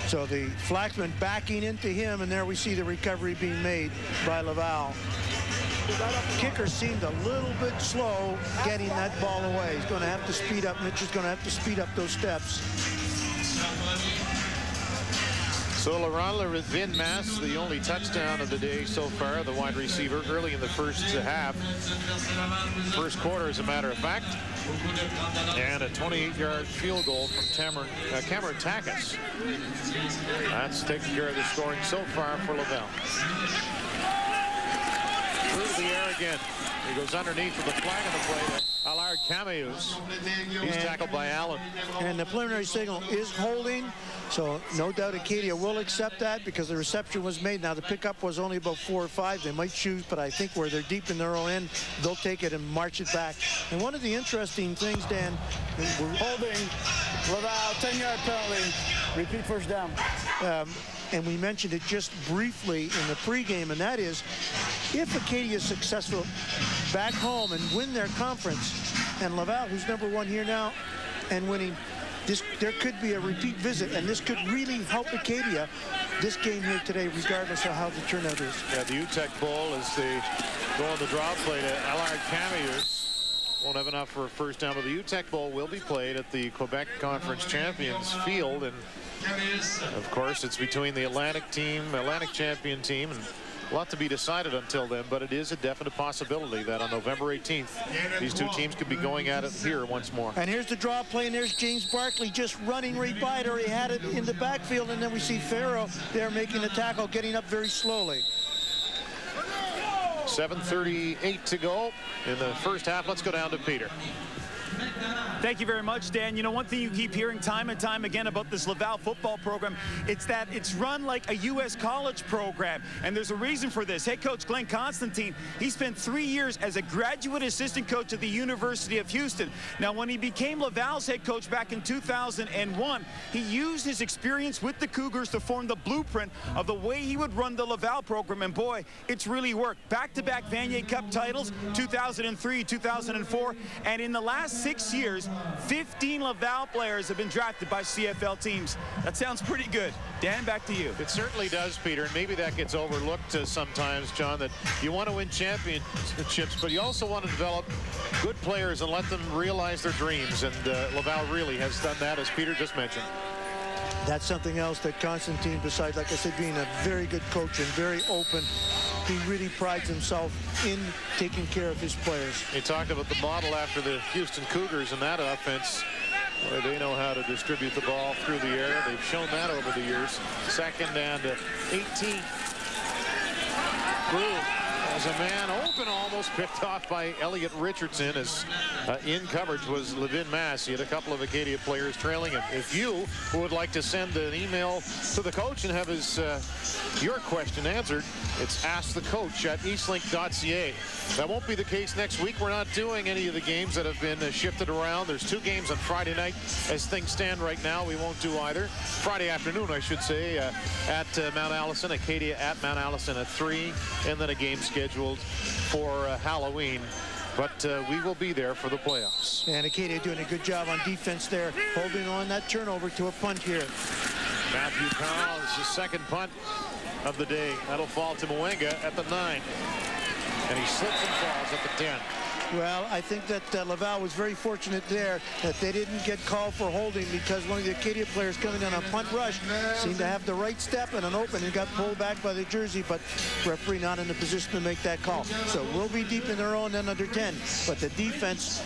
So the Flaxman backing into him, and there we see the recovery being made by Laval. Kicker seemed a little bit slow getting that ball away. He's going to have to speed up. Mitch is going to have to speed up those steps. So Laurent Levin-Masse, the only touchdown of the day so far, the wide receiver, early in the first half. First quarter, as a matter of fact. And a 28-yard field goal from Cameron Takis. That's taking care of the scoring so far for Laval. Through to the air again. He goes underneath with a flag on the play. Allard Cameus. He's tackled by Allen. And the preliminary signal is holding. So no doubt Acadia will accept that because the reception was made. Now the pickup was only about 4 or 5. They might choose, but I think where they're deep in their own end, they'll take it and march it back. And one of the interesting things, Dan, holding Laval, 10-yard penalty, repeat first down. And we mentioned it just briefly in the pregame, and that is if Acadia is successful back home and win their conference, and Laval, who's #1 here now and winning, there could be a repeat visit, and this could really help Acadia this game here today, regardless of how the turnout is. Yeah, the UTEC Bowl, as they go on the draw play to Allard Cameus. Won't have enough for a first down, but the UTEC Bowl will be played at the Quebec Conference Champions Field, and of course it's between the Atlantic champion team, and a lot to be decided until then, but it is a definite possibility that on November 18th these two teams could be going at it here once more. And here's the draw play, and there's James Barkley just running right by it, or he had it in the backfield, and then we see Farrow there making the tackle, getting up very slowly. 7:38 to go in the first half. Let's go down to Peter. Thank you very much, Dan. You know, one thing you keep hearing time and time again about this Laval football program, it's that it's run like a U.S. college program, and there's a reason for this. Head coach Glenn Constantine, he spent 3 years as a graduate assistant coach at the University of Houston. Now, when he became Laval's head coach back in 2001, he used his experience with the Cougars to form the blueprint of the way he would run the Laval program, and boy, it's really worked. Back-to-back Vanier Cup titles, 2003, 2004, and in the last 6 years, 15 Laval players have been drafted by CFL teams. That sounds pretty good. Dan, back to you. It certainly does, Peter, and maybe that gets overlooked sometimes, John, that you want to win championships, but you also want to develop good players and let them realize their dreams, and Laval really has done that, as Peter just mentioned. That's something else that Constantine, besides, like I said, being a very good coach and very open, he really prides himself in taking care of his players. He talked about the model after the Houston Cougars and that offense, where they know how to distribute the ball through the air. They've shown that over the years. 2nd and 18. Blue as a man open, almost picked off by Elliot Richardson, as in coverage was Levin-Masse. He had a couple of Acadia players trailing him. If you would like to send an email to the coach and have your question answered, it's askthecoach@eastlink.ca. That won't be the case next week. We're not doing any of the games that have been shifted around. There's 2 games on Friday night. As things stand right now, we won't do either. Friday afternoon, I should say, at Mount Allison, Acadia at Mount Allison at 3, and then a game scheduled for Halloween. But we will be there for the playoffs. And Acadia doing a good job on defense there, holding on that turnover to a punt here. Matthew Powell is his 2nd punt of the day. That'll fall to Mwenga at the 9. And he slips and falls at the 10. Well, I think that Laval was very fortunate there that they didn't get called for holding, because one of the Acadia players coming on a punt rush seemed to have the right step and an open and got pulled back by the jersey, but referee not in a position to make that call. So we'll be deep in their own end under 10. But the defense,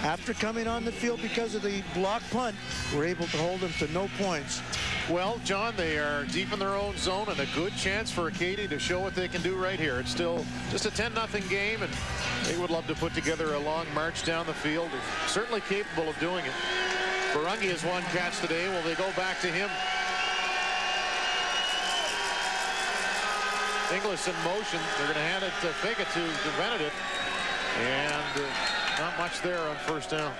after coming on the field because of the block punt, were able to hold them to no points. Well, John, they are deep in their own zone, and a good chance for Acadia to show what they can do right here. It's still just a 10-0 game, and they would love to put together a long march down the field. They're certainly capable of doing it. Barungi has 1 catch today. Will they go back to him? Inglis in motion. They're going to hand it to Figa to Benedict, and not much there on first down.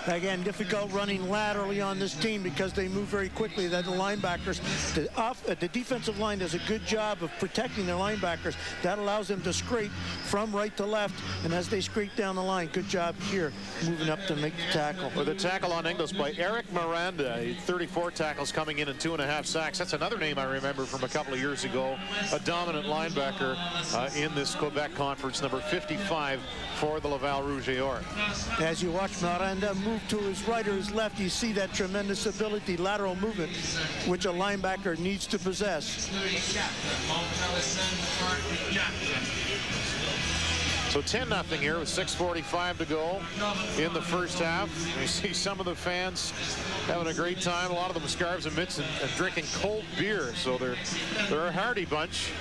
Again, difficult running laterally on this team because they move very quickly. That the linebackers, the defensive line does a good job of protecting their linebackers. That allows them to scrape from right to left, and as they scrape down the line, good job here, moving up to make the tackle. With a tackle on English by Eric Miranda, 34 tackles coming in and 2.5 sacks. That's another name I remember from a couple of years ago. A dominant linebacker in this Quebec Conference, number 55 for the Laval Rouge. As you watch Miranda move to his right or his left, you see that tremendous ability, lateral movement, which a linebacker needs to possess. So 10-0 here with 6:45 to go in the first half. You see some of the fans having a great time. A lot of them with scarves and mitts and drinking cold beer. So they're a hardy bunch.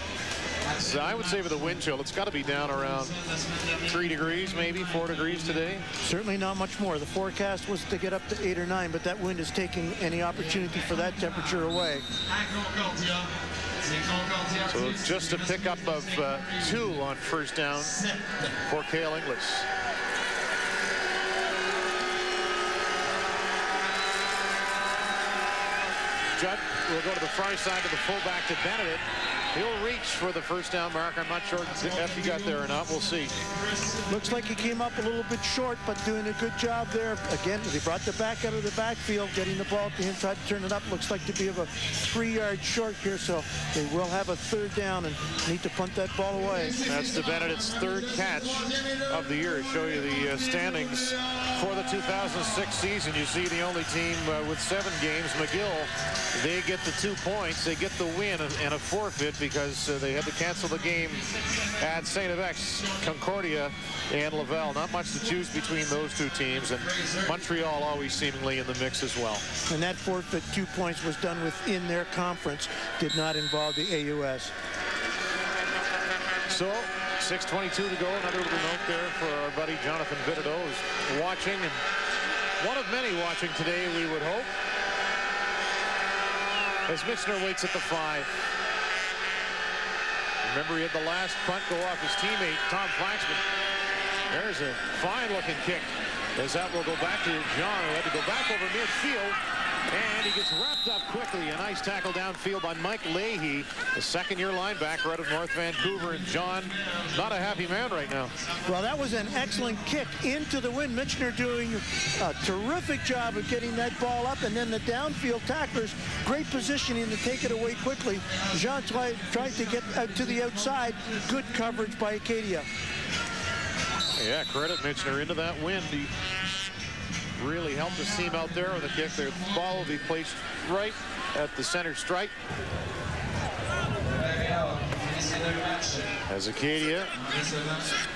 So I would say with the wind chill, it's got to be down around 3 degrees, maybe 4 degrees today. Certainly not much more. The forecast was to get up to 8 or 9, but that wind is taking any opportunity for that temperature away. So just a pickup of 2 on first down for Cale Inglis. Judd will go to the far side to the fullback to Benedict. He'll reach for the first down mark. I'm not sure if he got there or not. We'll see. Looks like he came up a little bit short, but doing a good job there. Again, they brought the back out of the backfield, getting the ball to him, tried to turn it up. Looks like to be of a 3-yard short here, so they will have a third down and need to punt that ball away. That's the Benedict's 3rd catch of the year. Show you the standings for the 2006 season. You see the only team with 7 games, McGill, they get the 2 points. They get the win and a forfeit because they had to cancel the game at St. Evex, Concordia, and Laval. Not much to choose between those 2 teams, and Montreal always seemingly in the mix as well. And that forfeit 2 points was done within their conference, did not involve the AUS. So 6:22 to go. Another little note there for our buddy Jonathan Bidideau, who's watching, and one of many watching today, we would hope, as Michener waits at the 5. Remember, he had the last punt go off his teammate, Tom Flaxman. There's a fine-looking kick, as that will go back to John, who had to go back over midfield. And he gets wrapped up quickly. A nice tackle downfield by Mike Leahy, the 2nd-year linebacker out of North Vancouver. And John, not a happy man right now. Well, that was an excellent kick into the wind. Michener doing a terrific job of getting that ball up. And then the downfield tacklers, great positioning to take it away quickly. Jean tried to get out to the outside. Good coverage by Acadia. Yeah, credit Michener into that wind. He really helped his team out there with a kick. The ball will be placed right at the center stripe. As Acadia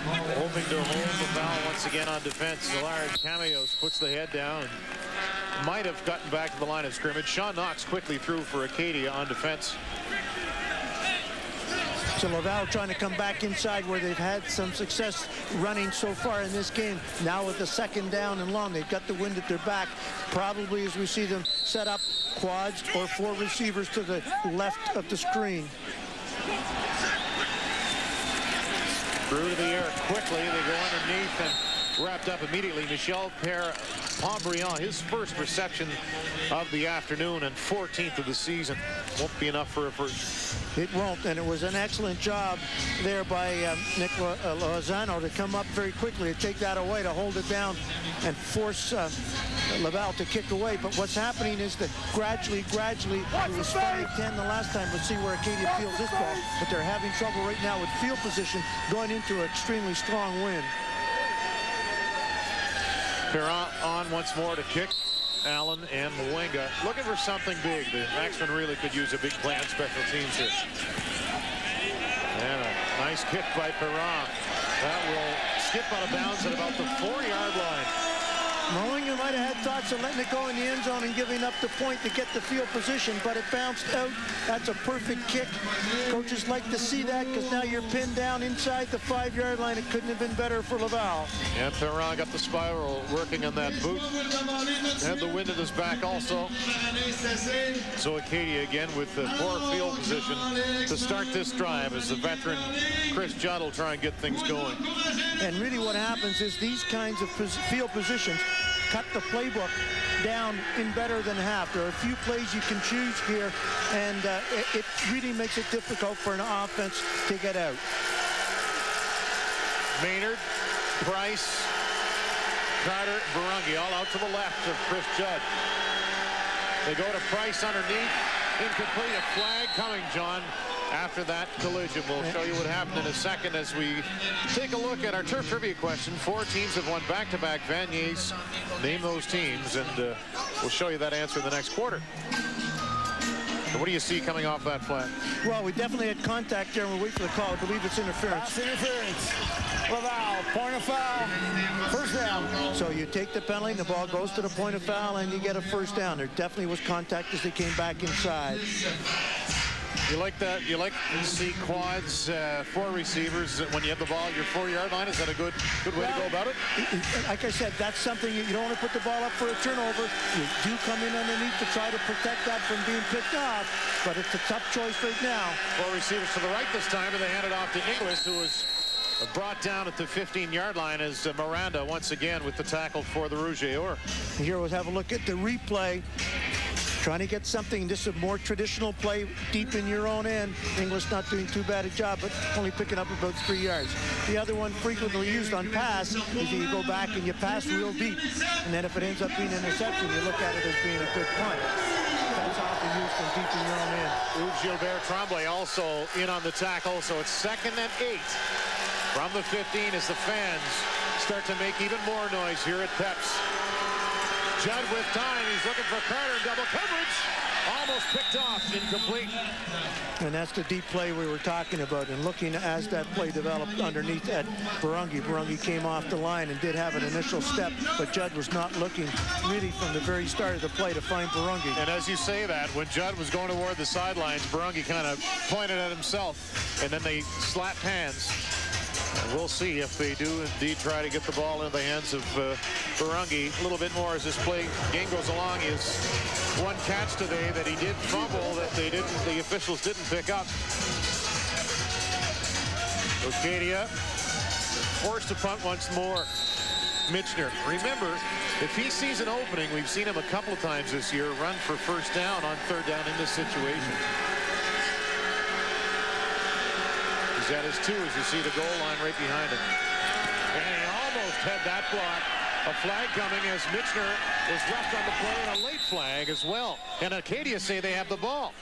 hoping to hold the foul once again on defense. Large Cameos puts the head down and might have gotten back to the line of scrimmage. Sean Knox quickly through for Acadia on defense. So Laval trying to come back inside where they've had some success running so far in this game. Now with the 2nd down and long, they've got the wind at their back. Probably as we see them set up quads or 4 receivers to the left of the screen. Through to the air quickly. They go underneath and wrapped up immediately. Michel Pombriand, his first reception of the afternoon and 14th of the season. Won't be enough for a first. It won't, and it was an excellent job there by Nick Lozano to come up very quickly to take that away, to hold it down and force Laval to kick away. But what's happening is that gradually, it was 5-10 the last time. Let's see where Acadia fields this ball. But they're having trouble right now with field position going into an extremely strong wind. Perrin on once more to kick. Allen and Mwenga looking for something big. The Axemen really could use a big play on special teams here. And a nice kick by Perrin. That will skip out of bounds at about the 4-yard line. Mwenga might have had thoughts of letting it go in the end zone and giving up the point to get the field position, but it bounced out. That's a perfect kick. Coaches like to see that because now you're pinned down inside the 5-yard line. It couldn't have been better for Laval. And Perrin got the spiral working on that boot. Had the wind at his back also. So Acadia again with the poor field position to start this drive as the veteran Chris Judd will try and get things going. And really what happens is these kinds of field positions cut the playbook down in better than half. There are a few plays you can choose here, and it really makes it difficult for an offense to get out. Maynard, Price, Carter, Barungi all out to the left of Chris Judd. They go to Price underneath. Incomplete. A flag coming, John, after that collision. We'll show you what happened in a second as we take a look at our turf trivia question. 4 teams have won back-to-back Vanier's. Name those teams, and we'll show you that answer in the next quarter. So what do you see coming off that flag? Well, we definitely had contact there, and we'll wait for the call. I believe it's interference. Pass interference. Laval, point of foul, first down. So you take the penalty, the ball goes to the point of foul, and you get a first down. There definitely was contact as they came back inside. You like that? You like to see quads, 4 receivers when you have the ball at your 4-yard line? Is that a good way to go about it? Like I said, that's something you don't want to put the ball up for a turnover. You do come in underneath to try to protect that from being picked off, but it's a tough choice right now. 4 receivers to the right this time, and they hand it off to Inglis, who was brought down at the 15-yard line as Miranda once again with the tackle for the Rouge. Here we'll have a look at the replay. Trying to get something. This is a more traditional play deep in your own end. Inglis not doing too bad a job, but only picking up about 3 yards. The other one frequently used on pass is you go back and you pass real deep. And then if it ends up being an interception, you look at it as being a good punt. That's often used from deep in your own end. Rouge Gilbert Tremblay also in on the tackle, so it's 2nd and 8 from the 15 as the fans start to make even more noise here at PEPS. Judd with time. He's looking for Carter in double coverage. Almost picked off. Incomplete. And that's the deep play we were talking about. And looking as that play developed underneath at Barungi. Barungi came off the line and did have an initial step, but Judd was not looking really from the very start of the play to find Barungi. And as you say that, when Judd was going toward the sidelines, Barungi kind of pointed at himself, and then they slapped hands. And we'll see if they do indeed try to get the ball into the hands of Barungi a little bit more as this game goes along. Is one catch today that he did fumble that the officials didn't pick up. Acadia forced to punt once more. Michener, remember, if he sees an opening, we've seen him a couple of times this year run for first down on 3rd down in this situation. He's at his 2 as you see the goal line right behind him. And he almost had that block. A flag coming as Michener was left on the play, and a late flag as well. And Acadia say they have the ball.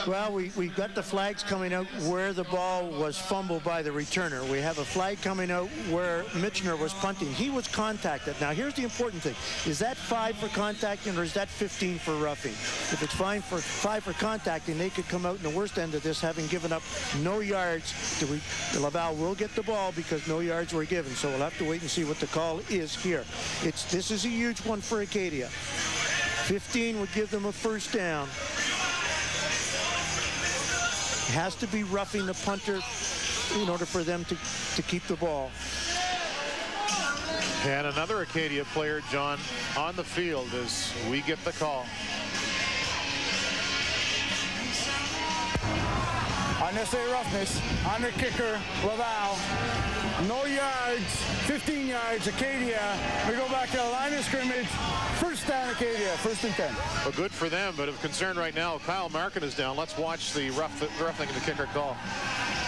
Well, we got the flags coming out where the ball was fumbled by the returner. We have a flag coming out where Michener was punting. He was contacted. Now, here's the important thing. Is that 5 for contacting, or is that 15 for roughing? If it's 5 for contacting, they could come out in the worst end of this, having given up no yards. Laval will get the ball because no yards were given. So we'll have to wait and see what the call is here. This is a huge one for Acadia. 15 would give them a first down. It has to be roughing the punter in order for them to keep the ball. And another Acadia player, John, on the field as we get the call. Unnecessary roughness on the kicker, Laval. No yards, 15 yards, Acadia. We go back to the line of scrimmage. First down, Acadia, 1st and 10. Well, good for them, but of concern right now, Kyle Markin is down. Let's watch the roughing the kicker call.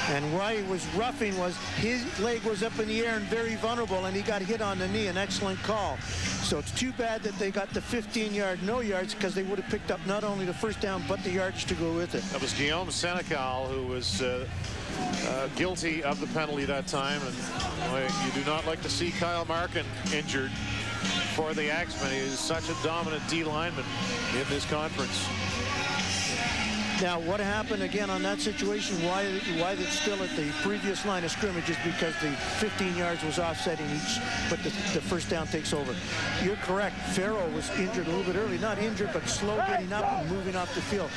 And why he was roughing was his leg was up in the air and very vulnerable, and he got hit on the knee. An excellent call. So it's too bad that they got the 15-yard no yards, because they would have picked up not only the first down but the yardage to go with it. That was Guillaume Senecal who was guilty of the penalty that time, and you do not like to see Kyle Markin injured for the Axemen. He is such a dominant D lineman in this conference. Now, what happened again on that situation, why it's still at the previous line of scrimmage, is because the 15 yards was offsetting each, but the first down takes over. You're correct. Farrell was injured a little bit early. Not injured, but slow getting up and moving off the field.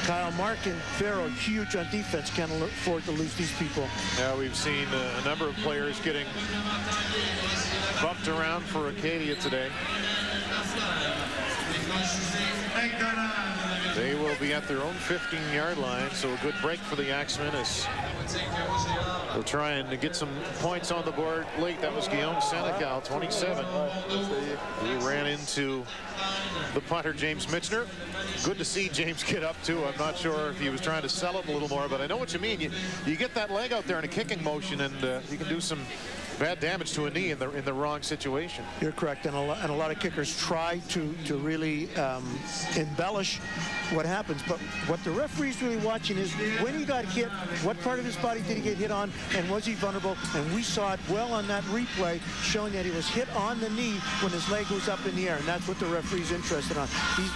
Kyle Markin, Farrell, huge on defense, can't afford to lose these people. Yeah, we've seen a number of players getting bumped around for Acadia today. They will be at their own 15-yard line, so a good break for the Axemen as They'll try and get some points on the board late. That was Guillaume Senecal, 27, who ran into the punter, James Michener. Good to see James get up, too. I'm not sure if he was trying to sell it a little more, but I know what you mean. You get that leg out there in a kicking motion, and you can do some bad damage to a knee in the wrong situation. You're correct, and a lot of kickers try to really embellish what happens, but what the referee's really watching is when he got hit, what part of his body did he get hit on, and was he vulnerable? And we saw it well on that replay, showing that he was hit on the knee when his leg was up in the air, and that's what the referee's interested on.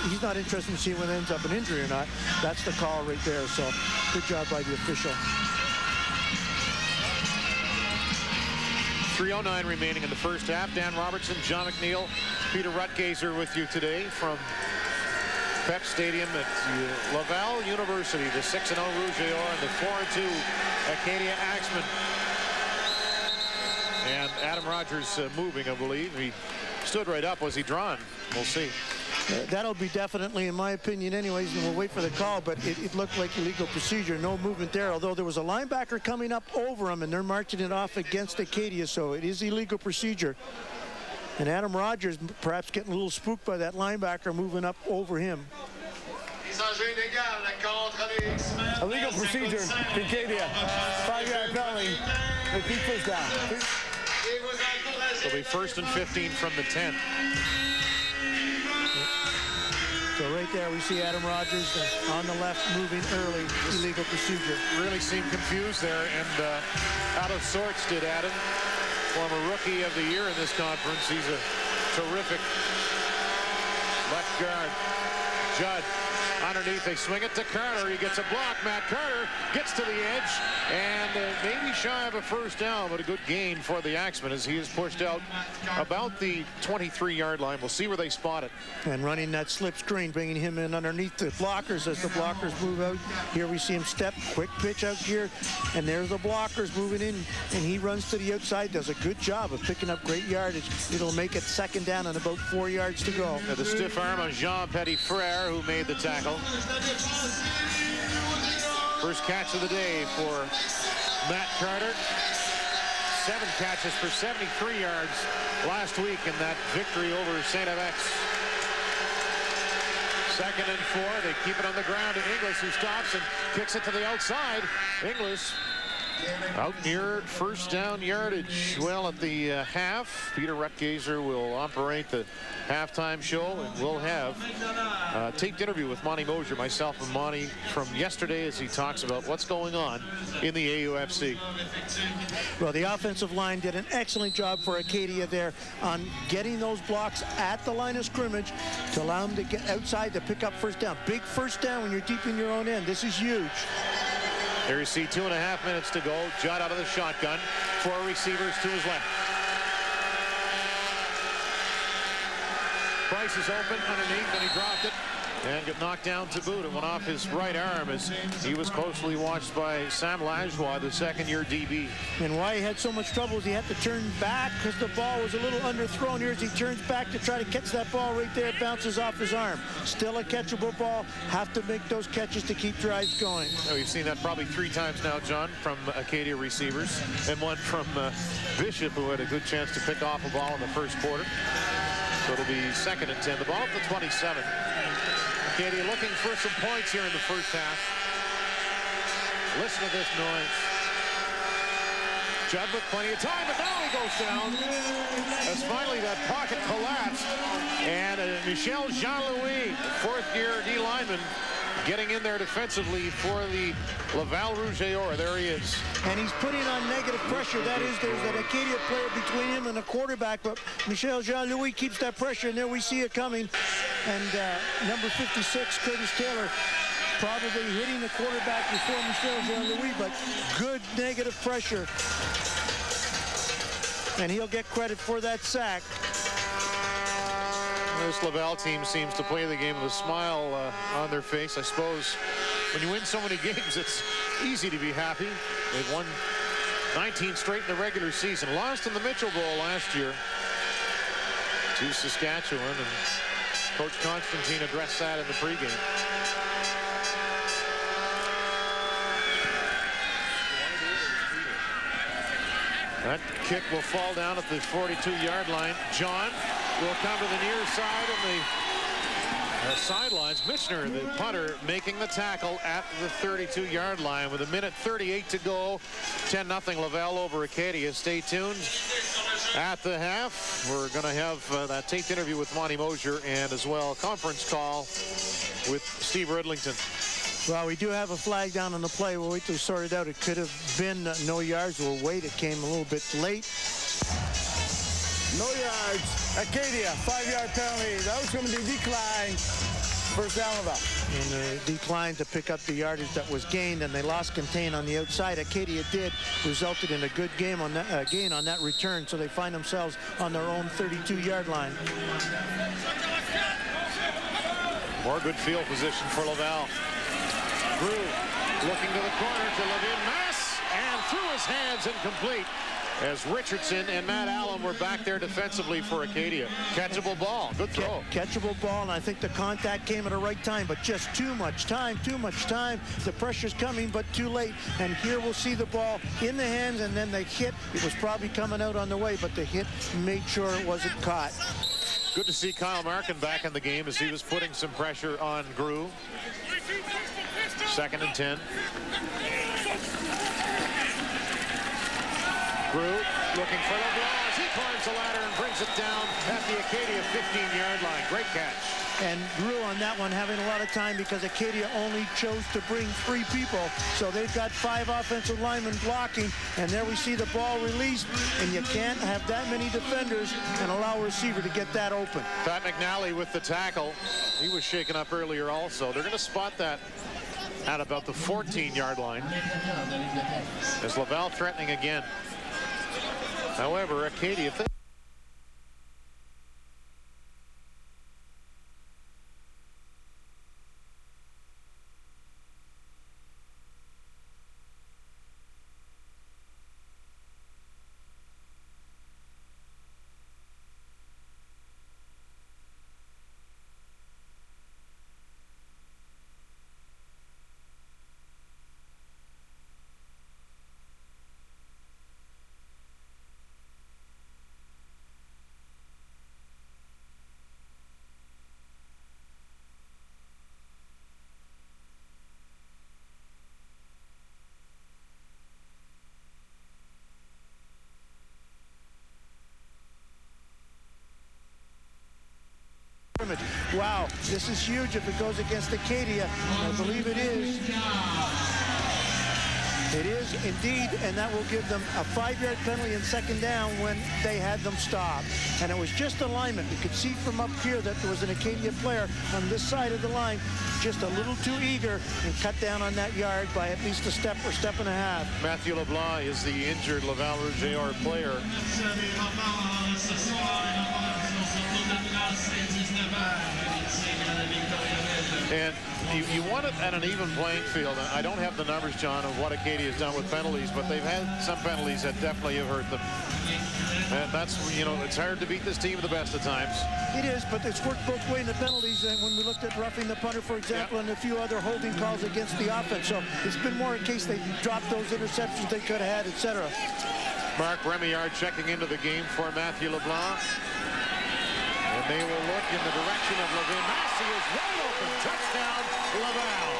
He's not interested in seeing whether it ends up an injury or not. That's the call right there, so good job by the official. 3:09 remaining in the first half. Dan Robertson, John McNeil, Peter Rutgazer with you today from PEPS Stadium at Laval University. The 6-0 Rouge and the 4-2 Acadia Axemen. And Adam Rogers moving, I believe. He stood right up. Was he drawn? We'll see. That'll be definitely, in my opinion anyways, and we'll wait for the call, but it looked like illegal procedure. No movement there, although there was a linebacker coming up over him, and they're marching it off against Acadia, so it is illegal procedure. And Adam Rogers perhaps getting a little spooked by that linebacker moving up over him. Illegal procedure, Acadia. 5-yard penalty. Repeat first down. It'll be 1st and 15 from the 10. So right there we see Adam Rogers on the left moving early. Illegal procedure. Really seemed confused there and out of sorts did Adam. Former Rookie of the Year in this conference. He's a terrific left guard. Judd underneath, they swing it to Carter. He gets a block. Matt Carter gets to the edge and maybe shy of a first down, but a good gain for the Axemen as he is pushed out about the 23-yard line. We'll see where they spot it. And running that slip screen, bringing him in underneath the blockers as the blockers move out. Here we see him step, quick pitch out here, and there's the blockers moving in, and he runs to the outside, does a good job of picking up great yardage. It'll make it 2nd down and about 4 yards to go. The stiff arm of Jean Petitfrère, who made the tackle. First catch of the day for Matt Carter. 7 catches for 73 yards last week in that victory over St. F.X. 2nd and 4. They keep it on the ground to Inglis, who stops and kicks it to the outside. Inglis out near first down yardage. Well, at the half, Peter Rutgazer will operate the halftime show, and we'll have a taped interview with Monty Mosier, myself and Monty, from yesterday as he talks about what's going on in the AUFC. Well, the offensive line did an excellent job for Acadia there on getting those blocks at the line of scrimmage to allow them to get outside to pick up first down. Big first down when you're deep in your own end. This is huge. There you see 2.5 minutes to go. Judd out of the shotgun. 4 receivers to his left. Price is open underneath, and he dropped it and got knocked down to boot. It went off his right arm as he was closely watched by Sam Lajoie, the 2nd-year DB. And why he had so much trouble is he had to turn back because the ball was a little underthrown here as he turns back to try to catch that ball right there. It bounces off his arm. Still a catchable ball. Have to make those catches to keep drives going. Oh, you've seen that probably 3 times now, John, from Acadia receivers, and one from Bishop, who had a good chance to pick off a ball in the first quarter. So it'll be 2nd and 10. The ball at the 27. Acadia looking for some points here in the first half. Listen to this noise. Judd with plenty of time, but now he goes down as finally that pocket collapsed. And Michel Jean-Louis, 4th-year D lineman, getting in there defensively for the Laval Rouge. There he is. And he's putting on negative pressure. That is, there's an Acadia player between him and the quarterback, but Michel Jean-Louis keeps that pressure, and there we see it coming. And number 56, Curtis Taylor, probably hitting the quarterback before Michel Jean-Louis, but good negative pressure. And he'll get credit for that sack. This Laval team seems to play the game with a smile on their face. I suppose when you win so many games, it's easy to be happy. They've won 19 straight in the regular season. Lost in the Mitchell Bowl last year to Saskatchewan, and Coach Constantine addressed that in the pregame. That kick will fall down at the 42-yard line. John will come to the near side of the sidelines. Michener, the punter, making the tackle at the 32-yard line with 1:38 to go. 10-0 Laval over Acadia. Stay tuned. At the half, we're going to have that taped interview with Monty Mosier and as well a conference call with Steve Ridlington. Well, we do have a flag down on the play. We'll wait till we sort it out. It could have been no yards. We'll wait. It came a little bit late. No yards. Acadia, 5-yard penalty. That was going to be declined. First down Laval. And declined to pick up the yardage that was gained, and they lost contain on the outside. Acadia did, resulted in a good game on that gain on that return, so they find themselves on their own 32-yard line. More good field position for Laval. Drew looking to the corner to Levin Mass, and through his hands incomplete as Richardson and Matt Allen were back there defensively for Acadia. Catchable ball. Good throw. Catchable ball, and I think the contact came at the right time, but just too much time. The pressure's coming, but too late. And here we'll see the ball in the hands, and then the hit. It was probably coming out on the way, but the hit made sure it wasn't caught. Good to see Kyle Markin back in the game as he was putting some pressure on Grew. 2nd and 10. Grew looking for LeBlanc as he climbs the ladder and brings it down at the Acadia 15-yard line. Great catch. And Drew on that one having a lot of time because Acadia only chose to bring 3 people. So they've got 5 offensive linemen blocking. And there we see the ball released. And you can't have that many defenders and allow a receiver to get that open. Pat McNally with the tackle. He was shaken up earlier also. They're going to spot that at about the 14-yard line. As Laval threatening again. However, Acadia... Wow, this is huge if it goes against Acadia. I believe it is. It is indeed, and that will give them a 5-yard penalty and 2nd down when they had them stopped. And it was just alignment. You could see from up here that there was an Acadia player on this side of the line, just a little too eager and cut down on that yard by at least a step or step and a half. Matthew LeBlanc is the injured Laval Rouge AR player. And you want it at an even playing field. I don't have the numbers, John, of what Acadia has done with penalties, but they've had some penalties that definitely have hurt them. And that's, you know, it's hard to beat this team the best of times. It is, but it's worked both ways in the penalties. And when we looked at roughing the punter, for example, and a few other holding calls against the offense. So it's been more in case they dropped those interceptions they could have had, etc. Mark Remillard checking into the game for Matthew LeBlanc. And they will look in the direction of Levin. Massey is wide open. Touchdown, Laval.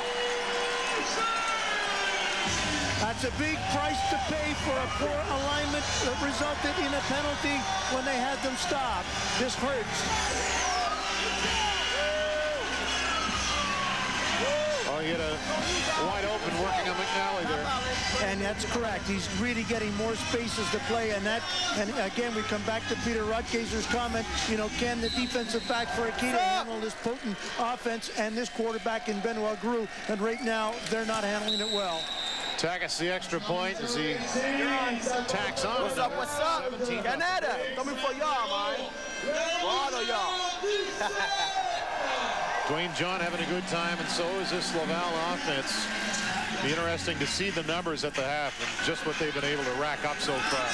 That's a big price to pay for a poor alignment that resulted in a penalty when they had them stopped. This hurts. Oh, he had a wide open working on McNally there. And that's correct. He's really getting more spaces to play, and again, we come back to Peter Rutgazer's comment, you know, can the defensive back for Acadia handle this potent offense and this quarterback in Benoit Grew? And right now, they're not handling it well. Tagas the extra point as he tacks on. What's up, what's up? Canada, coming for y'all, man. For all of y'all. Dwayne John having a good time, and so is this Laval offense. Be interesting to see the numbers at the half and just what they've been able to rack up so far.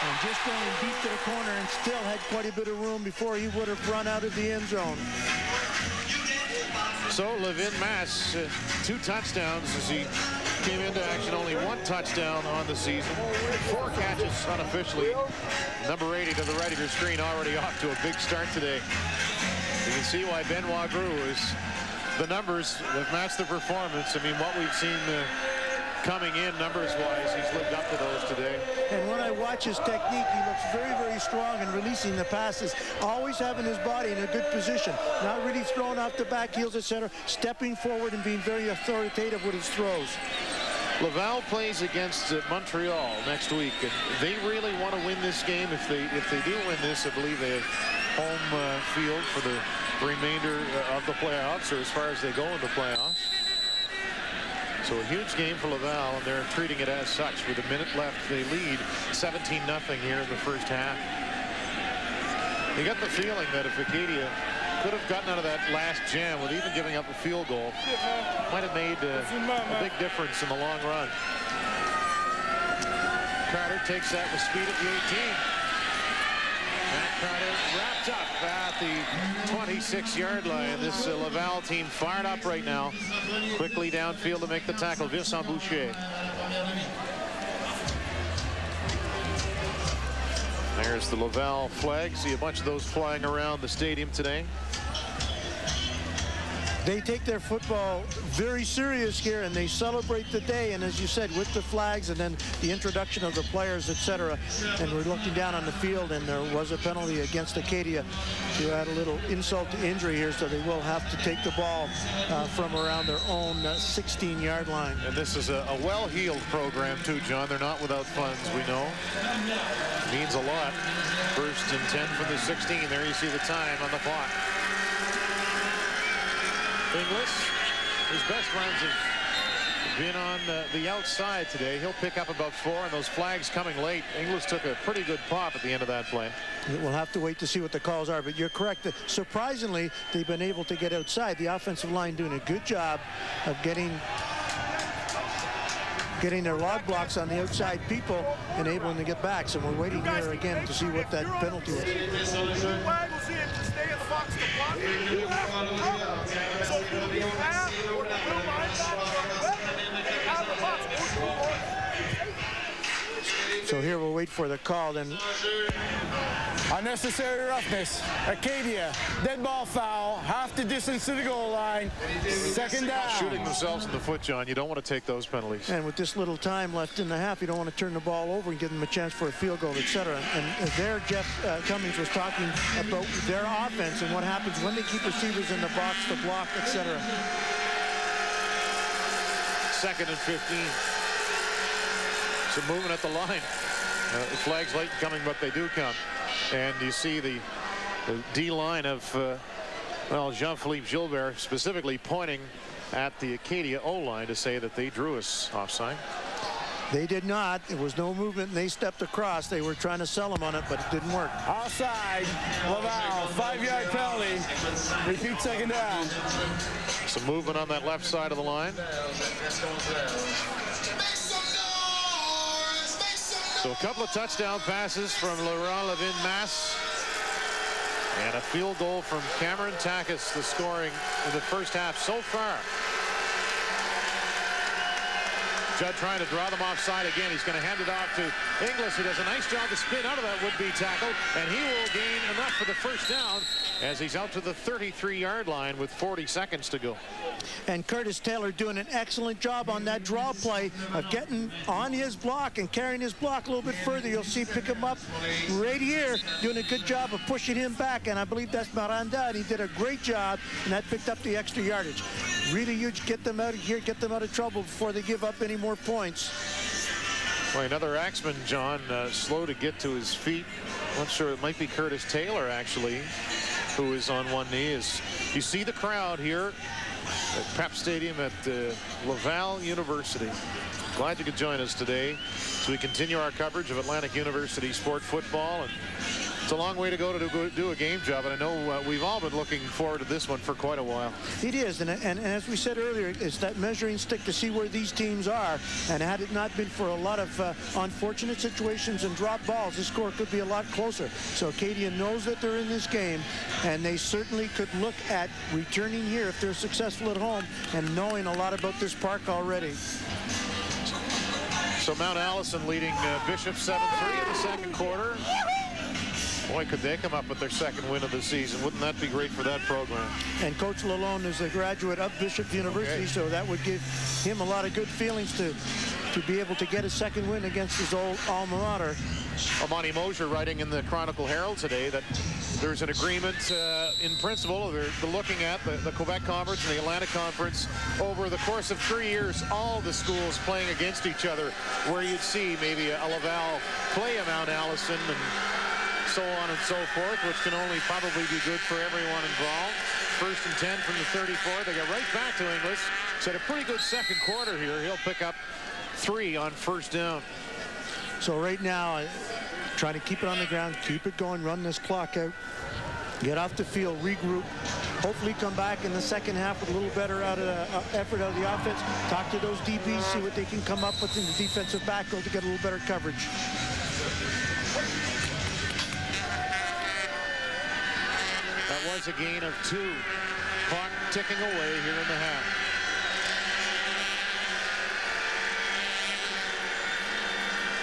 And just going deep to the corner and still had quite a bit of room before he would have run out of the end zone. So Levin Mass, 2 touchdowns as he came into action, only 1 touchdown on the season. 4 catches unofficially. Number 80 to the right of your screen, already off to a big start today. You can see why Benoit grew. The numbers have matched the performance. I mean, what we've seen coming in numbers-wise, he's lived up to those today. And when I watch his technique, he looks very, very strong in releasing the passes, always having his body in a good position, not really throwing off the back heels, etc., stepping forward and being very authoritative with his throws. Laval plays against Montreal next week, and they really want to win this game. If they do win this, I believe they have home field for the remainder of the playoffs, or as far as they go in the playoffs. So a huge game for Laval, and they're treating it as such. With a minute left, they lead 17-0 here in the first half. You got the feeling that if Acadia could have gotten out of that last jam with even giving up a field goal, might have made a big difference in the long run. Carter takes that with speed at the 18. Matt Carter wrapped up at the 26-yard line. This Laval team fired up right now. Quickly downfield to make the tackle. Vincent Boucher. There's the Laval flag. See a bunch of those flying around the stadium today. They take their football very serious here, and they celebrate the day. And as you said, with the flags and then the introduction of the players, etc. And we're looking down on the field, and there was a penalty against Acadia to add a little insult to injury here, so they will have to take the ball from around their own 16-yard line. And this is a well-heeled program too, John. They're not without funds, we know. Means a lot. 1st and 10 from the 16. There you see the time on the clock. Inglis, his best runs have been on the outside today. He'll pick up about 4, and those flags coming late. Inglis took a pretty good pop at the end of that play. We'll have to wait to see what the calls are, but you're correct. Surprisingly, they've been able to get outside. The offensive line doing a good job of getting their log blocks on the outside people and able them to get back. So we're waiting here again to see what that penalty is. So here we'll wait for the call. Then unnecessary roughness. Acadia, dead ball foul, half the distance to the goal line. 2nd down. Shooting themselves in the foot, John. You don't want to take those penalties. And with this little time left in the half, you don't want to turn the ball over and give them a chance for a field goal, etc. And there, Jeff Cummings was talking about their offense and what happens when they keep receivers in the box to block, etc. 2nd and 15. Some movement at the line. The flags late coming, but they do come. And you see the D-line of, well, Jean-Philippe Gilbert specifically pointing at the Acadia O-line to say that they drew us offside. They did not. There was no movement, and they stepped across. They were trying to sell them on it, but it didn't work. Offside. Laval, 5-yard penalty. Repeat 2nd down. Some movement on that left side of the line. So a couple of touchdown passes from Laurent Levin-Mass. And a field goal from Cameron Takis, the scoring in the first half so far. Judd trying to draw them offside again. He's going to hand it off to Inglis, who does a nice job to spin out of that would-be tackle, and he will gain enough for the first down as he's out to the 33-yard line with 40 seconds to go. And Curtis Taylor doing an excellent job on that draw play of getting on his block and carrying his block a little bit further. You'll see pick him up right here, doing a good job of pushing him back, and I believe that's Miranda, and he did a great job, and that picked up the extra yardage. Really huge. Get them out of here, get them out of trouble before they give up any more points. Well, another Axemen, John, slow to get to his feet. Not sure, it might be Curtis Taylor, actually, who is on one knee. As you see the crowd here at PEPS Stadium at Laval University. Glad you could join us today as we continue our coverage of Atlantic University sport football. And it's a long way to go to do a game job, and I know we've all been looking forward to this one for quite a while. It is, and as we said earlier, it's that measuring stick to see where these teams are, and had it not been for a lot of unfortunate situations and drop balls, this score could be a lot closer. So Acadia knows that they're in this game, and they certainly could look at returning here if they're successful at home and knowing a lot about this park already. So Mount Allison leading Bishop 7-3 in the second quarter. Boy, could they come up with their second win of the season. Wouldn't that be great for that program? And Coach Lalonde is a graduate of Bishop University, so that would give him a lot of good feelings to be able to get a second win against his old alma mater. Monty Mosier writing in the Chronicle Herald today that there's an agreement in principle. They're looking at the Quebec Conference and the Atlantic Conference over the course of 3 years, all the schools playing against each other, where you'd see maybe a Laval play a Mount Allison and so on and so forth, which can only probably be good for everyone involved. 1st and 10 from the 34. They get right back to Inglis. So a pretty good second quarter here. He'll pick up 3 on first down. So right now, trying to keep it on the ground, keep it going, run this clock out, get off the field, regroup, hopefully come back in the second half with a little better effort out of the offense. Talk to those DBs, see what they can come up with in the defensive backfield to get a little better coverage. That was a gain of 2. Clock ticking away here in the half.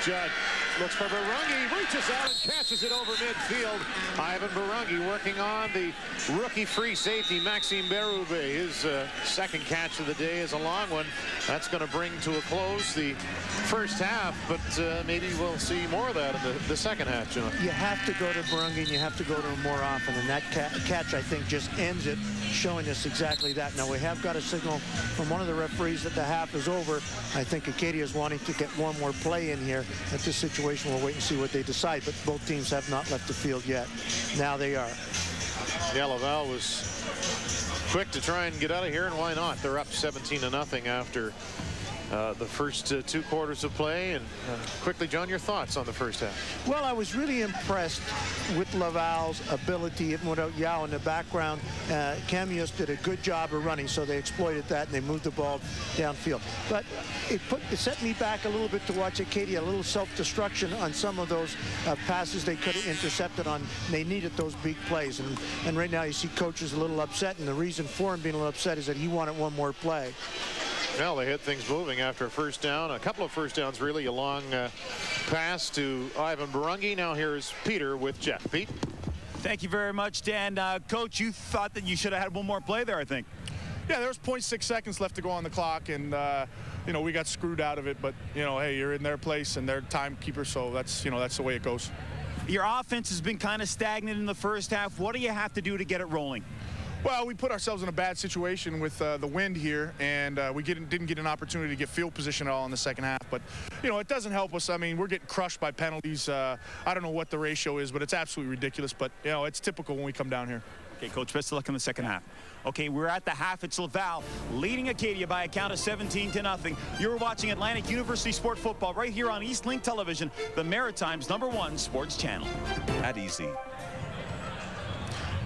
Judd looks for Barungi, reaches out and catches it over midfield. Ivan Barungi working on the rookie free safety, Maxime Berube. His second catch of the day is a long one. That's going to bring to a close the first half, but maybe we'll see more of that in the second half, John. You have to go to Barungi, and you have to go to him more often, and that catch, I think, just ends it, showing us exactly that. Now, we have got a signal from one of the referees that the half is over. I think Acadia is wanting to get one more play in here at this situation. We'll wait and see what they decide, but both teams have not left the field yet. Now they are. Yeah, Laval was quick to try and get out of here, and why not? They're up 17-0 after the first 2 quarters of play. And quickly, John, your thoughts on the first half? Well, I was really impressed with Laval's ability, even without Yao in the background. Camius did a good job of running, so they exploited that and they moved the ball downfield. But it set me back a little bit to watch Acadia, a little self-destruction on some of those passes they could have intercepted on. They needed those big plays, and right now you see coaches a little upset, and the reason for him being a little upset is that he wanted one more play. Well, they hit things moving after a first down. A couple of first downs, really. A long pass to Ivan Barungi. Now here's Peter with Jeff. Pete? Thank you very much, Dan. Coach, you thought that you should have had one more play there, I think. Yeah, there was 0.6 seconds left to go on the clock, and, you know, we got screwed out of it. But, you know, hey, you're in their place, and they're timekeeper, so that's, you know, that's the way it goes. Your offense has been kind of stagnant in the first half. What do you have to do to get it rolling? Well, we put ourselves in a bad situation with the wind here, and we didn't get an opportunity to get field position at all in the second half. But, you know, it doesn't help us. I mean, we're getting crushed by penalties. I don't know what the ratio is, but it's absolutely ridiculous. But, you know, it's typical when we come down here. Okay, Coach, best of luck in the second half. Okay, we're at the half. It's Laval leading Acadia by a count of 17-0. You're watching Atlantic University Sport Football right here on Eastlink Television, the Maritime's #1 sports channel. At Easy.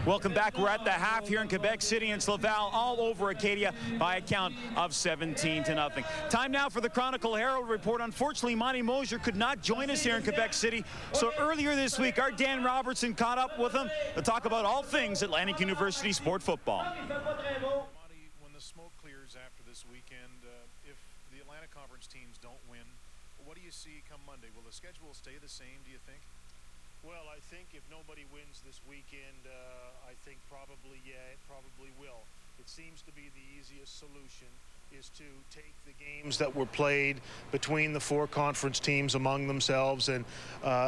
Welcome back. We're at the half here in Quebec City, and it's Laval all over Acadia by a count of 17-0. Time now for the Chronicle Herald report. Unfortunately, Monty Mosier could not join us here in Quebec City, so earlier this week, our Dan Robertson caught up with him to talk about all things Atlantic University sport football. Monty, when the smoke clears after this weekend, if the Atlantic Conference teams don't win, what do you see come Monday? Will the schedule stay the same, do you think? Well, I think if nobody wins this weekend, I think probably, yeah, it probably will. It seems to be the easiest solution is to take the games that were played between the 4 conference teams among themselves and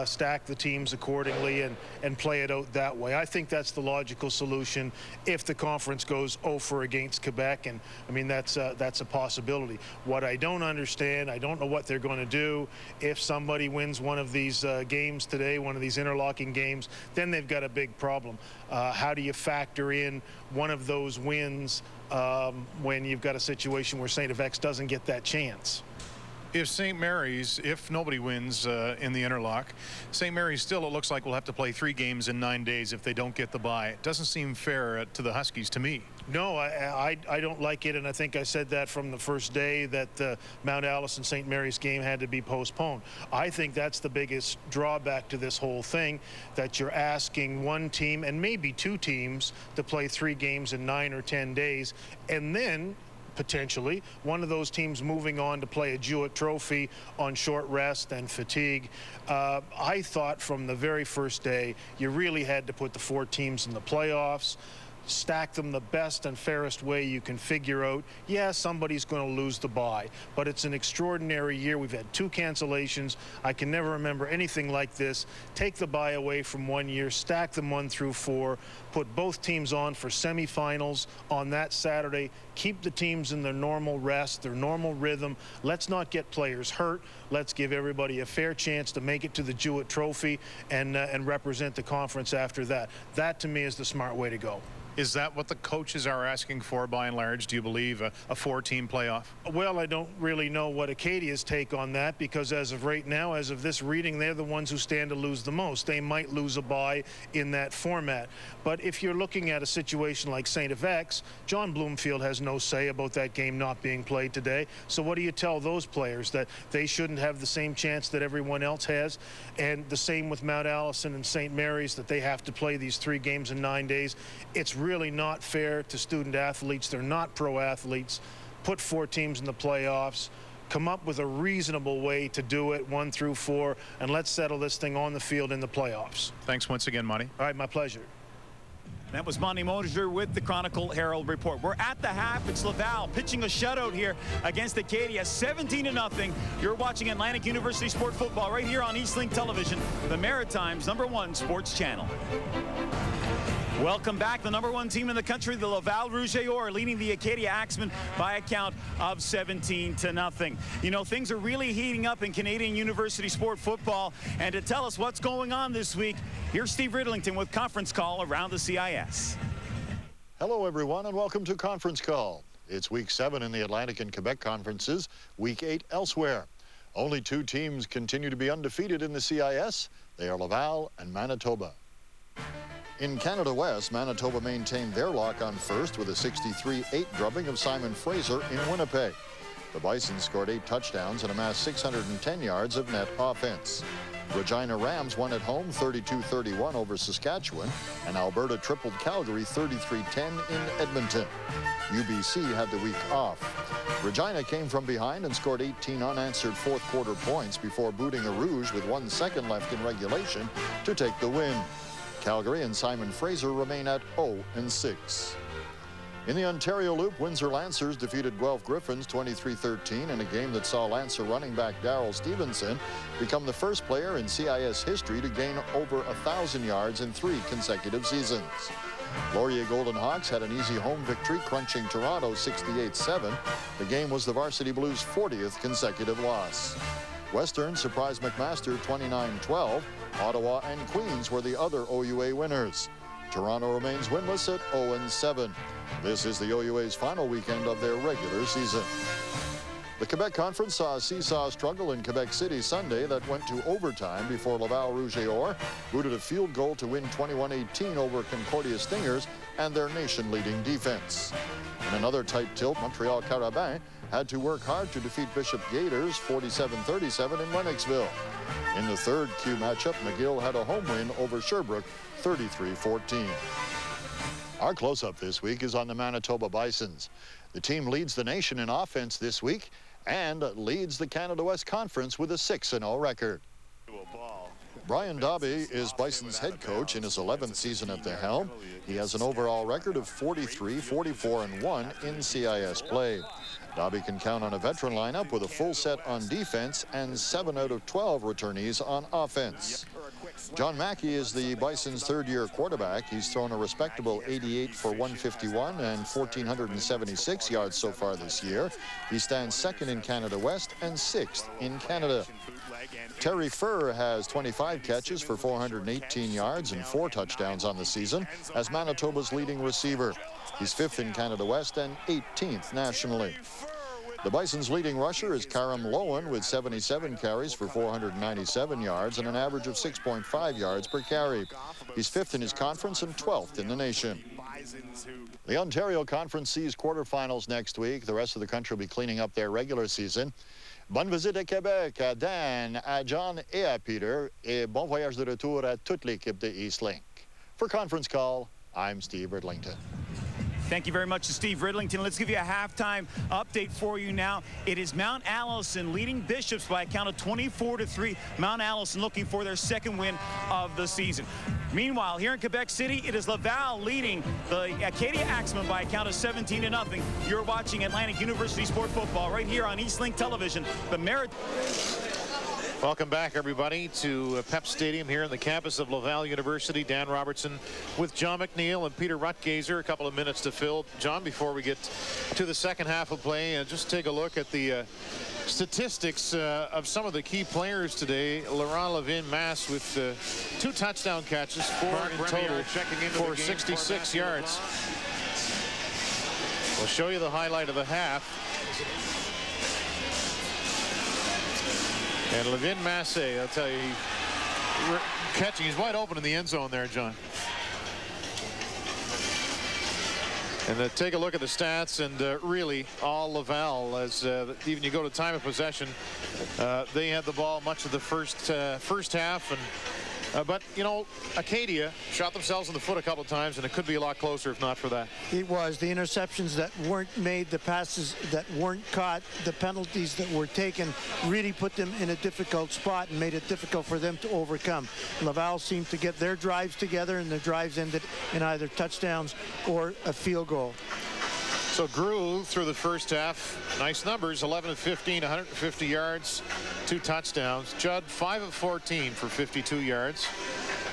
stack the teams accordingly and play it out that way. I think that's the logical solution if the conference goes 0-for against Quebec, and I mean that's a possibility. What I don't understand, I don't know what they're going to do if somebody wins one of these games today, one of these interlocking games, then they've got a big problem. How do you factor in one of those wins when you've got a situation where St. FX doesn't get that chance? If St. Mary's, if nobody wins in the interlock, St. Mary's still, it looks like, will have to play 3 games in 9 days if they don't get the bye. It doesn't seem fair to the Huskies to me. No, I don't like it, and I think I said that from the first day that the Mount Allison St. Mary's game had to be postponed. I think that's the biggest drawback to this whole thing, that you're asking one team and maybe 2 teams to play 3 games in 9 or 10 days, and then potentially. One of those teams moving on to play a Jewett Trophy on short rest and fatigue. I thought from the very first day you really had to put the 4 teams in the playoffs, stack them the best and fairest way you can figure out. Yeah, somebody's going to lose the bye, but it's an extraordinary year. We've had 2 cancellations. I can never remember anything like this. Take the bye away from one year, stack them 1 through 4, put both teams on for semifinals on that Saturday, keep the teams in their normal rest, their normal rhythm. Let's not get players hurt. Let's give everybody a fair chance to make it to the Jewett Trophy and represent the conference after that. That, to me, is the smart way to go. Is that what the coaches are asking for by and large? Do you believe a 4-team playoff? Well, I don't really know what Acadia's take on that, because as of right now, as of this reading, they're the ones who stand to lose the most. They might lose a bye in that format. But if you're looking at a situation like St. FX, John Bloomfield has no say about that game not being played today. So what do you tell those players? That they shouldn't have the same chance that everyone else has? And the same with Mount Allison and St. Mary's, that they have to play these 3 games in 9 days. It's really not fair to student athletes. They're not pro athletes. Put 4 teams in the playoffs. Come up with a reasonable way to do it, 1 through 4, and let's settle this thing on the field in the playoffs. Thanks once again, Monty. All right, my pleasure. That was Monty Mosier with the Chronicle Herald Report. We're at the half. It's Laval pitching a shutout here against Acadia, 17-0. You're watching Atlantic University Sport Football right here on Eastlink Television, the Maritime's #1 sports channel. Welcome back. The #1 team in the country, the Laval Rouge, leading the Acadia Axemen by a count of 17-0. You know, things are really heating up in Canadian University Sport Football. And to tell us what's going on this week, here's Steve Riddlington with Conference Call around the CIS. Hello, everyone, and welcome to Conference Call. It's Week 7 in the Atlantic and Quebec conferences, Week 8 elsewhere. Only 2 teams continue to be undefeated in the CIS. They are Laval and Manitoba. In Canada West, Manitoba maintained their lock on first with a 63-8 drubbing of Simon Fraser in Winnipeg. The Bison scored 8 touchdowns and amassed 610 yards of net offense. Regina Rams won at home 32-31 over Saskatchewan, and Alberta tripled Calgary 33-10 in Edmonton. UBC had the week off. Regina came from behind and scored 18 unanswered fourth-quarter points before booting a Rouge with 1 second left in regulation to take the win. Calgary and Simon Fraser remain at 0-6. In the Ontario Loop, Windsor Lancers defeated Guelph Griffins 23-13 in a game that saw Lancer running back Darrell Stevenson become the first player in CIS history to gain over 1,000 yards in 3 consecutive seasons. Laurier Golden Hawks had an easy home victory, crunching Toronto 68-7. The game was the Varsity Blues' 40th consecutive loss. Western surprised McMaster 29-12. Ottawa and Queens were the other OUA winners. Toronto remains winless at 0-7. This is the OUA's final weekend of their regular season. The Quebec Conference saw a seesaw struggle in Quebec City Sunday that went to overtime before Laval Rouge booted a field goal to win 21-18 over Concordia Stingers and their nation-leading defense. In another tight tilt, Montreal Carabin had to work hard to defeat Bishop Gators 47-37 in Lennoxville. In the third Q matchup, McGill had a home win over Sherbrooke 33-14. Our close-up this week is on the Manitoba Bisons. The team leads the nation in offense this week and leads the Canada West Conference with a 6-0 record. Brian Dobby is Bison's head coach in his 11th season at the helm. He has an overall record of 43, 44, and 1 in CIS play. Dobby can count on a veteran lineup with a full set on defense and 7 out of 12 returnees on offense. John Mackey is the Bison's third-year quarterback. He's thrown a respectable 88 for 151 and 1,476 yards so far this year. He stands second in Canada West and 6th in Canada. Terry Furr has 25 catches for 418 yards and 4 touchdowns on the season as Manitoba's leading receiver. He's 5th in Canada West and 18th nationally. The Bison's leading rusher is Karam Lowen with 77 carries for 497 yards and an average of 6.5 yards per carry. He's 5th in his conference and 12th in the nation. The Ontario Conference sees quarterfinals next week. The rest of the country will be cleaning up their regular season. Bonne visite à Québec, à Dan, à John et à Peter, et bon voyage de retour à toute l'équipe de Eastlink. For Conference Call, I'm Steve Riddlington. Thank you very much to Steve Ridlington. Let's give you a halftime update for you now. It is Mount Allison leading Bishops by a count of 24-3. Mount Allison looking for their second win of the season. Meanwhile, here in Quebec City, it is Laval leading the Acadia Axemen by a count of 17-0. You're watching Atlantic University Sport Football right here on Eastlink Television. The Welcome back, everybody, to PEPS Stadium here on the campus of Laval University. Dan Robertson with John McNeil and Peter Rutgazer. A couple of minutes to fill. John, before we get to the second half of play, and just take a look at the statistics of some of the key players today. Laurent Levin-Masse with 2 touchdown catches, 4 in total for 66 yards. We'll show you the highlight of the half. And Levin-Masse, I'll tell you, catching, he's wide open in the end zone there, John. And take a look at the stats, and really all Laval, as even you go to time of possession, they had the ball much of the first half, and but you know, Acadia shot themselves in the foot a couple of times, and it could be a lot closer if not for that. It was the interceptions that weren't made, the passes that weren't caught, the penalties that were taken really put them in a difficult spot and made it difficult for them to overcome. Laval seemed to get their drives together, and the drives ended in either touchdowns or a field goal. So Grew through the first half, nice numbers, 11 of 15, 150 yards, 2 touchdowns. Judd 5 of 14 for 52 yards.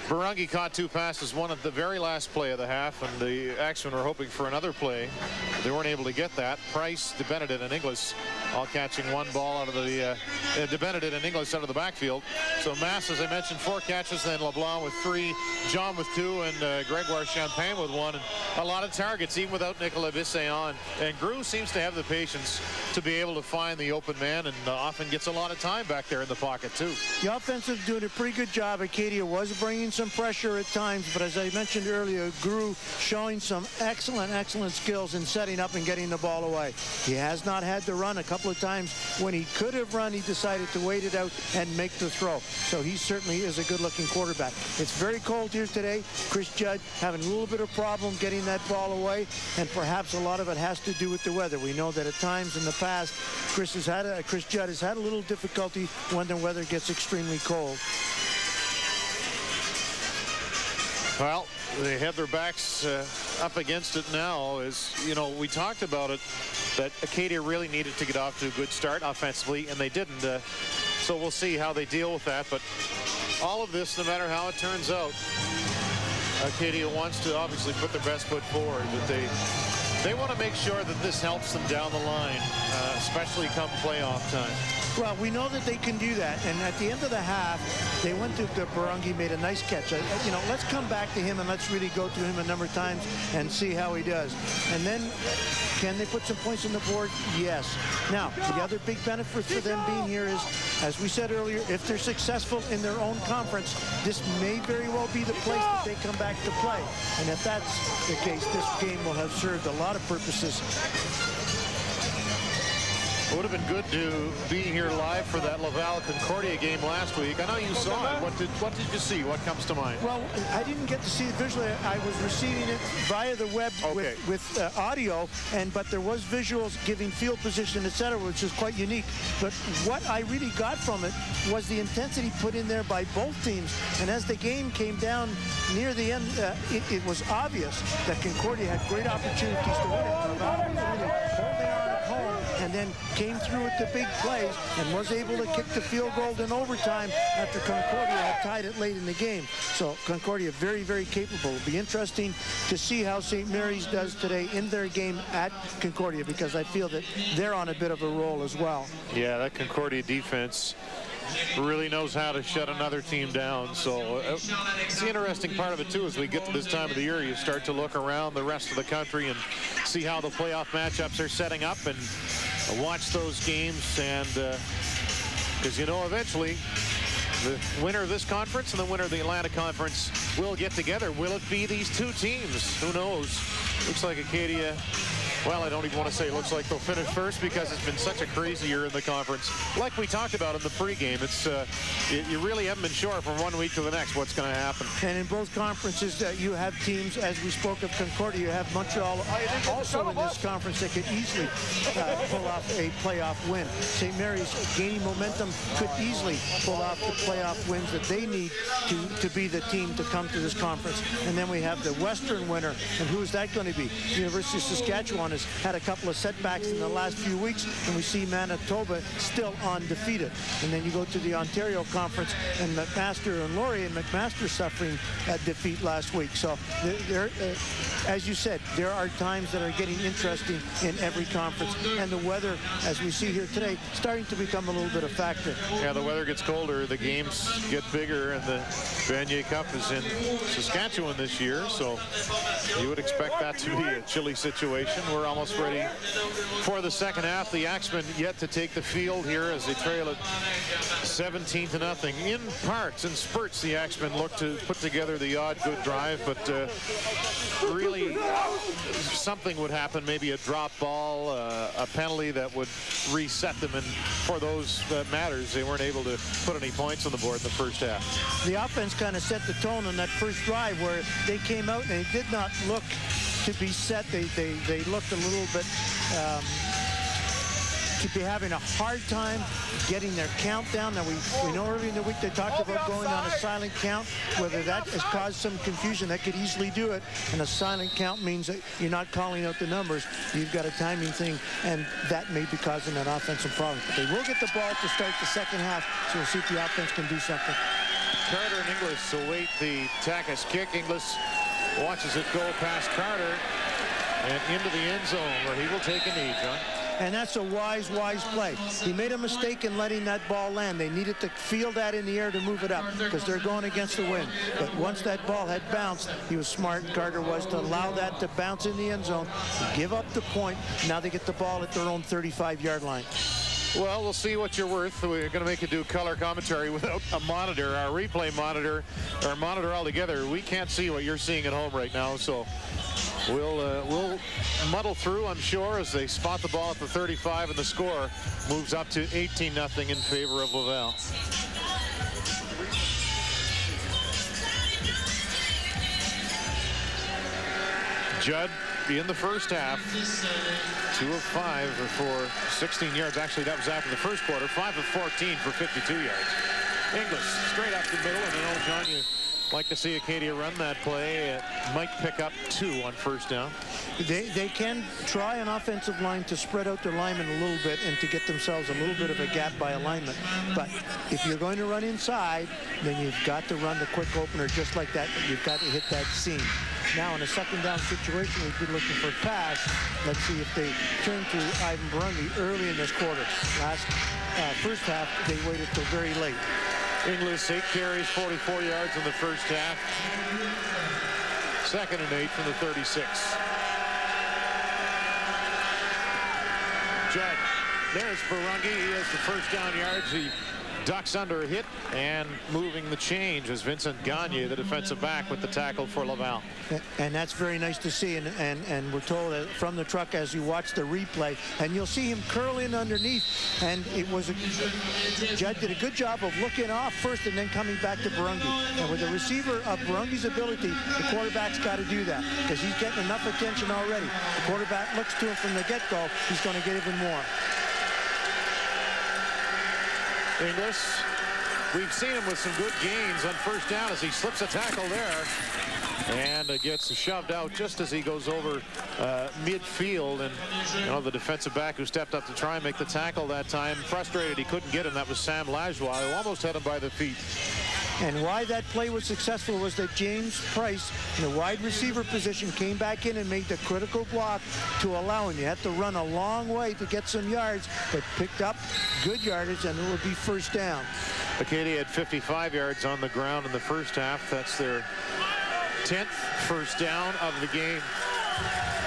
Barungi caught 2 passes, one at the very last play of the half, and the Axemen were hoping for another play. But they weren't able to get that. Price, DeBenedit, and Inglis all catching 1 ball out of the DeBenedit and Inglis out of the backfield. So Masse, as I mentioned, 4 catches, then LeBlanc with 3, John with 2, and Gregoire Champagne with 1. And a lot of targets, even without Nicolas Bisset on. And Grew seems to have the patience to be able to find the open man, and often gets a lot of time back there in the pocket, too. The offense is doing a pretty good job. Acadia was bringing some pressure at times, but as I mentioned earlier, Grew showing some excellent skills in setting up and getting the ball away. He has not had to run. A couple of times when he could have run, he decided to wait it out and make the throw. So he certainly is a good-looking quarterback. It's very cold here today. Chris Judd having a little bit of problem getting that ball away, and perhaps a lot of it has to do with the weather. We know that at times in the past, Chris Judd has had a little difficulty when the weather gets extremely cold. Well, they have their backs up against it now. As you know, we talked about it, that Acadia really needed to get off to a good start offensively, and they didn't. So we'll see how they deal with that. But all of this, no matter how it turns out, Acadia wants to obviously put their best foot forward. But they want to make sure that this helps them down the line, especially come playoff time. Well, we know that they can do that, and at the end of the half, they went to the Barungi, made a nice catch. You know, let's come back to him and let's really go to him a number of times and see how he does. And then, can they put some points on the board? Yes. Now, the other big benefit for them being here is, as we said earlier, if they're successful in their own conference, this may very well be the place that they come back to play. And if that's the case, this game will have served a lot of purposes. It would have been good to be here live for that Laval-Concordia game last week. I know you saw it. What did you see? What comes to mind? Well, I didn't get to see it visually. I was receiving it via the web with audio, but there was visuals giving field position, etc., which is quite unique. But what I really got from it was the intensity put in there by both teams. And as the game came down near the end, it was obvious that Concordia had great opportunities to win it. Laval was really holding on at home, and then came through with the big plays and was able to kick the field goal in overtime after Concordia had tied it late in the game. So Concordia very, very capable. It'll be interesting to see how St. Mary's does today in their game at Concordia, because I feel that they're on a bit of a roll as well. Yeah, that Concordia defense really knows how to shut another team down. So it's the interesting part of it too. As we get to this time of the year, you start to look around the rest of the country and see how the playoff matchups are setting up, and watch those games. And because you know, eventually the winner of this conference and the winner of the Atlantic Conference will get together. Will it be these two teams? Who knows? Looks like Acadia Well, I don't even want to say it looks like they'll finish first because it's been such a crazy year in the conference. Like we talked about in the pregame, it's you really haven't been sure from one week to the next what's going to happen. And in both conferences, you have teams, as we spoke of Concordia, you have Montreal also in this conference that could easily pull off a playoff win. St. Mary's gaining momentum could easily pull off the playoff wins that they need to be the team to come to this conference. And then we have the Western winner, and who is that going to be? University of Saskatchewan has had a couple of setbacks in the last few weeks, and we see Manitoba still undefeated. And then you go to the Ontario Conference, and McMaster and Laurier, and McMaster suffering a defeat last week. So as you said, there are times that are getting interesting in every conference, and the weather, as we see here today, starting to become a little bit of factor. Yeah, the weather gets colder, the games get bigger, and the Vanier Cup is in Saskatchewan this year, so you would expect that to be a chilly situation. We're almost ready for the second half. The Axemen yet to take the field here as they trail at 17-0. In parts and spurts, the Axemen look to put together the odd good drive, but really something would happen, maybe a drop ball, a penalty that would reset them, and for those matters, they weren't able to put any points on the board in the first half. The offense kind of set the tone on that first drive where they came out and they did not look to be set. They looked a little bit to be having a hard time getting their count down. Now, we know earlier in the week they talked about going on a silent count. Whether that has caused some confusion, that could easily do it. And a silent count means that you're not calling out the numbers. You've got a timing thing, and that may be causing an offensive problem. But they will get the ball to start the second half, so we'll see if the offense can do something. Carter and Inglis await the Taka's kick. Inglis watches it go past Carter and into the end zone, where he will take a knee, John. And that's a wise play. He made a mistake in letting that ball land. They needed to field that in the air to move it up because they're going against the wind. But once that ball had bounced, he was smart, Carter was, to allow that to bounce in the end zone, give up the point. Now they get the ball at their own 35-yard line. Well, we'll see what you're worth. We're going to make you do color commentary without a monitor, our replay monitor, or monitor altogether. We can't see what you're seeing at home right now, so we'll muddle through, I'm sure, as they spot the ball at the 35, and the score moves up to 18-0 in favor of Laval. Judd in the first half, 2 of 5 for 16 yards. Actually, that was after the first quarter. 5 of 14 for 52 yards. Inglis straight up the middle, and I know, John, you like to see Acadia run that play. It might pick up 2 on first down. They can try an offensive line to spread out their linemen a little bit and to get themselves a little bit of a gap by alignment. But if you're going to run inside, then you've got to run the quick opener just like that. You've got to hit that seam. Now in a second down situation, we've been looking for a pass. Let's see if they turn to Ivan Barungi early in this quarter. First half, they waited till very late. Inglis, 8 carries, 44 yards in the first half. 2nd and 8 from the 36. Judd, there's Barungi. He has the first down yards. He ducks under a hit, and moving the change is Vincent Gagne, the defensive back, with the tackle for Laval. And that's very nice to see, and we're told that from the truck as you watch the replay, and you'll see him curl in underneath, and it was Judd did a good job of looking off first and then coming back to Barungi. And with the receiver of Barungi's ability, the quarterback's got to do that because he's getting enough attention already. The quarterback looks to him from the get-go, he's going to get even more. Inglis, we've seen him with some good gains on first down as he slips a tackle there and gets shoved out just as he goes over midfield. And you know, the defensive back who stepped up to try and make the tackle that time, frustrated he couldn't get him. That was Sam Lajoie, who almost had him by the feet. And why that play was successful was that James Price, in the wide receiver position, came back in and made the critical block to allow him. You had to run a long way to get some yards, but picked up good yardage, and it would be first down. Acadia had 55 yards on the ground in the first half. That's their 10th first down of the game.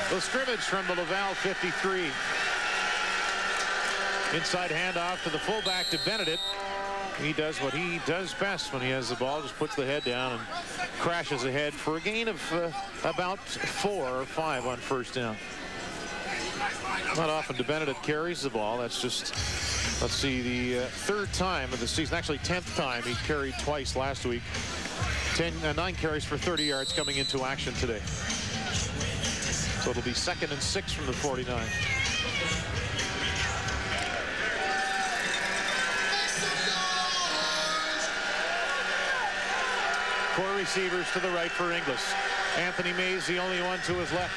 The scrimmage from the Laval 53. Inside handoff to the fullback to Benedict. He does what he does best when he has the ball, just puts the head down and crashes ahead for a gain of about 4 or 5 on first down. Not often DeBenedett carries the ball. That's just, let's see, the third time of the season, actually 10th time. He carried twice last week. 9 carries for 30 yards coming into action today. So it'll be 2nd and 6 from the 49. Four receivers to the right for Inglis. Anthony Mays, the only one to his left.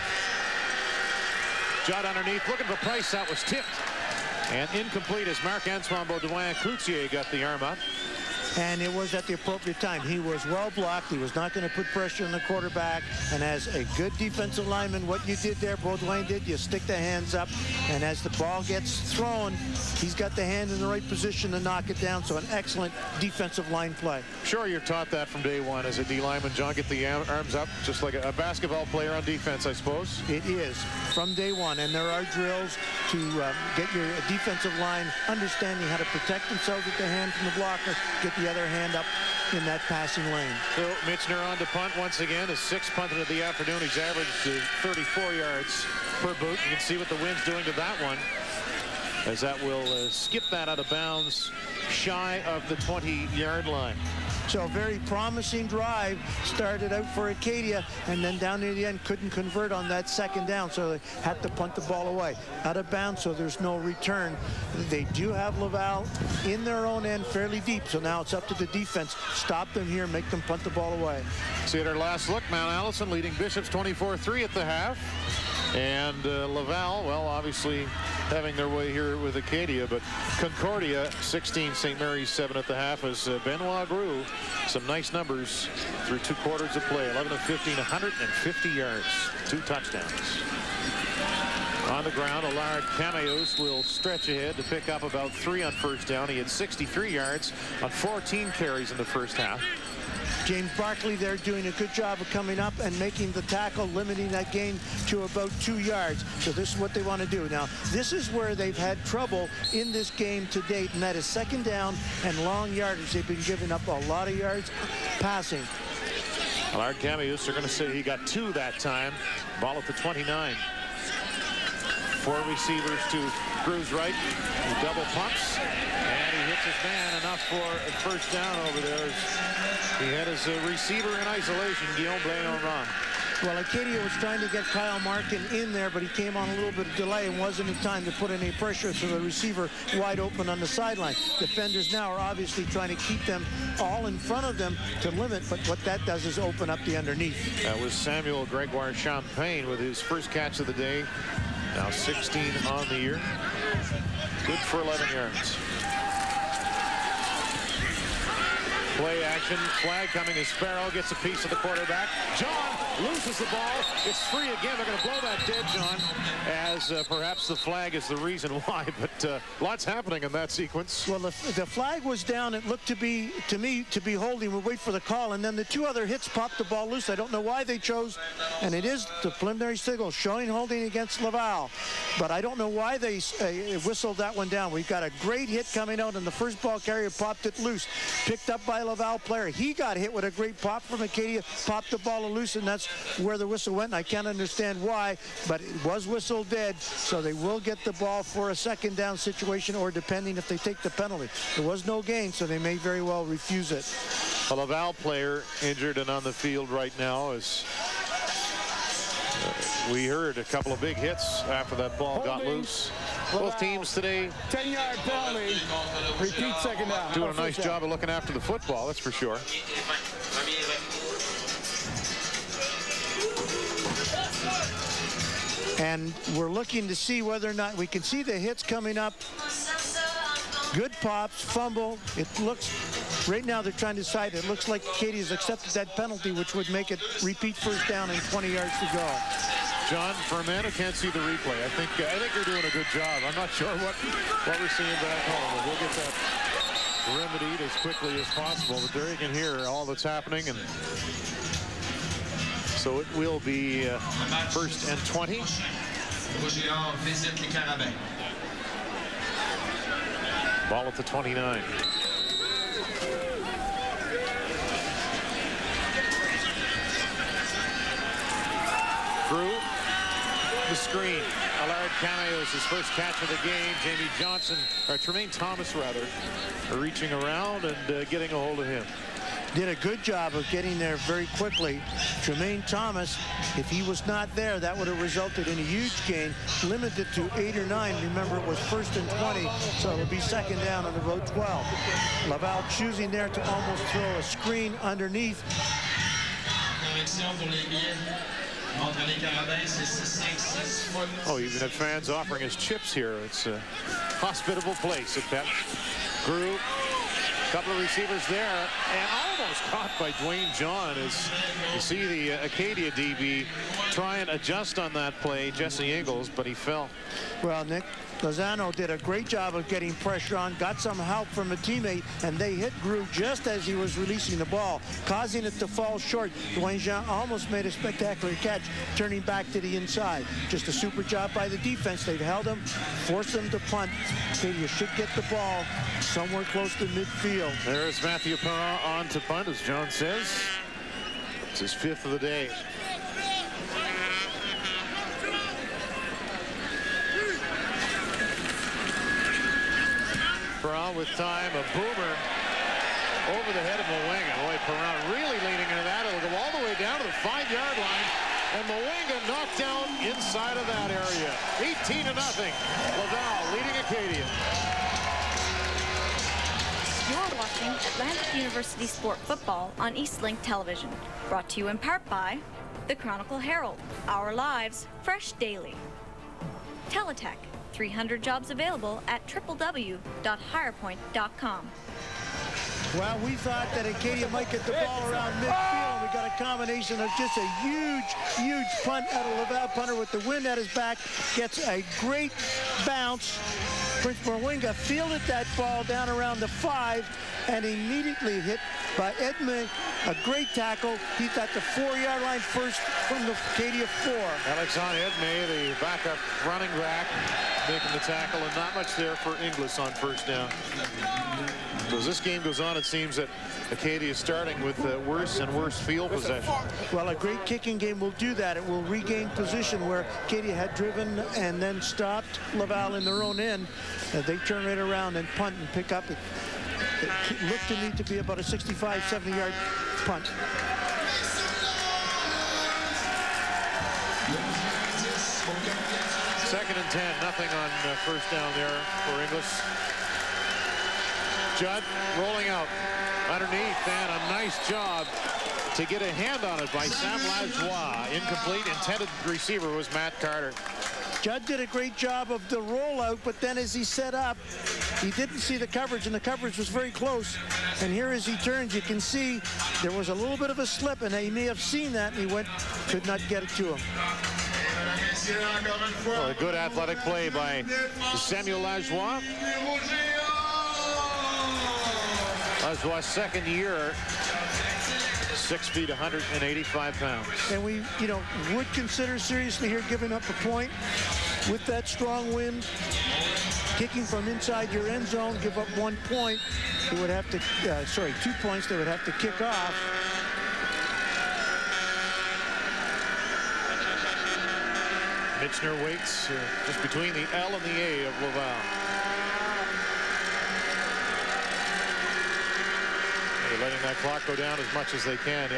Judd underneath, looking for Price. That was tipped. And incomplete as Marc-Antoine Beaudoin-Cloutier got the arm up. And it was at the appropriate time. He was well blocked. He was not going to put pressure on the quarterback. And as a good defensive lineman, what you did there, Beaudoin did, you stick the hands up. And as the ball gets thrown, he's got the hand in the right position to knock it down. So an excellent defensive line play. Sure, you're taught that from day one as a D lineman, John. Get the arms up, just like a basketball player on defense, I suppose. It is from day one. And there are drills to get your defensive line understanding how to protect themselves with the hand from the blocker, get the other hand up in that passing lane. So Michener on to punt once again. His 6th punt of the afternoon. He's averaged 34 yards per boot. You can see what the wind's doing to that one, as that will skip that out of bounds shy of the 20-yard line. So a very promising drive started out for Acadia, and then down near the end couldn't convert on that 2nd down, so they had to punt the ball away. Out of bounds, so there's no return. They do have Laval in their own end fairly deep, so now it's up to the defense. Stop them here, make them punt the ball away. See at our last look, Mount Allison leading Bishops 24-3 at the half. And Laval, well, obviously having their way here with Acadia, but Concordia 16, St. Mary's 7 at the half as Benoit grew some nice numbers through 2 quarters of play. 11 of 15, 150 yards, 2 touchdowns. On the ground, Allard Cameos will stretch ahead to pick up about 3 on first down. He had 63 yards on 14 carries in the first half. James Barkley there doing a good job of coming up and making the tackle, limiting that gain to about 2 yards. So this is what they want to do. Now, this is where they've had trouble in this game to date, and that is 2nd down and long yardage. They've been giving up a lot of yards passing. Allard Cameos are going to say he got 2 that time. Ball at the 29. 4 receivers to Cruz right. He double pumps, and he hits his man enough for a first down over there. He had his receiver in isolation, Guillaume Blain-Ron. Well, Acadia was trying to get Kyle Markin in there, but he came on a little bit of delay and wasn't in time to put any pressure, so the receiver wide open on the sideline. Defenders now are obviously trying to keep them all in front of them to limit, but what that does is open up the underneath. That was Samuel Gregoire Champagne with his first catch of the day. Now 16 on the year. Good for 11 yards. Play action, flag coming as Sparrow gets a piece of the quarterback. John loses the ball. It's free again. They're going to blow that dead, John, as perhaps the flag is the reason why, but lots happening in that sequence. Well, the flag was down. It looked to me to be holding. We'll wait for the call, and then the 2 other hits popped the ball loose. I don't know why they chose, and it is the preliminary signal showing holding against Laval, but I don't know why they whistled that one down. We've got a great hit coming out, and the first ball carrier popped it loose, picked up by Laval player. He got hit with a great pop from Acadia, popped the ball loose, and that's where the whistle went. And I can't understand why, but it was whistled dead, so they will get the ball for a 2nd down situation, or depending if they take the penalty. There was no gain, so they may very well refuse it. A Laval player injured and on the field right now as we heard a couple of big hits after that ball got loose. Both teams today 10-yard penalty. Repeat 2nd down. Doing a nice job of looking after the football, that's for sure. And we're looking to see whether or not we can see the hits coming up. Good pops, fumble. It looks, right now they're trying to decide. It looks like Acadia's accepted that penalty, which would make it repeat first down and 20 yards to go. John, for a man who can't see the replay, I think you're doing a good job. I'm not sure what we're seeing back home, but we'll get that remedied as quickly as possible. But there you can hear all that's happening, and so it will be 1st and 20. Ball at the 29. Crew, the screen. Allard Cameos, his first catch of the game. Jamie Johnson, or Tremaine Thomas rather, reaching around and getting a hold of him. Did a good job of getting there very quickly. Tremaine Thomas, if he was not there, that would have resulted in a huge gain, limited to 8 or 9. Remember, it was 1st and 20, so it would be 2nd down on the road 12. Laval choosing there to almost throw a screen underneath. Oh, even had fans offering us chips here. It's a hospitable place at PEPS. Grew. Couple of receivers there, and almost caught by Dwayne John as you see the Acadia DB try and adjust on that play, Jesse Ingles, but he fell. Well, Nick Lozano did a great job of getting pressure on, got some help from a teammate, and they hit Grew just as he was releasing the ball, causing it to fall short. Dwayne Jean almost made a spectacular catch, turning back to the inside. Just a super job by the defense. They've held him, forced them to punt. Acadia should get the ball somewhere close to midfield. There's Matthew Perrin on to punt, as John says. It's his 5th of the day. Perrin with time, a boomer over the head of Moenga. Boy, Perrin really leaning into that. It'll go all the way down to the 5-yard line. And Moenga knocked down inside of that area. 18-0. Laval leading Acadia. You're watching Atlantic University Sport Football on Eastlink Television. Brought to you in part by the Chronicle Herald. Our lives, fresh daily. Teletech. 300 jobs available at www.higherpoint.com. Well, we thought that Acadia might get the ball around midfield. We got a combination of just a huge punt out of Laval. Punter with the wind at his back gets a great bounce. Prince Moenga fielded that ball down around the 5 and immediately hit by Edmund. A great tackle. He's at the 4-yard line first from the Acadia 4. Alexandre Edmé, the backup running back, making the tackle, and not much there for Inglis on first down. So as this game goes on, it seems that Acadia is starting with worse and worse field possession. Well, a great kicking game will do that. It will regain position where Acadia had driven and then stopped Laval in their own end. They turn right around and punt and pick up. It looked to me to be about a 65, 70-yard punt. Second and 10, nothing on first down there for Inglis. Judd rolling out underneath, and a nice job to get a hand on it by Sam Lajoie. Incomplete. Intended receiver was Matt Carter. Judd did a great job of the rollout, but then as he set up, he didn't see the coverage, and the coverage was very close. And here as he turns, you can see there was a little bit of a slip, and he may have seen that, and he could not get it to him. Well, a good athletic play by Samuel Lajoie. Lajoie's second year, 6 feet, 185 pounds. And we, would consider seriously here giving up a point with that strong wind. Kicking from inside your end zone, give up 1 point. They would have to, 2 points they would have to kick off. Mitchner waits just between the L and the A of Laval. They're letting that clock go down as much as they can.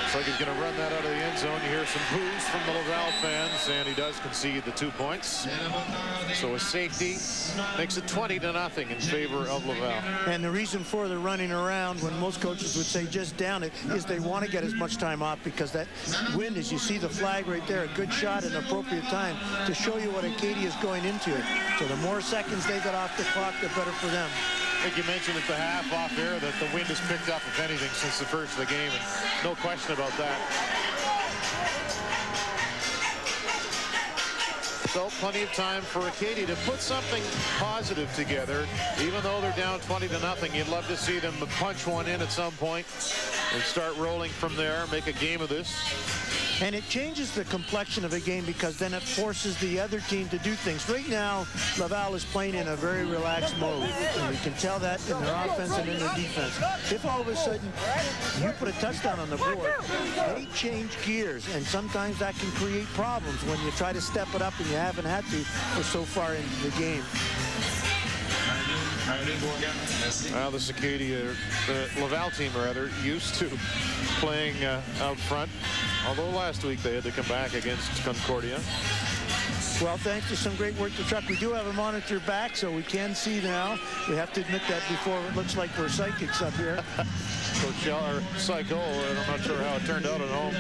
Looks like he's going to run that out of the end zone. You hear some boos from the Laval fans, and he does concede the 2 points. So a safety makes it 20-0 in favor of Laval. And the reason for the running around, when most coaches would say just down it, is they want to get as much time off, because that wind, as you see the flag right there, a good shot at an appropriate time to show you what Acadia is going into. So the more seconds they get off the clock, the better for them. I think you mentioned at the half off air that the wind has picked up, if anything, since the first of the game, and no question about that. So plenty of time for Acadia to put something positive together. Even though they're down 20-0, you'd love to see them punch one in at some point and start rolling from there, make a game of this. And it changes the complexion of a game because then it forces the other team to do things. Right now, Laval is playing in a very relaxed mode. And you can tell that in their offense and in their defense. If all of a sudden you put a touchdown on the board, they change gears. And sometimes that can create problems when you try to step it up and you haven't had to for so far into the game. Well, this Acadia, the Laval team rather, used to playing out front. Although last week they had to come back against Concordia. Well, thanks to some great work to Truck. We do have a monitor back, so we can see now. We have to admit that before it looks like we're psychics up here. Coach Shell, or Psycho, and I'm not sure how it turned out at home.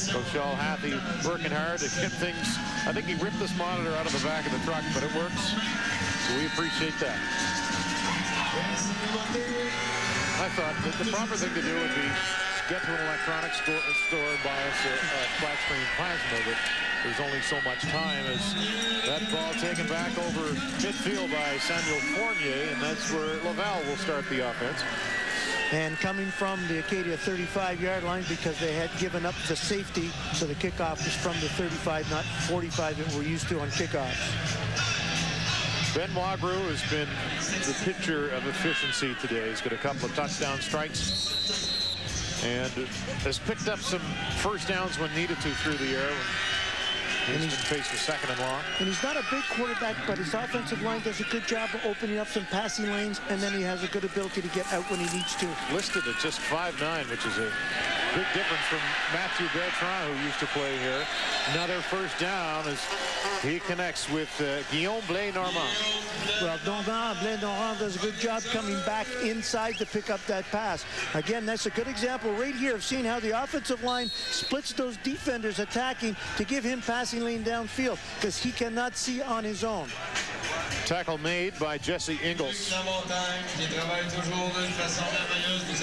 Coach Shell happy, working hard to get things. I think he ripped this monitor out of the back of the truck, but it works. So we appreciate that. I thought that the proper thing to do would be get to an electronics store and buy us a flat screen plasma, but there's only so much time as that ball taken back over midfield by Samuel Fournier, and that's where Laval will start the offense. And coming from the Acadia 35-yard line because they had given up the safety, so the kickoff is from the 35, not 45 that we're used to on kickoffs. Benoit Grou has been the picture of efficiency today. He's got a couple of touchdown strikes and has picked up some first downs when needed to through the air. And he's faced a second and long. And he's not a big quarterback, but his offensive line does a good job of opening up some passing lanes, and then he has a good ability to get out when he needs to. Listed at just 5'9", which is a big difference from Matthew Bertrand, who used to play here. Another first down as he connects with Guillaume Blais-Normand. Well, Blais-Normand does a good job coming back inside to pick up that pass. Again, that's a good example right here of seeing how the offensive line splits those defenders attacking to give him passing lane downfield because he cannot see on his own. Tackle made by Jesse Ingles.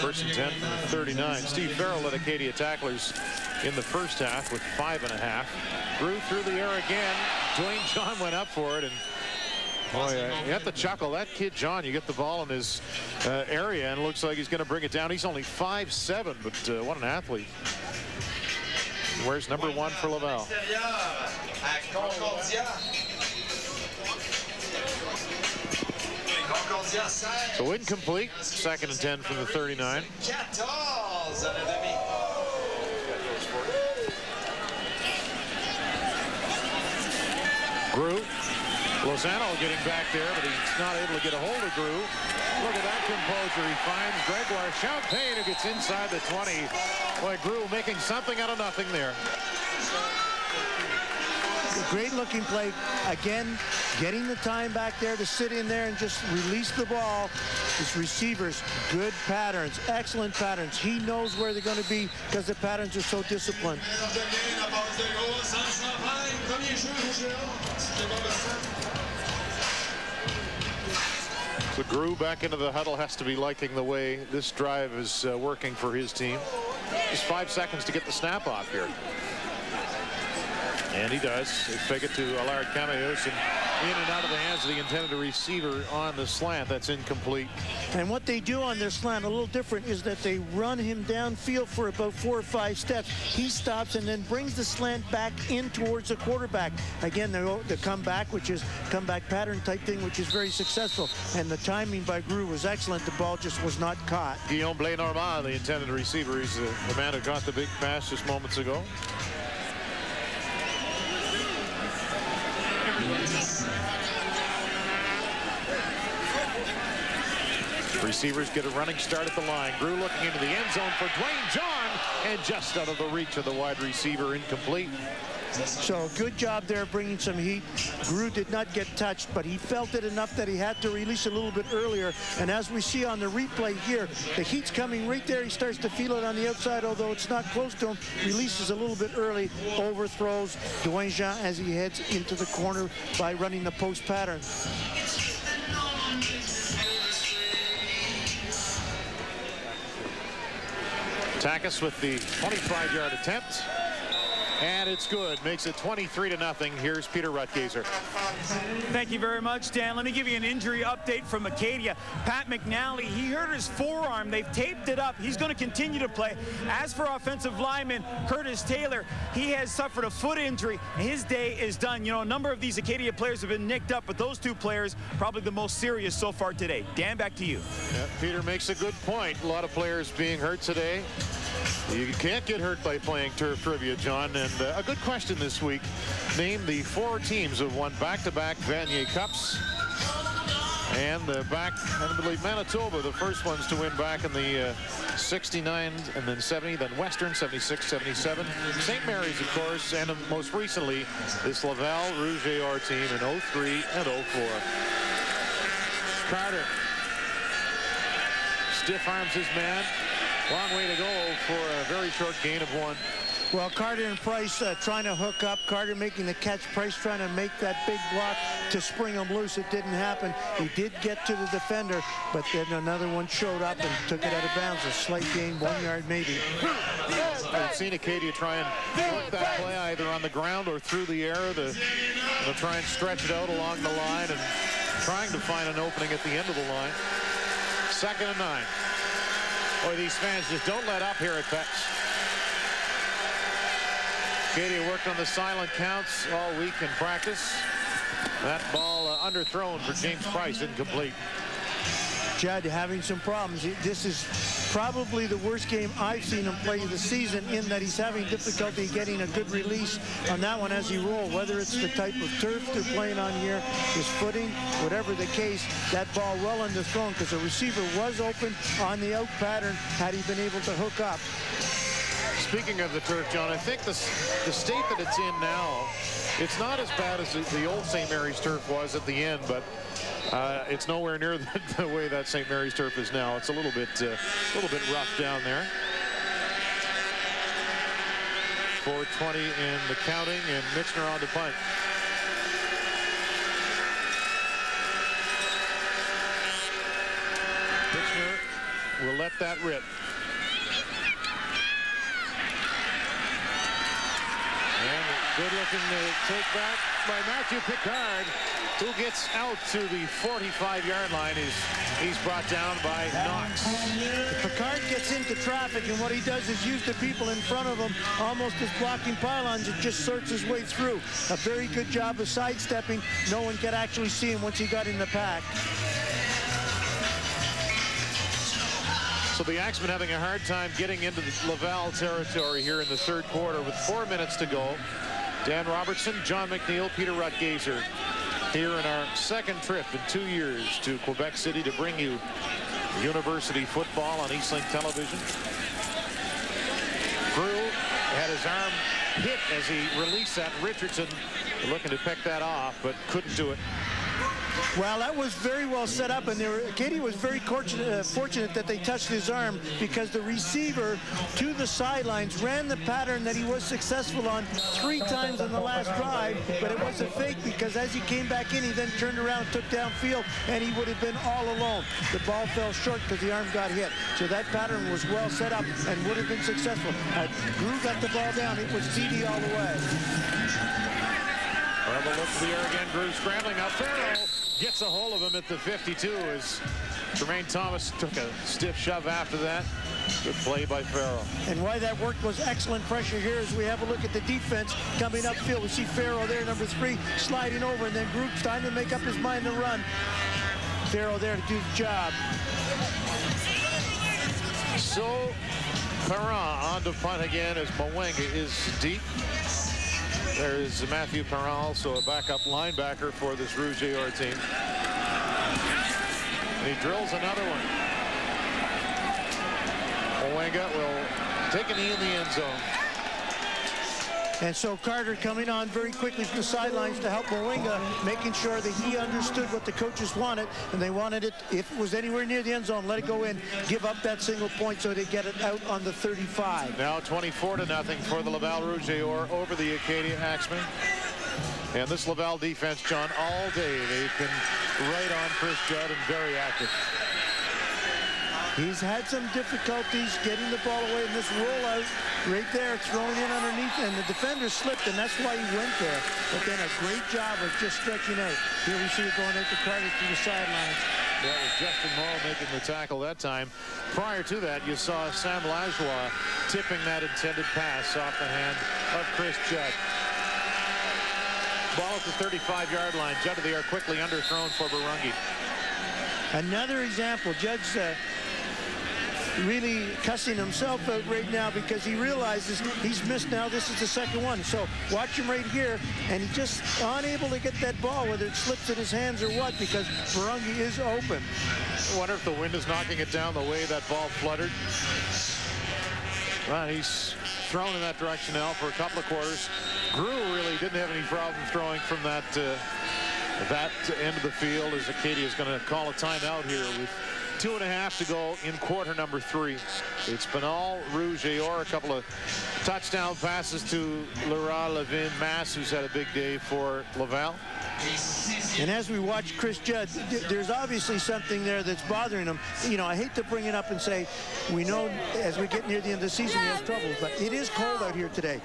First and 10 from the 39. Steve Farrell led Acadia tacklers in the first half with 5.5. Grew through the air again. Dwayne John went up for it, and boy, you have to chuckle. That kid, John, you get the ball in his area, and it looks like he's going to bring it down. He's only 5'7", but what an athlete. Where's number 1 for Laval? So incomplete. Second and 10 from the 39. Grou. Lozano getting back there, but he's not able to get a hold of Grou. Look at that composure. He finds Gregoire Champagne, who gets inside the 20. Boy, Grou making something out of nothing there. Great looking play. Again, getting the time back there to sit in there and just release the ball. His receivers, good patterns, excellent patterns. He knows where they're going to be because the patterns are so disciplined. So Grou back into the huddle has to be liking the way this drive is working for his team. Just 5 seconds to get the snap off here. And he does. They fake it to Allard Cameos and in and out of the hands of the intended receiver on the slant. That's incomplete. And what they do on their slant, a little different, is that they run him downfield for about 4 or 5 steps. He stops and then brings the slant back in towards the quarterback. Again, the comeback, which is comeback pattern type thing, which is very successful. And the timing by Grou was excellent. The ball just was not caught. Guillaume Blais-Normand, the intended receiver. He's the man who caught the big pass just moments ago. Receivers get a running start at the line. Grou looking into the end zone for Dwayne John, and just out of the reach of the wide receiver, incomplete. So good job there bringing some heat. Grou did not get touched, but he felt it enough that he had to release a little bit earlier. And as we see on the replay here, the heat's coming right there. He starts to feel it on the outside, although it's not close to him. Releases a little bit early, overthrows Dwayne Jean as he heads into the corner by running the post pattern. Takis with the 25-yard attempt. And it's good. Makes it 23-0. Here's Peter Rutgazer. Thank you very much, Dan. Let me give you an injury update from Acadia. Pat McNally, he hurt his forearm. They've taped it up. He's going to continue to play. As for offensive lineman Curtis Taylor, he has suffered a foot injury. His day is done. You know, a number of these Acadia players have been nicked up, but those two players probably the most serious so far today. Dan, back to you. Yeah, Peter makes a good point. A lot of players being hurt today. You can't get hurt by playing turf trivia, John. And a good question this week. Name the 4 teams who won back-to-back Vanier Cups. And back, I believe, Manitoba, the first ones to win back in the 69 and then 70, then Western, 76, 77. St. Mary's, of course, and most recently, this Laval Rouge Or team in 03 and 04. Carter stiff arms his man. Long way to go for a very short gain of 1. Well, Carter and Price trying to hook up. Carter making the catch. Price trying to make that big block to spring him loose. It didn't happen. He did get to the defender, but then another one showed up and took it out of bounds. A slight gain, 1 yard maybe. I've seen Acadia try and work that play either on the ground or through the air. They'll try and stretch it out along the line and trying to find an opening at the end of the line. 2nd and 9. Boy, these fans just don't let up here at PEPS. Acadia worked on the silent counts all week in practice. That ball underthrown for James Price, incomplete. Judd having some problems. This is probably the worst game I've seen him play this season, in that he's having difficulty getting a good release on that one as he rolls. Whether it's the type of turf they're playing on here, his footing, whatever the case, that ball well underthrown because the receiver was open on the out pattern had he been able to hook up. Speaking of the turf, John, I think the state that it's in now, it's not as bad as the old St. Mary's turf was at the end, but it's nowhere near the way that St. Mary's turf is now. It's a little bit rough down there. 4:20 in the counting, and Michener on the punt. Michener will let that rip. Good looking take back by Matthew Picard, who gets out to the 45-yard line. He's brought down by Knox. Picard gets into traffic, and what he does is use the people in front of him almost as blocking pylons. It just sorts his way through. A very good job of sidestepping. No one could actually see him once he got in the pack. So the Axemen having a hard time getting into the Laval territory here in the 3rd quarter with 4 minutes to go. Dan Robertson, John McNeil, Peter Rutgazer here in our 2nd trip in 2 years to Quebec City to bring you university football on Eastlink television. Grew had his arm hit as he released that. Richardson looking to pick that off, but couldn't do it. Well, that was very well set up, and Acadia was very fortunate that they touched his arm, because the receiver to the sidelines ran the pattern that he was successful on 3 times on the last drive, but it was a fake, because as he came back in, he then turned around, took downfield, and he would have been all alone. The ball fell short because the arm got hit. So that pattern was well set up and would have been successful. Grew got the ball down. It was TD all the way. Well, the look to the air again. Grew scrambling out. Farrell gets a hold of him at the 52 as Tremaine Thomas took a stiff shove after that. Good play by Farrell. And why that worked was excellent pressure here as we have a look at the defense coming upfield. We see Farrell there, number 3, sliding over, and then Group's time to make up his mind to run. Farrell there to do the job. So Perrin on to punt again as Mwenga is deep. There's Matthew Perrin, also a backup linebacker for this Rouge Or team. And he drills another one. Mwenga will take a knee in the end zone. And so Carter coming on very quickly from the sidelines to help Mwenga, making sure that he understood what the coaches wanted, and they wanted it, if it was anywhere near the end zone, let it go in, give up that single point so they get it out on the 35. Now 24-0 for the Laval Rouge Or over the Acadia Axemen. And this Laval defense, John, all day they've been right on Chris Judd and very active. He's had some difficulties getting the ball away in this rollout right there, throwing in underneath, and the defender slipped, and that's why he went there. But then a great job of just stretching out. Here we see it going out to Carter through the sidelines. That was Justin Morrow making the tackle that time. Prior to that, you saw Sam Lajoie tipping that intended pass off the hand of Chris Judd. Ball at the 35-yard line. Judd of the air quickly underthrown for Barungi. Another example. Judd's really cussing himself out right now because he realizes he's missed now. This is the second one. So watch him right here, and he's just unable to get that ball, whether it slips in his hands or what, because Barungi is open. I wonder if the wind is knocking it down the way that ball fluttered. Well, he's thrown in that direction now for a couple of quarters. Grew really didn't have any problem throwing from that end of the field, as Acadia is going to call a timeout here with 2.5 to go in quarter number 3. It's been all Rouge. Or a couple of touchdown passes to Laurent Levin Mass, who's had a big day for Laval. And as we watch Chris Judd, there's obviously something there that's bothering him. You know, I hate to bring it up and say, we know as we get near the end of the season he has troubles, but it is cold out here today.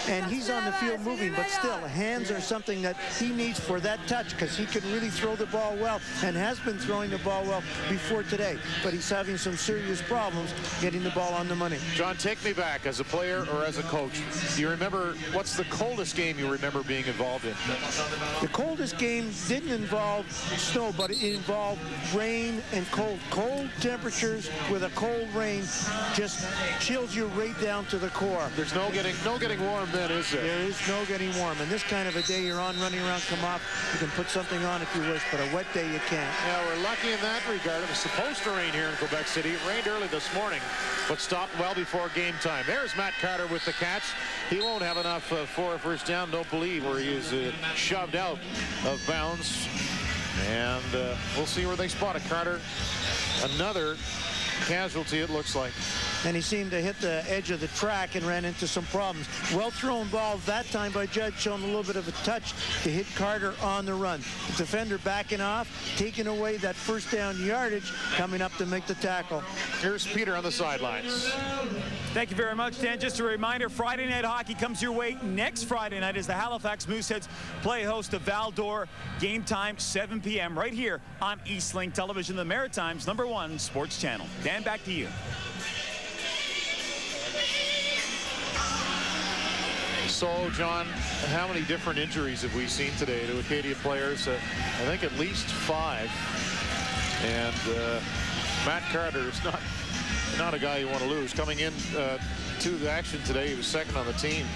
And he's on the field moving, but still, hands are something that he needs for that touch, because he can really throw the ball well and has been throwing the ball well before today. But he's having some serious problems getting the ball on the money. John, take me back as a player or as a coach. Do you remember, what's the coldest game you remember being involved in? The coldest game didn't involve snow, but it involved rain and cold. Cold temperatures with a cold rain just chills you right down to the core. There's no getting warm then, is there? There is no getting warm. And this kind of a day, you're on, running around, come off, you can put something on if you wish, but a wet day you can't. Yeah, we're lucky in that regard. It was supposed to rain here in Quebec City. It rained early this morning, but stopped well before game time. There's Matt Carter with the catch. He won't have enough for a first down, don't believe, where he is shoved out of bounds. And we'll see where they spot it. Carter, another casualty, it looks like. And he seemed to hit the edge of the track and ran into some problems. Well thrown ball that time by Judd, showing a little bit of a touch to hit Carter on the run. The defender backing off, taking away that first down yardage, coming up to make the tackle. Here's Peter on the sidelines. Thank you very much, Dan. Just a reminder, Friday Night Hockey comes your way next Friday night as the Halifax Mooseheads play host to Val-d'Or. Game time, 7 p.m. right here on Eastlink Television, the Maritimes' #1 sports channel. Dan, back to you. So, John, how many different injuries have we seen today to Acadia players? I think at least 5. And Matt Carter is not a guy you want to lose. Coming in to the action today, he was second on the team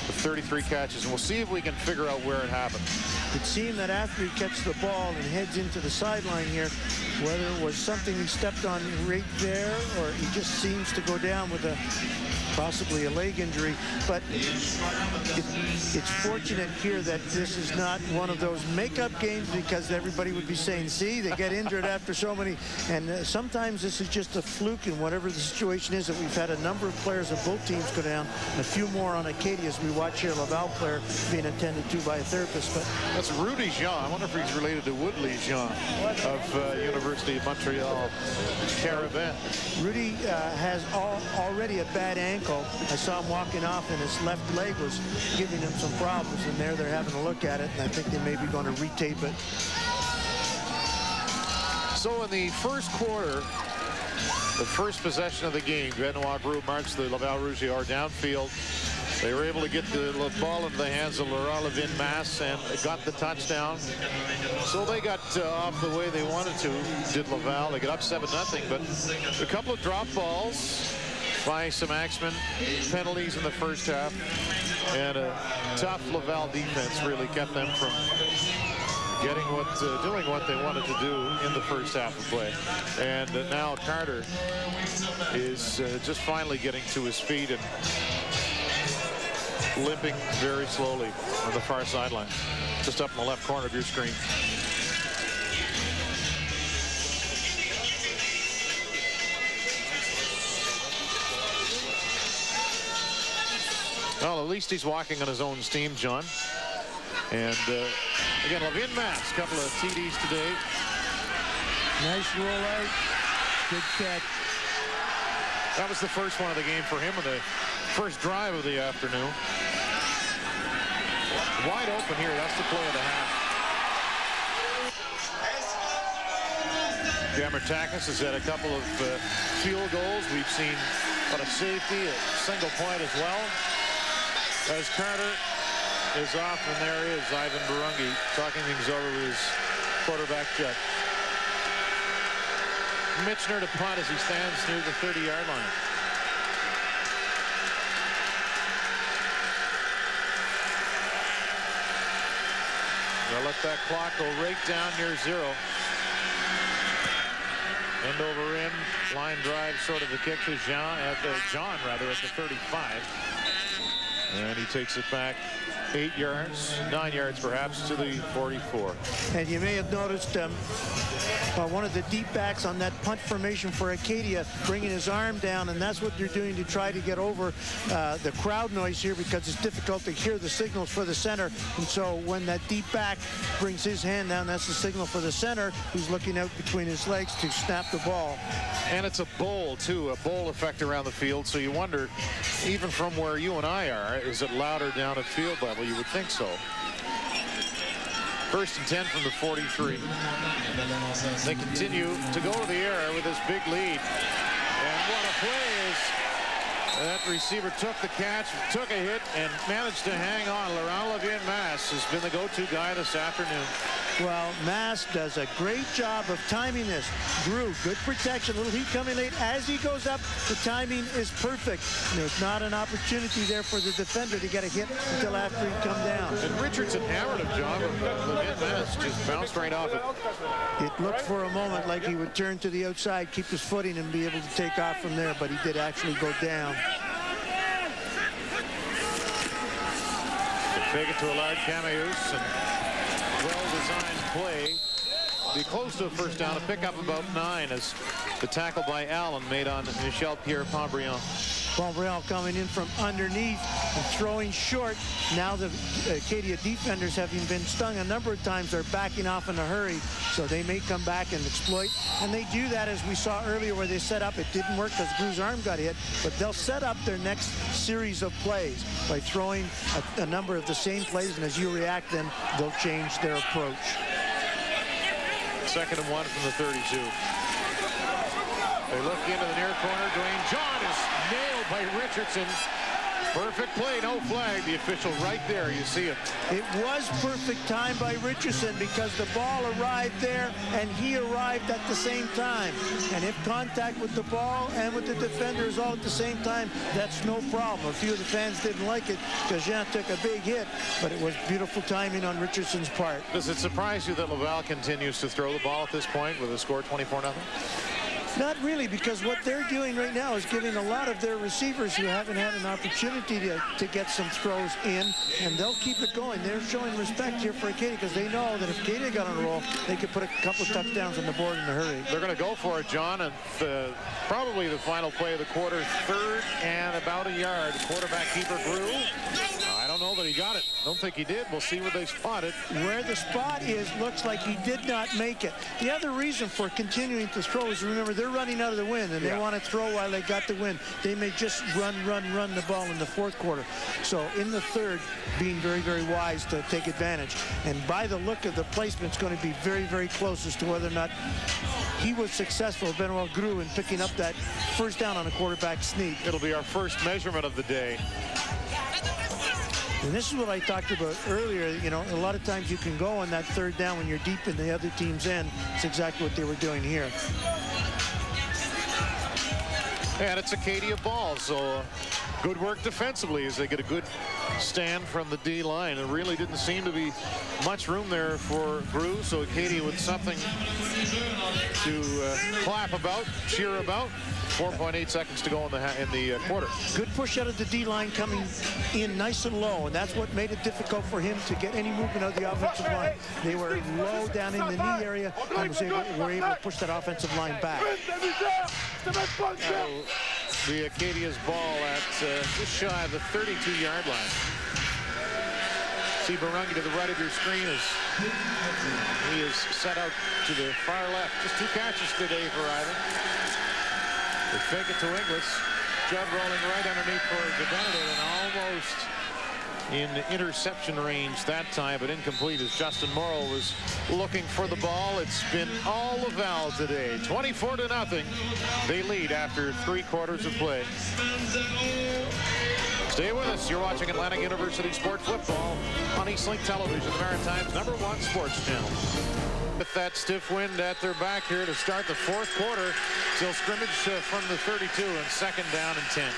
with 33 catches. And we'll see if we can figure out where it happened. It seemed that after he catches the ball and heads into the sideline here, whether it was something he stepped on right there or he just seems to go down with possibly a leg injury, but it's fortunate here that this is not one of those makeup games, because everybody would be saying, see, they get injured after so many, and sometimes this is just a fluke in whatever the situation is. That we've had a number of players of both teams go down, a few more on Acadia as we watch here, Laval player being attended to by a therapist. But that's Rudy Jean. I wonder if he's related to Woodley Jean of University of Montreal Carabin. Rudy has already a bad ankle. I saw him walking off, and his left leg was giving him some problems, and they're having a look at it, and I think they may be going to retape it. So in the first quarter, the first possession of the game, Benoit Gros marched the Laval Rouge downfield. They were able to get the ball into the hands of Laurent Levin Mass and got the touchdown. So they got off the way they wanted to, did Laval. They got up 7-0, but a couple of drop balls by some Axemen, penalties in the first half, and a tough Laval defense really kept them from getting doing what they wanted to do in the first half of play. And now Carter is just finally getting to his feet and limping very slowly on the far sideline, just up in the left corner of your screen. Well, at least he's walking on his own steam, John. And again, Levin Mass, couple of TDs today. Nice rollout, good catch. That was the first one of the game for him in the first drive of the afternoon. Wide open here. That's the play of the half. Gamertakis has had a couple of field goals. We've seen a safety, a single point as well. As Carter is off, and there is Ivan Barungi talking things over with his quarterback Judd. Michener to punt as he stands near the 30-yard line. They'll let that clock go right down near 0. End over end, line drive, sort of the kick to John at the 35. And he takes it back 8 yards, 9 yards perhaps, to the 44. And you may have noticed one of the deep backs on that punt formation for Acadia bringing his arm down, and that's what they're doing to try to get over the crowd noise here, because it's difficult to hear the signals for the center. And so when that deep back brings his hand down, that's the signal for the center, who's looking out between his legs to snap the ball. And it's a bowl, too, a bowl effect around the field. So you wonder, even from where you and I are, is it louder down at field level? You would think so. 1st and 10 from the 43. They continue to go to the air with this big lead. And what a play is. That receiver took the catch, took a hit, and managed to hang on. Laurent Lavigne-Masse has been the go-to guy this afternoon. Well, Masse does a great job of timing this. Drew, good protection, a little heat coming late. As he goes up, the timing is perfect. And there's not an opportunity there for the defender to get a hit until after he come down. And Richardson hammered him, John. Lavigne-Masse just bounced right off it. It looked for a moment like he would turn to the outside, keep his footing, and be able to take off from there, but he did actually go down. They fake it to a large Cameus, and well-designed play. Be close to a first down, a pickup about 9 as the tackle by Allen made on Michel-Pierre Pombriand. Pombriand coming in from underneath and throwing short. Now the Acadia defenders, having been stung a number of times, are backing off in a hurry, so they may come back and exploit. And they do that, as we saw earlier, where they set up. It didn't work because Drew's arm got hit, but they'll set up their next series of plays by throwing a number of the same plays, and as you react, then they'll change their approach. 2nd and 1 from the 32. They look into the near corner. Dwayne John is nailed by Richardson. Perfect play, no flag. The official right there, you see it. It was perfect time by Richardson because the ball arrived there and he arrived at the same time. And if contact with the ball and with the defender is all at the same time, that's no problem. A few of the fans didn't like it because Jean took a big hit, but it was beautiful timing on Richardson's part. Does it surprise you that Laval continues to throw the ball at this point with a score 24-0? Not really, because what they're doing right now is giving a lot of their receivers who haven't had an opportunity to get some throws in, and they'll keep it going. They're showing respect here for Acadia because they know that if Acadia got on a roll, they could put a couple of touchdowns on the board in a hurry. They're going to go for it, John, and probably the final play of the quarter, 3rd and about a yard. The quarterback keeper Grew. I don't know that he got it. Don't think he did. We'll see where they spot it. Where the spot is, looks like he did not make it. The other reason for continuing to throw is, remember, they're running out of the wind, and they want to throw while they got the wind. They may just run the ball in the 4th quarter. So in the 3rd, being very, very wise to take advantage. And by the look of the placement, it's going to be very, very close as to whether or not he was successful, Benoit Grew, in picking up that first down on a quarterback sneak. It'll be our first measurement of the day. And this is what I talked about earlier. You know, a lot of times you can go on that 3rd down when you're deep in the other team's end. It's exactly what they were doing here. And it's Acadia ball, so good work defensively as they get a good stand from the D line. It really didn't seem to be much room there for Grew, so Acadia with something to clap about, cheer about. 4.8 seconds to go in the quarter. Good push out of the D-line coming in nice and low, and that's what made it difficult for him to get any movement out of the offensive line. They were low down in the knee area and were able to push that offensive line back. The Acadia's ball at just shy of the 32-yard line. See Barungi to the right of your screen as he is set out to the far left. Just 2 catches today for Ivan. They fake it to Inglis. Judd rolling right underneath for DeBenedette and almost in interception range that time, but incomplete as Justin Morrow was looking for the ball. It's been all Laval today. 24-0. They lead after 3 quarters of play. Stay with us. You're watching Atlantic University Sport Football on Eastlink Television, the Maritime's #1 sports channel. With that stiff wind at their back here to start the 4th quarter, still scrimmage from the 32 and 2nd down and 10.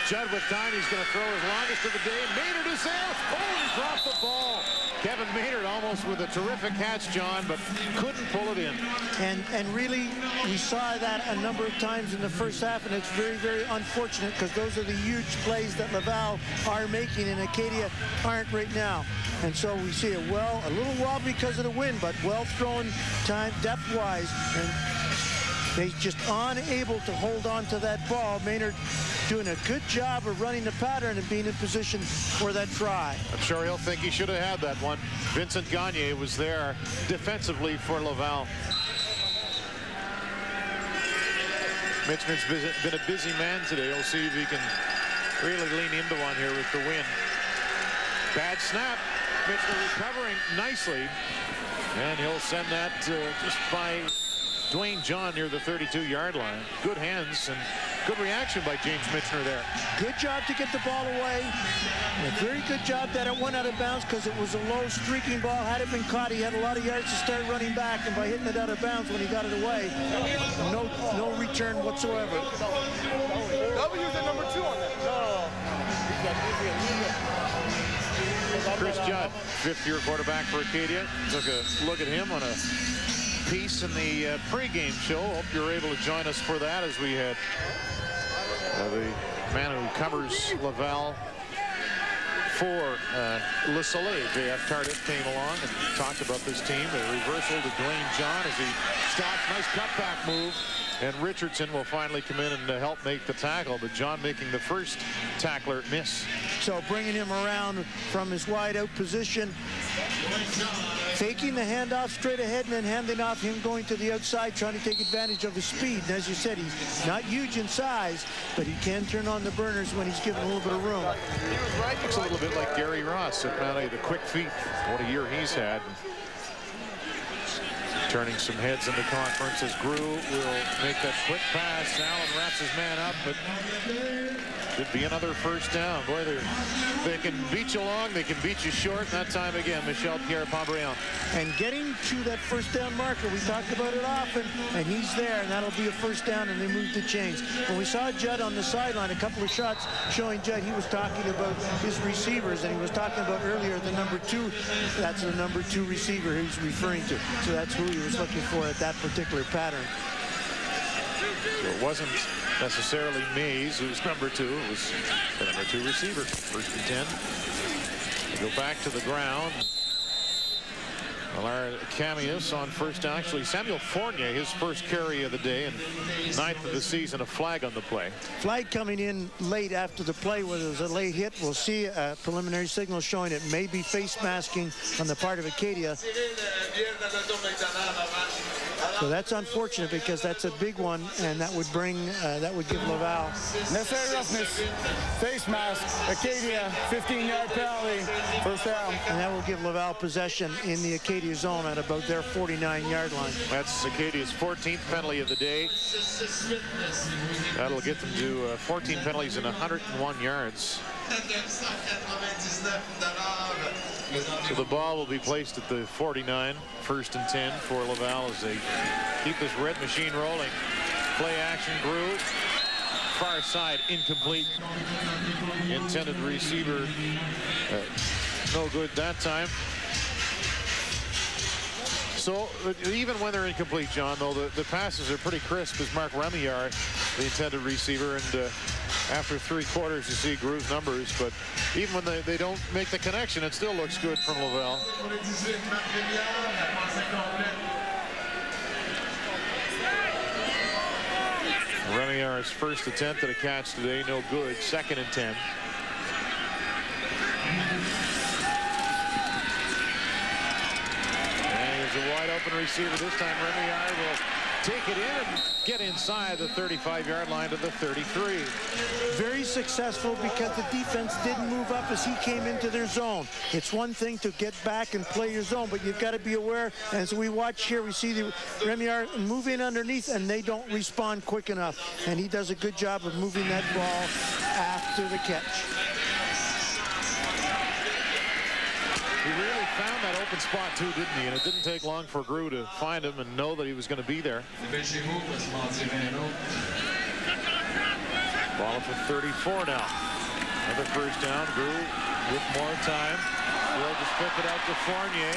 Judd with time. He's going to throw his longest of the day. Maynard is there. Oh, he dropped the ball. Kevin Maynard almost with a terrific catch, John, but couldn't pull it in. And really, we saw that a number of times in the first half, and it's very, very unfortunate because those are the huge plays that Laval are making and Acadia aren't right now. And so we see it a little wobbly because of the wind, but well thrown time depth-wise, and they just unable to hold on to that ball. Maynard doing a good job of running the pattern and being in position for that try. I'm sure he'll think he should have had that one. Vincent Gagne was there defensively for Laval. Mitchner's been a busy man today. We'll see if he can really lean into one here with the win. Bad snap. Mitchner recovering nicely. And he'll send that just by Dwayne John near the 32-yard line. Good hands and good reaction by James Mitchner there. Good job to get the ball away. And a very good job that it went out of bounds because it was a low streaking ball. Had it been caught, he had a lot of yards to start running back, and by hitting it out of bounds when he got it away, no return whatsoever. W's at number 2 on that. Chris Judd, 5th-year quarterback for Acadia. Took a look at him on a piece in the pregame show. Hope you're able to join us for that as we had the man who covers Laval for Le Soleil, J.F. Tardif, came along and talked about this team. A reversal to Dwayne John as he stops. Nice cutback move. And Richardson will finally come in and help make the tackle, but John making the first tackler miss. So bringing him around from his wide out position, faking the handoff straight ahead and then handing off, him going to the outside, trying to take advantage of his speed. And as you said, he's not huge in size, but he can turn on the burners when he's given a little bit of room. Looks a little bit like Gary Ross at Mount, the quick feet. What a year he's had. Turning some heads in the conference as Grew will make that quick pass. Allen wraps his man up, but could be another first down. Boy, they can beat you long, they can beat you short. And that time again, Michel Pierre-Pambriand. And getting to that first down marker, we talked about it often, and he's there, and that'll be a first down, and they move the chains. When we saw Judd on the sideline, a couple of shots showing Judd, he was talking about his receivers, and he was talking about earlier the number 2. That's the number 2 receiver he's referring to. So that's who he was looking for at that particular pattern. So it wasn't necessarily Mays who's number 2. It was the number 2 receiver. 1st and 10. They go back to the ground. Our Camius on first down. Actually, Samuel Fournier, his first carry of the day and 9th of the season, a flag on the play. Flag coming in late after the play, whether it was a late hit. We'll see a preliminary signal showing it may be face masking on the part of Acadia. So that's unfortunate because that's a big one, and that would bring, that would give Laval. Necessary roughness, face mask, Acadia, 15-yard penalty, first down. And that will give Laval possession in the Acadia zone at about their 49-yard line. That's Acadia's 14th penalty of the day. That'll get them to 14 penalties and 101 yards. So the ball will be placed at the 49, 1st and 10 for Laval as they keep this red machine rolling. Play action, Grew. Far side, incomplete. Intended receiver, no good that time. So even when they're incomplete, John, though, the passes are pretty crisp as Mark Remillard, the intended receiver, and after 3 quarters you see Grew's numbers, but even when they don't make the connection, it still looks good from Laval. Remillard's first attempt at a catch today, no good. 2nd and 10. And here's a wide open receiver. This time Remillard will take it in and get inside the 35-yard line to the 33. Very successful because the defense didn't move up as he came into their zone. It's one thing to get back and play your zone, but you've got to be aware. As we watch here, we see the Remillard move in underneath, and they don't respond quick enough. And he does a good job of moving that ball after the catch. He really found that open spot too, didn't he? And it didn't take long for Grew to find him and know that he was going to be there. Ball up to 34 now. Another first down. Grew with more time. Will just flip it out to Fournier.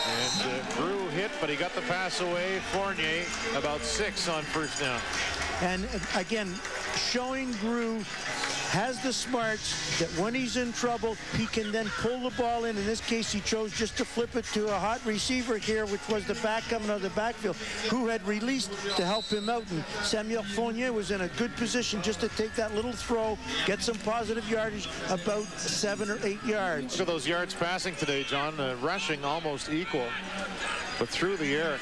And Grew hit, but he got the pass away. Fournier about 6 on first down. And again, showing Grew has the smarts that when he's in trouble, he can then pull the ball in. In this case, he chose just to flip it to a hot receiver here, which was the back coming out of the backfield, who had released to help him out. And Samuel Fournier was in a good position just to take that little throw, get some positive yardage, about 7 or 8 yards. Look at those yards passing today, John. Rushing almost equal, but through the air.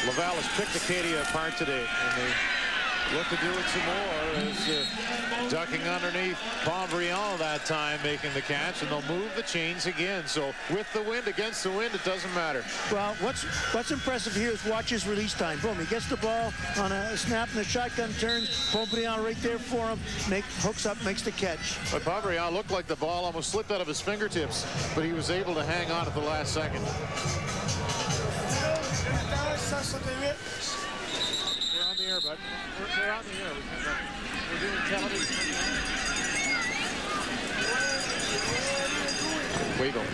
Laval has picked Acadia apart today, and they look to do it some more as ducking underneath Pombriand that time, making the catch, and they'll move the chains again. So with the wind, against the wind, it doesn't matter. Well, what's impressive here is watch his release time. Boom, he gets the ball on a snap and the shotgun turns. Pombriand right there for him, hooks up, makes the catch. But Pombriand looked like the ball almost slipped out of his fingertips, but he was able to hang on at the last second. We're on the air, bud. We're on the air. We're doing television. Wiggle.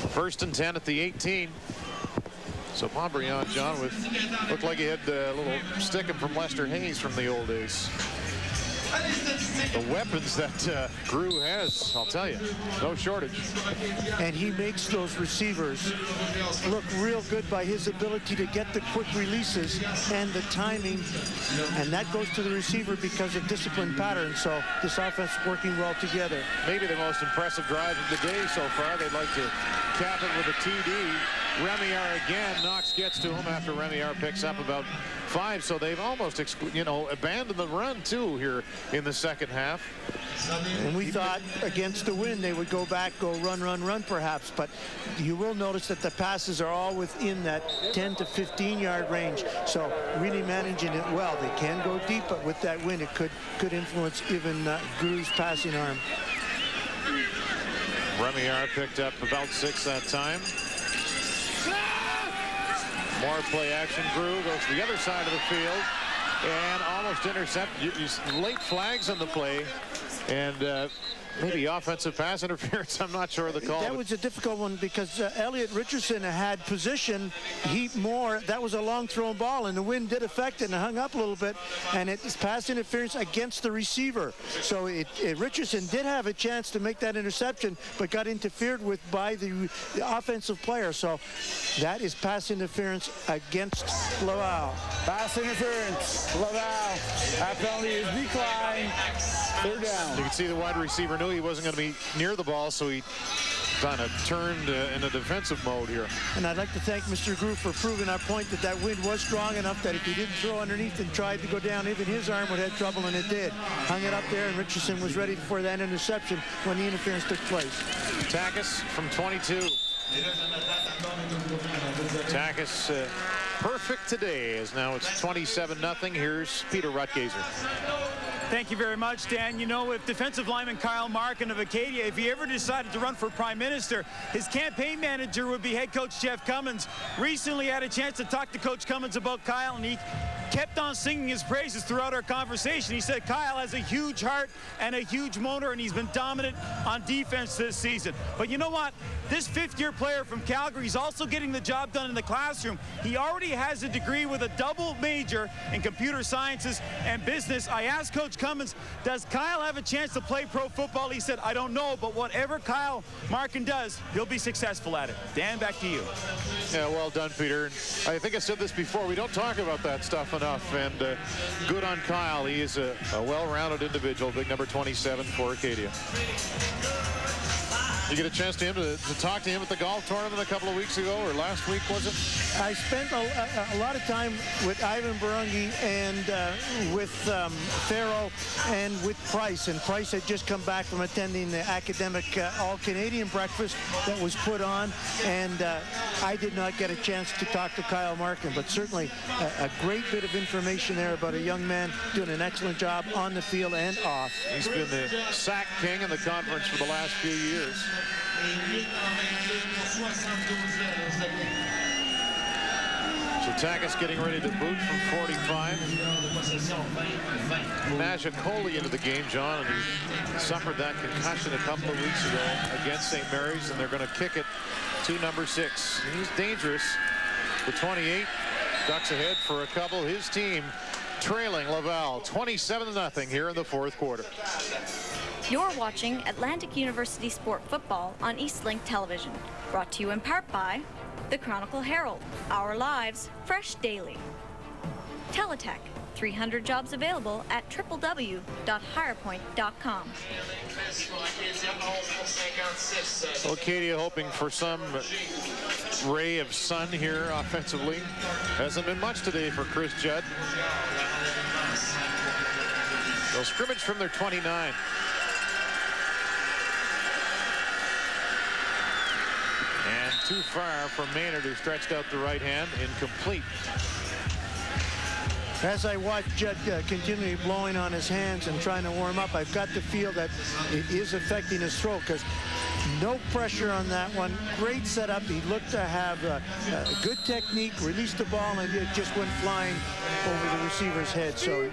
First and 10 at the 18. So Pombriand, John, looked like he had a little sticking from Lester Hayes from the old days. The weapons that Grew has, I'll tell you, no shortage. And he makes those receivers look real good by his ability to get the quick releases and the timing. And that goes to the receiver because of disciplined patterns. So this offense working well together. Maybe the most impressive drive of the day so far. They'd like to cap it with a TD. Remillard again. Knox gets to him after Remillard picks up about 5. So they've almost, abandoned the run too here in the second half. And we thought against the wind they would go back, go run perhaps. But you will notice that the passes are all within that 10 to 15 yard range. So really managing it well. They can go deep, but with that wind it could influence even Grew's passing arm. Remillard picked up about 6 that time. More play action. Grew goes to the other side of the field and almost intercepted. Late flags on the play, and maybe offensive pass interference. I'm not sure of the call. That was a difficult one because Elliot Richardson had position. That was a long thrown ball, and the wind did affect it and hung up a little bit, and it's pass interference against the receiver. So Richardson did have a chance to make that interception, but got interfered with by the offensive player. So that is pass interference against Laval. Pass interference, Laval. That penalty is declined. 3rd down. You can see the wide receiver knew he wasn't going to be near the ball, so he kind of turned in a defensive mode here. And I'd like to thank Mr. Grew for proving our point that wind was strong enough that if he didn't throw underneath and tried to go down, even his arm would have trouble, and it did. Hung it up there, and Richardson was ready for that interception when the interference took place. Takis from 22. Takis perfect today, as now it's 27-0. Here's Peter Rutgazer. Thank you very much, Dan. You know, if defensive lineman Kyle Markin of Acadia, if he ever decided to run for prime minister, his campaign manager would be head coach Jeff Cummins. Recently had a chance to talk to Coach Cummins about Kyle, and he kept on singing his praises throughout our conversation. He said Kyle has a huge heart and a huge motor, and he's been dominant on defense this season. But you know what? This 5th-year player from Calgary is also getting the job done in the classroom. He already has a degree with a double major in computer sciences and business. I asked Coach Cummins, does Kyle have a chance to play pro football? He said, I don't know, but whatever Kyle Markin does, he'll be successful at it. Dan, back to you. Yeah, well done, Peter. I think I said this before. We don't talk about that stuff enough, and good on Kyle. He is a well-rounded individual, big number 27 for Acadia. You get a chance to talk to him at the golf tournament a couple of weeks ago, or last week, was it? I spent a lot of time with Ivan Barungi and with Farrow and with Price. And Price had just come back from attending the academic all-Canadian breakfast that was put on. And I did not get a chance to talk to Kyle Markin, but certainly a great bit of information there about a young man doing an excellent job on the field and off. He's been the sack king in the conference for the last few years. So Takis getting ready to boot from 45. Majacoli into the game, John, and he suffered that concussion a couple of weeks ago against St. Mary's, and they're going to kick it to number 6. He's dangerous. The 28 ducks ahead for a couple. His team trailing Laval 27-0 here in the fourth quarter. You're watching Atlantic University Sport Football on Eastlink Television. Brought to you in part by the Chronicle Herald, Our Lives, Fresh Daily. Teletech, 300 jobs available at www.higherpoint.com. Acadia hoping for some ray of sun here offensively. Hasn't been much today for Chris Judd. They'll scrimmage from their 29. And too far from Maynard, who stretched out the right hand, incomplete. As I watch Judd continually blowing on his hands and trying to warm up, I've got to feel that it is affecting his throw, because no pressure on that one. Great setup. He looked to have a good technique, released the ball, and it just went flying over the receiver's head. So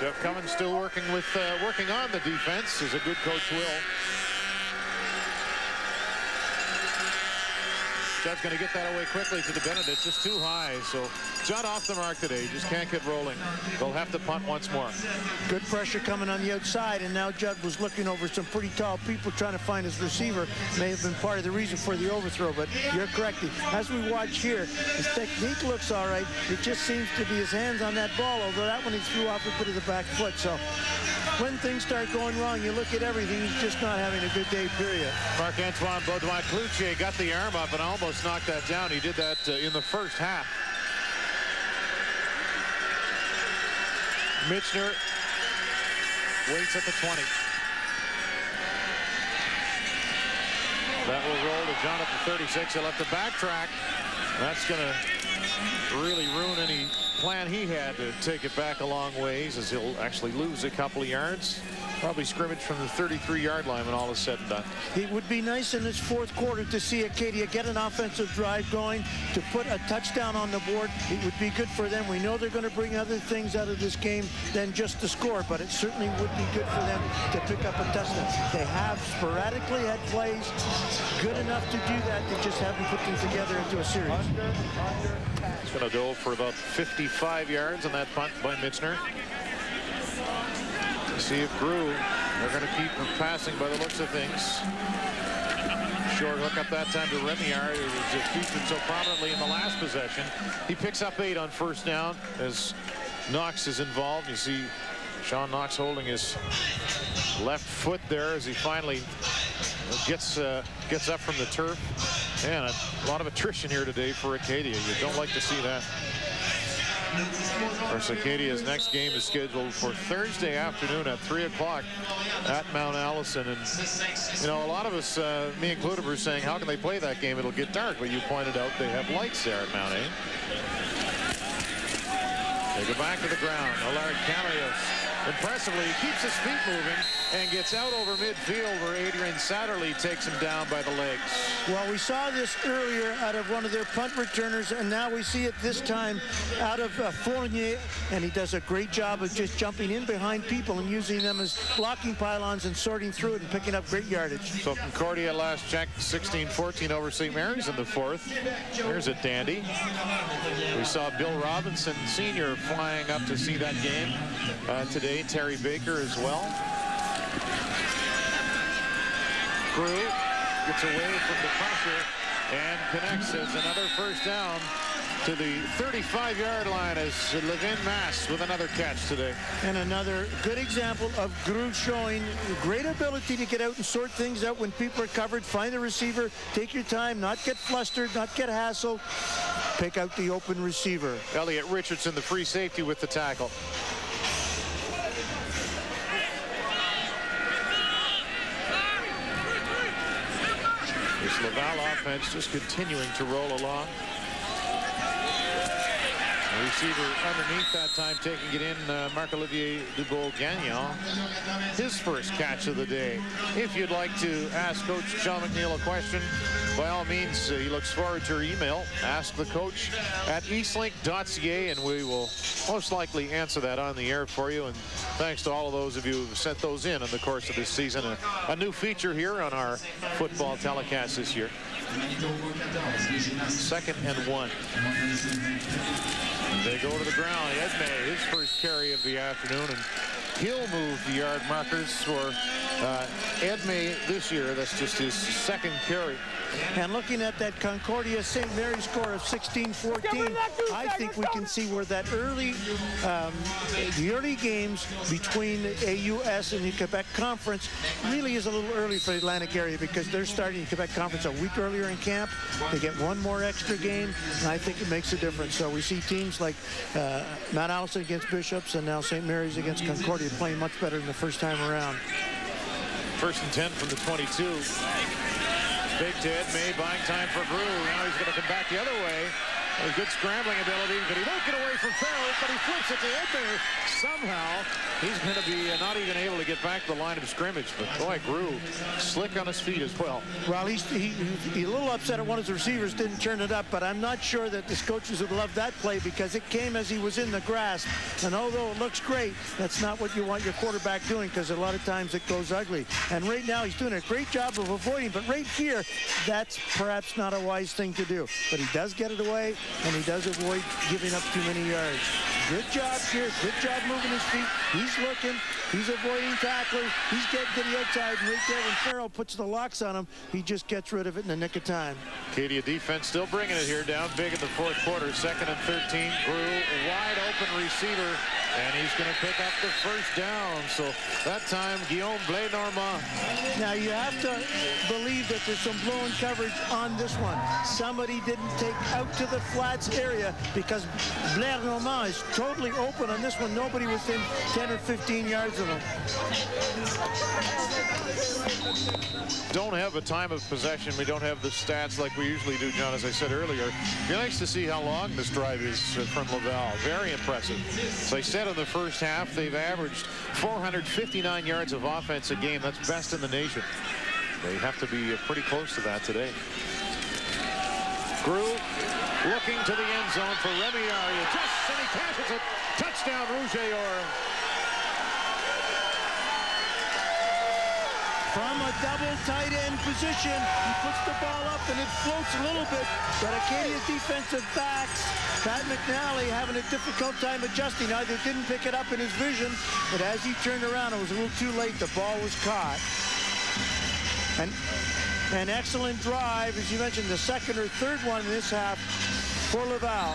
Jeff Cummins still working on the defense, as a good coach will. Judd's going to get that away quickly to the Benedict, just too high. So Judd off the mark today, just can't get rolling. They'll have to punt once more. Good pressure coming on the outside, and now Judd was looking over some pretty tall people trying to find his receiver. May have been part of the reason for the overthrow, but you're correct. As we watch here, his technique looks all right. It just seems to be his hands on that ball, although that one he threw off a bit of the back foot. So when things start going wrong, you look at everything. He's just not having a good day, period. Marc-Antoine Baudouin-Cloutier got the arm up and almost knocked that down. He did that in the first half. Michener waits at the 20. That will roll to John at the 36. He'll have to backtrack. That's going to really ruin any plan he had to take it back a long ways, as he'll actually lose a couple of yards. Probably scrimmage from the 33-yard line when all is said and done. It would be nice in this fourth quarter to see Acadia get an offensive drive going, to put a touchdown on the board. It would be good for them. We know they're going to bring other things out of this game than just the score, but it certainly would be good for them to pick up a touchdown. They have sporadically had plays good enough to do that. They just haven't put them together into a series. It's going to go for about 55 yards on that punt by Michener. See if Grew, they're going to keep passing by the looks of things. Short hook up that time to Remillard, who was featured so prominently in the last possession. He picks up 8 on first down as Knox is involved. You see Sean Knox holding his left foot there as he finally gets up from the turf. Man, a lot of attrition here today for Acadia. You don't like to see that. Of course, Acadia's next game is scheduled for Thursday afternoon at 3 o'clock at Mount Allison. And, you know, a lot of us, me included, were saying, how can they play that game? It'll get dark. But you pointed out they have lights there at Mount A. They go back to the ground. Allard Camillos, impressively, he keeps his feet moving and gets out over midfield, where Adrian Satterley takes him down by the legs. Well, we saw this earlier out of one of their punt returners, and now we see it this time out of Fournier, and he does a great job of just jumping in behind people and using them as blocking pylons and sorting through it and picking up great yardage. So Concordia last check 16-14 over St. Mary's in the fourth. Here's a dandy. We saw Bill Robinson Sr. flying up to see that game today. Terry Baker as well. Crew gets away from the pressure and connects as another first down to the 35-yard line as Levin Mass with another catch today. And another good example of Rouge showing great ability to get out and sort things out when people are covered. Find the receiver, take your time, not get flustered, not get hassled. Pick out the open receiver. Elliot Richardson, the free safety, with the tackle. This Laval offense just continuing to roll along. The receiver underneath that time, taking it in, Marc-Olivier Dubois-Gagnon. His first catch of the day. If you'd like to ask Coach John McNeil a question, by all means, he looks forward to your email. Ask the coach at eastlink.ca, and we will most likely answer that on the air for you. And thanks to all of those of you who've sent those in the course of this season. A new feature here on our football telecast this year. 2nd and 1. They go to the ground. Edmé, his first carry of the afternoon, and he'll move the yard markers for Edmé this year. That's just his second carry. And looking at that Concordia St. Mary's score of 16-14, I think we can see where that the early games between AUS and the Quebec Conference really is a little early for the Atlantic area, because they're starting the Quebec Conference a week earlier in camp. They get one more extra game, and I think it makes a difference. So we see teams like Mount Allison against Bishops and now St. Mary's against Concordia playing much better than the first time around. 1st and 10 from the 22. Big to Edmé, buying time for Grew. Now he's going to come back the other way. A good scrambling ability, but he won't get away from Farrell, but he flips it to Edmé. Somehow, he's going to be not even able to get back to the line of scrimmage. But boy, Grew slick on his feet as well. Well, he's a little upset at one of his receivers didn't turn it up, but I'm not sure that his coaches would love that play, because it came as he was in the grasp. And although it looks great, that's not what you want your quarterback doing, because a lot of times it goes ugly. And right now he's doing a great job of avoiding, but right here, that's perhaps not a wise thing to do. But he does get it away, and he does avoid giving up too many yards. Good job here. Good job moving his feet. He's looking. He's avoiding tackling. He's getting to the outside. And right there, when Farrell puts the locks on him, he just gets rid of it in the nick of time. Acadia defense still bringing it here, down big in the 4th quarter. 2nd and 13. Grew, wide open receiver, and he's going to pick up the first down. So that time, Guillaume Blais-Normand. Now you have to believe that there's some blown coverage on this one. Somebody didn't take out to the flats area, because Blais-Normand is totally open on this one. Nobody within 10 or 15 yards of him. Don't have a time of possession. We don't have the stats like we usually do, John, as I said earlier. It'd be nice to see how long this drive is from Laval. Very impressive. As I said, in the first half, they've averaged 459 yards of offense a game. That's best in the nation. They have to be pretty close to that today. Grew looking to the end zone for Remy Arya. And he catches it. Touchdown, Rouge. From a double tight end position, he puts the ball up and it floats a little bit. But Acadia's defensive backs, Pat McNally, having a difficult time adjusting. Either didn't pick it up in his vision, but as he turned around, it was a little too late. The ball was caught. And an excellent drive, as you mentioned, the 2nd or 3rd one in this half for Laval.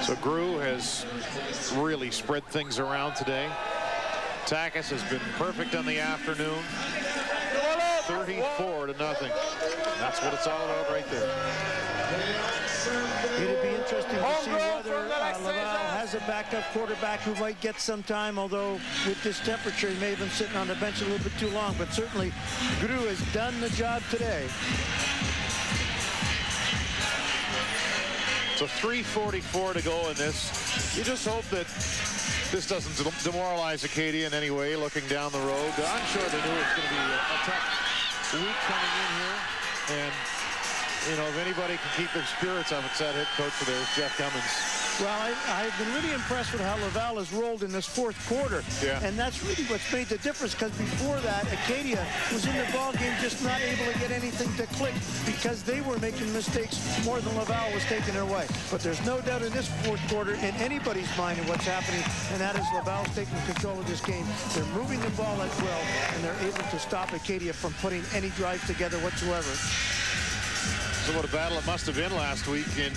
So Grew has really spread things around today. Takis has been perfect on the afternoon. 34-0. That's what it's all about right there. It'd be interesting to see whether Laval has a backup quarterback who might get some time, although with this temperature, he may have been sitting on the bench a little bit too long. But certainly, Grew has done the job today. So 3:44 to go in this. You just hope that this doesn't demoralize Acadia in any way looking down the road. I'm sure they knew it was going to be a tough week coming in here. And, you know, if anybody can keep their spirits up, it's that head coach of theirs, Jeff Cummins. Well, I've been really impressed with how Laval has rolled in this fourth quarter. Yeah. And that's really what's made the difference, because before that, Acadia was in the ball game just not able to get anything to click because they were making mistakes more than Laval was taking their way. But there's no doubt in this fourth quarter in anybody's mind of what's happening, and that is Laval's taking control of this game. They're moving the ball at will, and they're able to stop Acadia from putting any drives together whatsoever. So what a battle it must have been last week in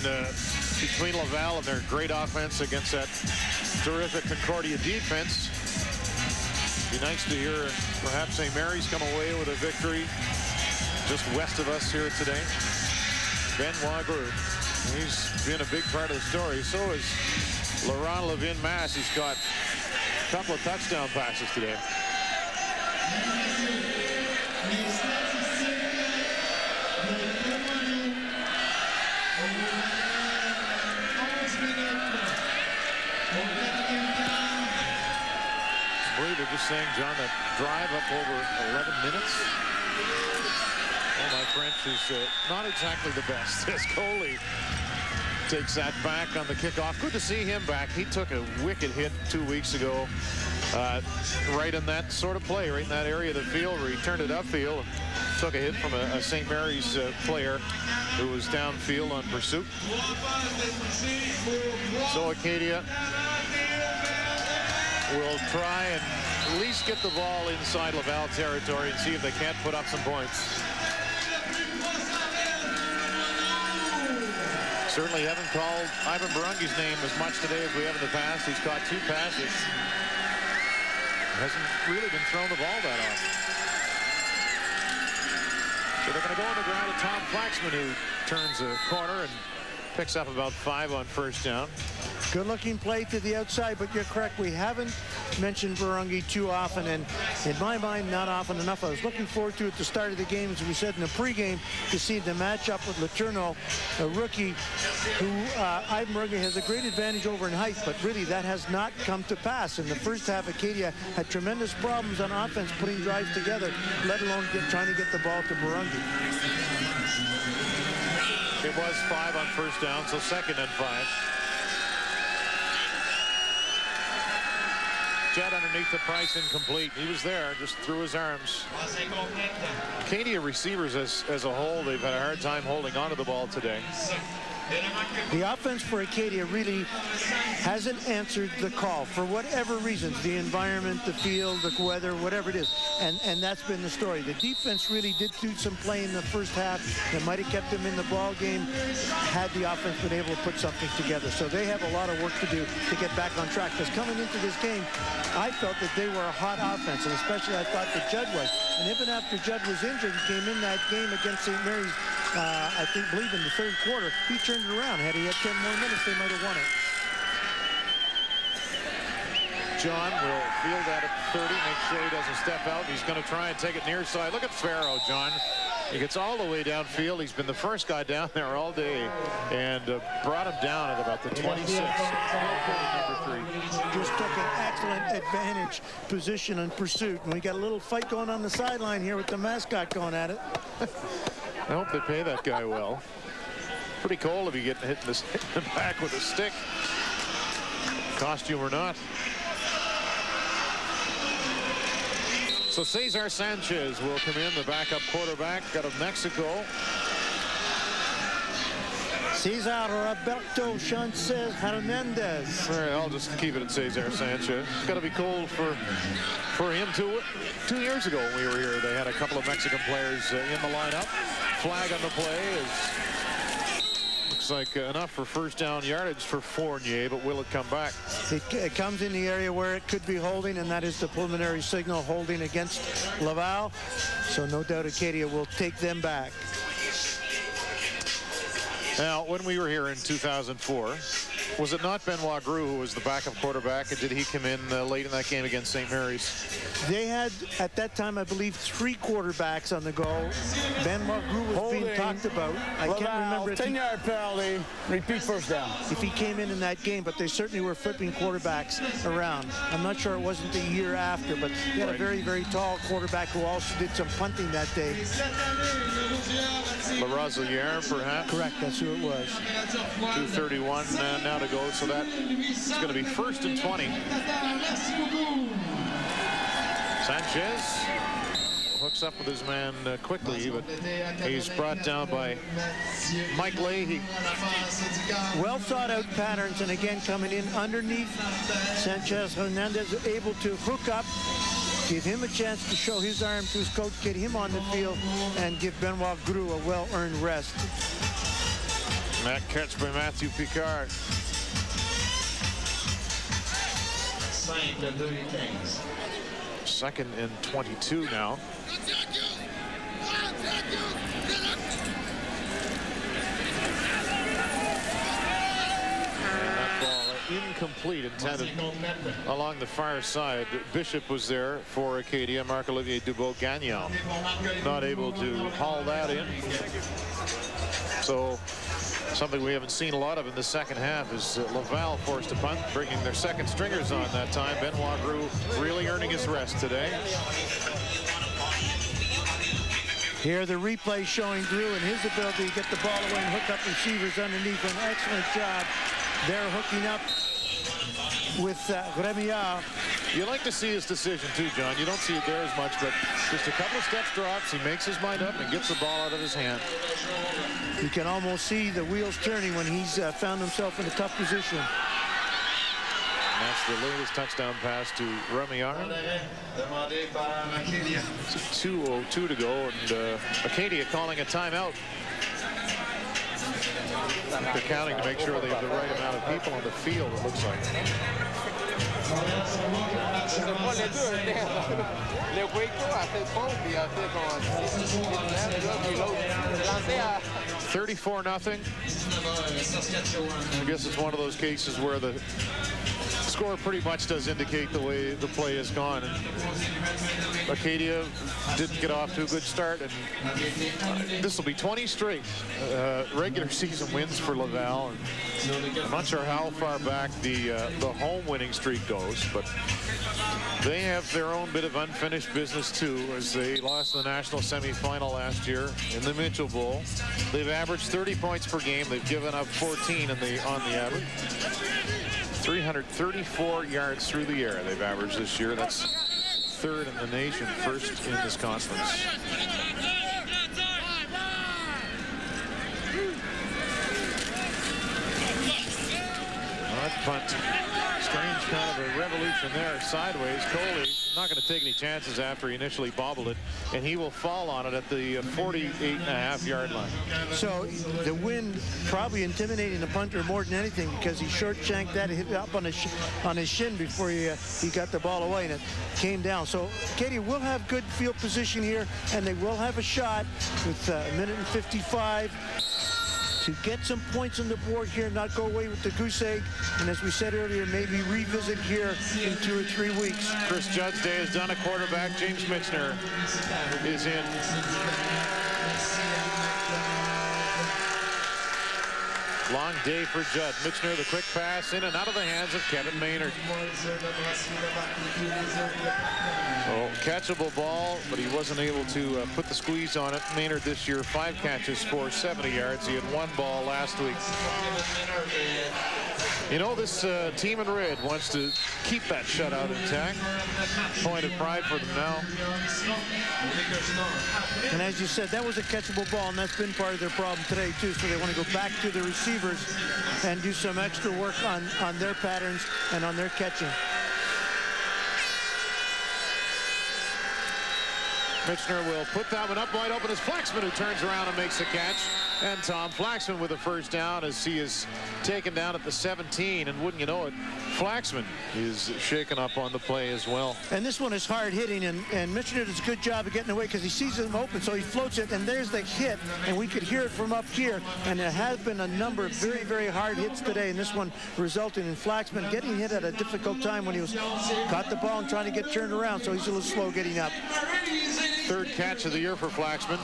between Laval and their great offense against that terrific Concordia defense. Be nice to hear perhaps St. Mary's come away with a victory just west of us here today. Benoit Gros, he's been a big part of the story. So is Laurent Levin-Mass. He's got a couple of touchdown passes today. I believe they're just saying, John, that drive up over 11 minutes. Oh, my French is not exactly the best as Coley takes that back on the kickoff. Good to see him back. He took a wicked hit 2 weeks ago, right in that sort of play, right in that area of the field where he turned it upfield and took a hit from a St. Mary's player who was downfield on pursuit. So Acadia will try and at least get the ball inside Laval territory and see if they can't put up some points. Certainly haven't called Ivan Barungi's name as much today as we have in the past. He's caught 2 passes. Hasn't really been thrown the ball that often. So they're going to go on the ground to Tom Flaxman, who turns a corner and picks up about 5 on first down. Good looking play to the outside, but you're correct. We haven't mentioned Barungi too often, and in my mind, not often enough. I was looking forward to at the start of the game, as we said in the pregame, to see the matchup with Letourneau, a rookie who Ivan Barungi has a great advantage over in height, but really that has not come to pass. In the first half, Acadia had tremendous problems on offense putting drives together, let alone trying to get the ball to Barungi. It was 5 on first down, so 2nd and 5. Jet underneath the Price, incomplete. He was there, just threw his arms. Acadia receivers as a whole, they've had a hard time holding on to the ball today. The offense for Acadia really hasn't answered the call for whatever reasons, the environment, the field, the weather, whatever it is, and that's been the story. The defense really did do some play in the first half that might have kept them in the ball game had the offense been able to put something together. So they have a lot of work to do to get back on track, because coming into this game, I felt that they were a hot offense, and especially I thought that Judd was. And even after Judd was injured, he came in that game against St. Mary's, I believe in the third quarter, he turned it around. Had he had 10 more minutes, they might have won it. John will field that at 30, make sure he doesn't step out. He's going to try and take it near side. Look at Farrow, John. He gets all the way downfield. He's been the first guy down there all day and brought him down at about the 26. Number 3. Just took an excellent advantage position and pursuit. And we got a little fight going on the sideline here with the mascot going at it. I hope they pay that guy well. Pretty cold if you get hit in the back with a stick, costume or not. So Cesar Sanchez will come in, the backup quarterback out of Mexico. Cesar Roberto Sanchez Hernandez. All right, I'll just keep it at Cesar Sanchez. It's got to be cold for him too. 2 years ago when we were here, they had a couple of Mexican players in the lineup. Flag on the play is looks like enough for first down yardage for Fournier, but will it come back? It comes in the area where it could be holding, and that is the preliminary signal, holding against Laval. So no doubt Acadia will take them back. Now, when we were here in 2004, was it not Benoit Gros who was the backup quarterback, and did he come in late in that game against St. Mary's? They had, at that time, I believe, 3 quarterbacks on the go. Benoit Gros was being talked about. I can't remember if 10-yard penalty, repeat first down. If he came in that game, but they certainly were flipping quarterbacks around. I'm not sure it wasn't the year after, but they had a very, very tall quarterback who also did some punting that day. La Roselière, perhaps. Correct, that's who it was. 2:31 now to go, so that it's going to be 1st and 20. Sanchez hooks up with his man quickly, but he's brought down by Mike Leahy. Well thought out patterns, and again coming in underneath. Sanchez Hernandez able to hook up, give him a chance to show his arm to his coach, get him on the field, and give Benoit Gru a well-earned rest. That catch by Matthew Picard. Second and 22 now. Incomplete, intended along the far side. Bishop was there for Acadia. Marc-Olivier Dubois-Gagnon not able to haul that in. So something we haven't seen a lot of in the second half is Laval forced to punt, bringing their second stringers on that time. Benoit Gru really earning his rest today. Here the replay showing Gru and his ability to get the ball away and hook up receivers underneath. An excellent job. They're hooking up with Remillard. You like to see his decision too, John. You don't see it there as much, but just a couple of steps drops. He makes his mind up and gets the ball out of his hand. You can almost see the wheels turning when he's found himself in a tough position. And that's the latest touchdown pass to Remillard. 2:02 to go, and Acadia calling a timeout. They're counting to make sure they have the right amount of people on the field, it looks like. 34-0. I guess it's one of those cases where the score pretty much does indicate the way the play has gone. And Acadia didn't get off to a good start, and this will be 20 straight regular season wins for Laval. And I'm not sure how far back the home winning streak goes, but they have their own bit of unfinished business too, as they lost in the national semifinal last year in the Mitchell Bowl. They've averaged 30 points per game. They've given up 14 on the average. 334 yards through the air they've averaged this year. That's third in the nation, first in this conference. Odd punt. Strange kind of a revolution there sideways. Coley not going to take any chances after he initially bobbled it, and he will fall on it at the 48.5-yard line. So the wind probably intimidating the punter more than anything, because he short shanked that, hit it up on his shin before he got the ball away, and it came down. So Acadia will have good field position here, and they will have a shot with a minute and 55 to get some points on the board here, not go away with the goose egg, and as we said earlier, maybe revisit here in 2 or 3 weeks. Chris Judd's day is done at quarterback. James Michener is in. Long day for Judd. Michener, the quick pass in and out of the hands of Kevin Maynard. So catchable ball, but he wasn't able to put the squeeze on it. Maynard this year, 5 catches for 70 yards. He had 1 ball last week. You know, this team in red wants to keep that shutout intact. Point of pride for them now. And as you said, that was a catchable ball, and that's been part of their problem today too. So they want to go back to the receivers and do some extra work on their patterns and on their catching. Michener will put that one up wide open as Flaxman, who turns around and makes the catch. And Tom Flaxman with a first down as he is taken down at the 17. And wouldn't you know it, Flaxman is shaken up on the play as well. And this one is hard hitting, and Michener does a good job of getting away because he sees him open, so he floats it, and there's the hit, and we could hear it from up here. And there has been a number of very, very hard hits today, and this one resulted in Flaxman getting hit at a difficult time when he caught the ball and trying to get turned around, so he's a little slow getting up. Third catch of the year for Flaxman.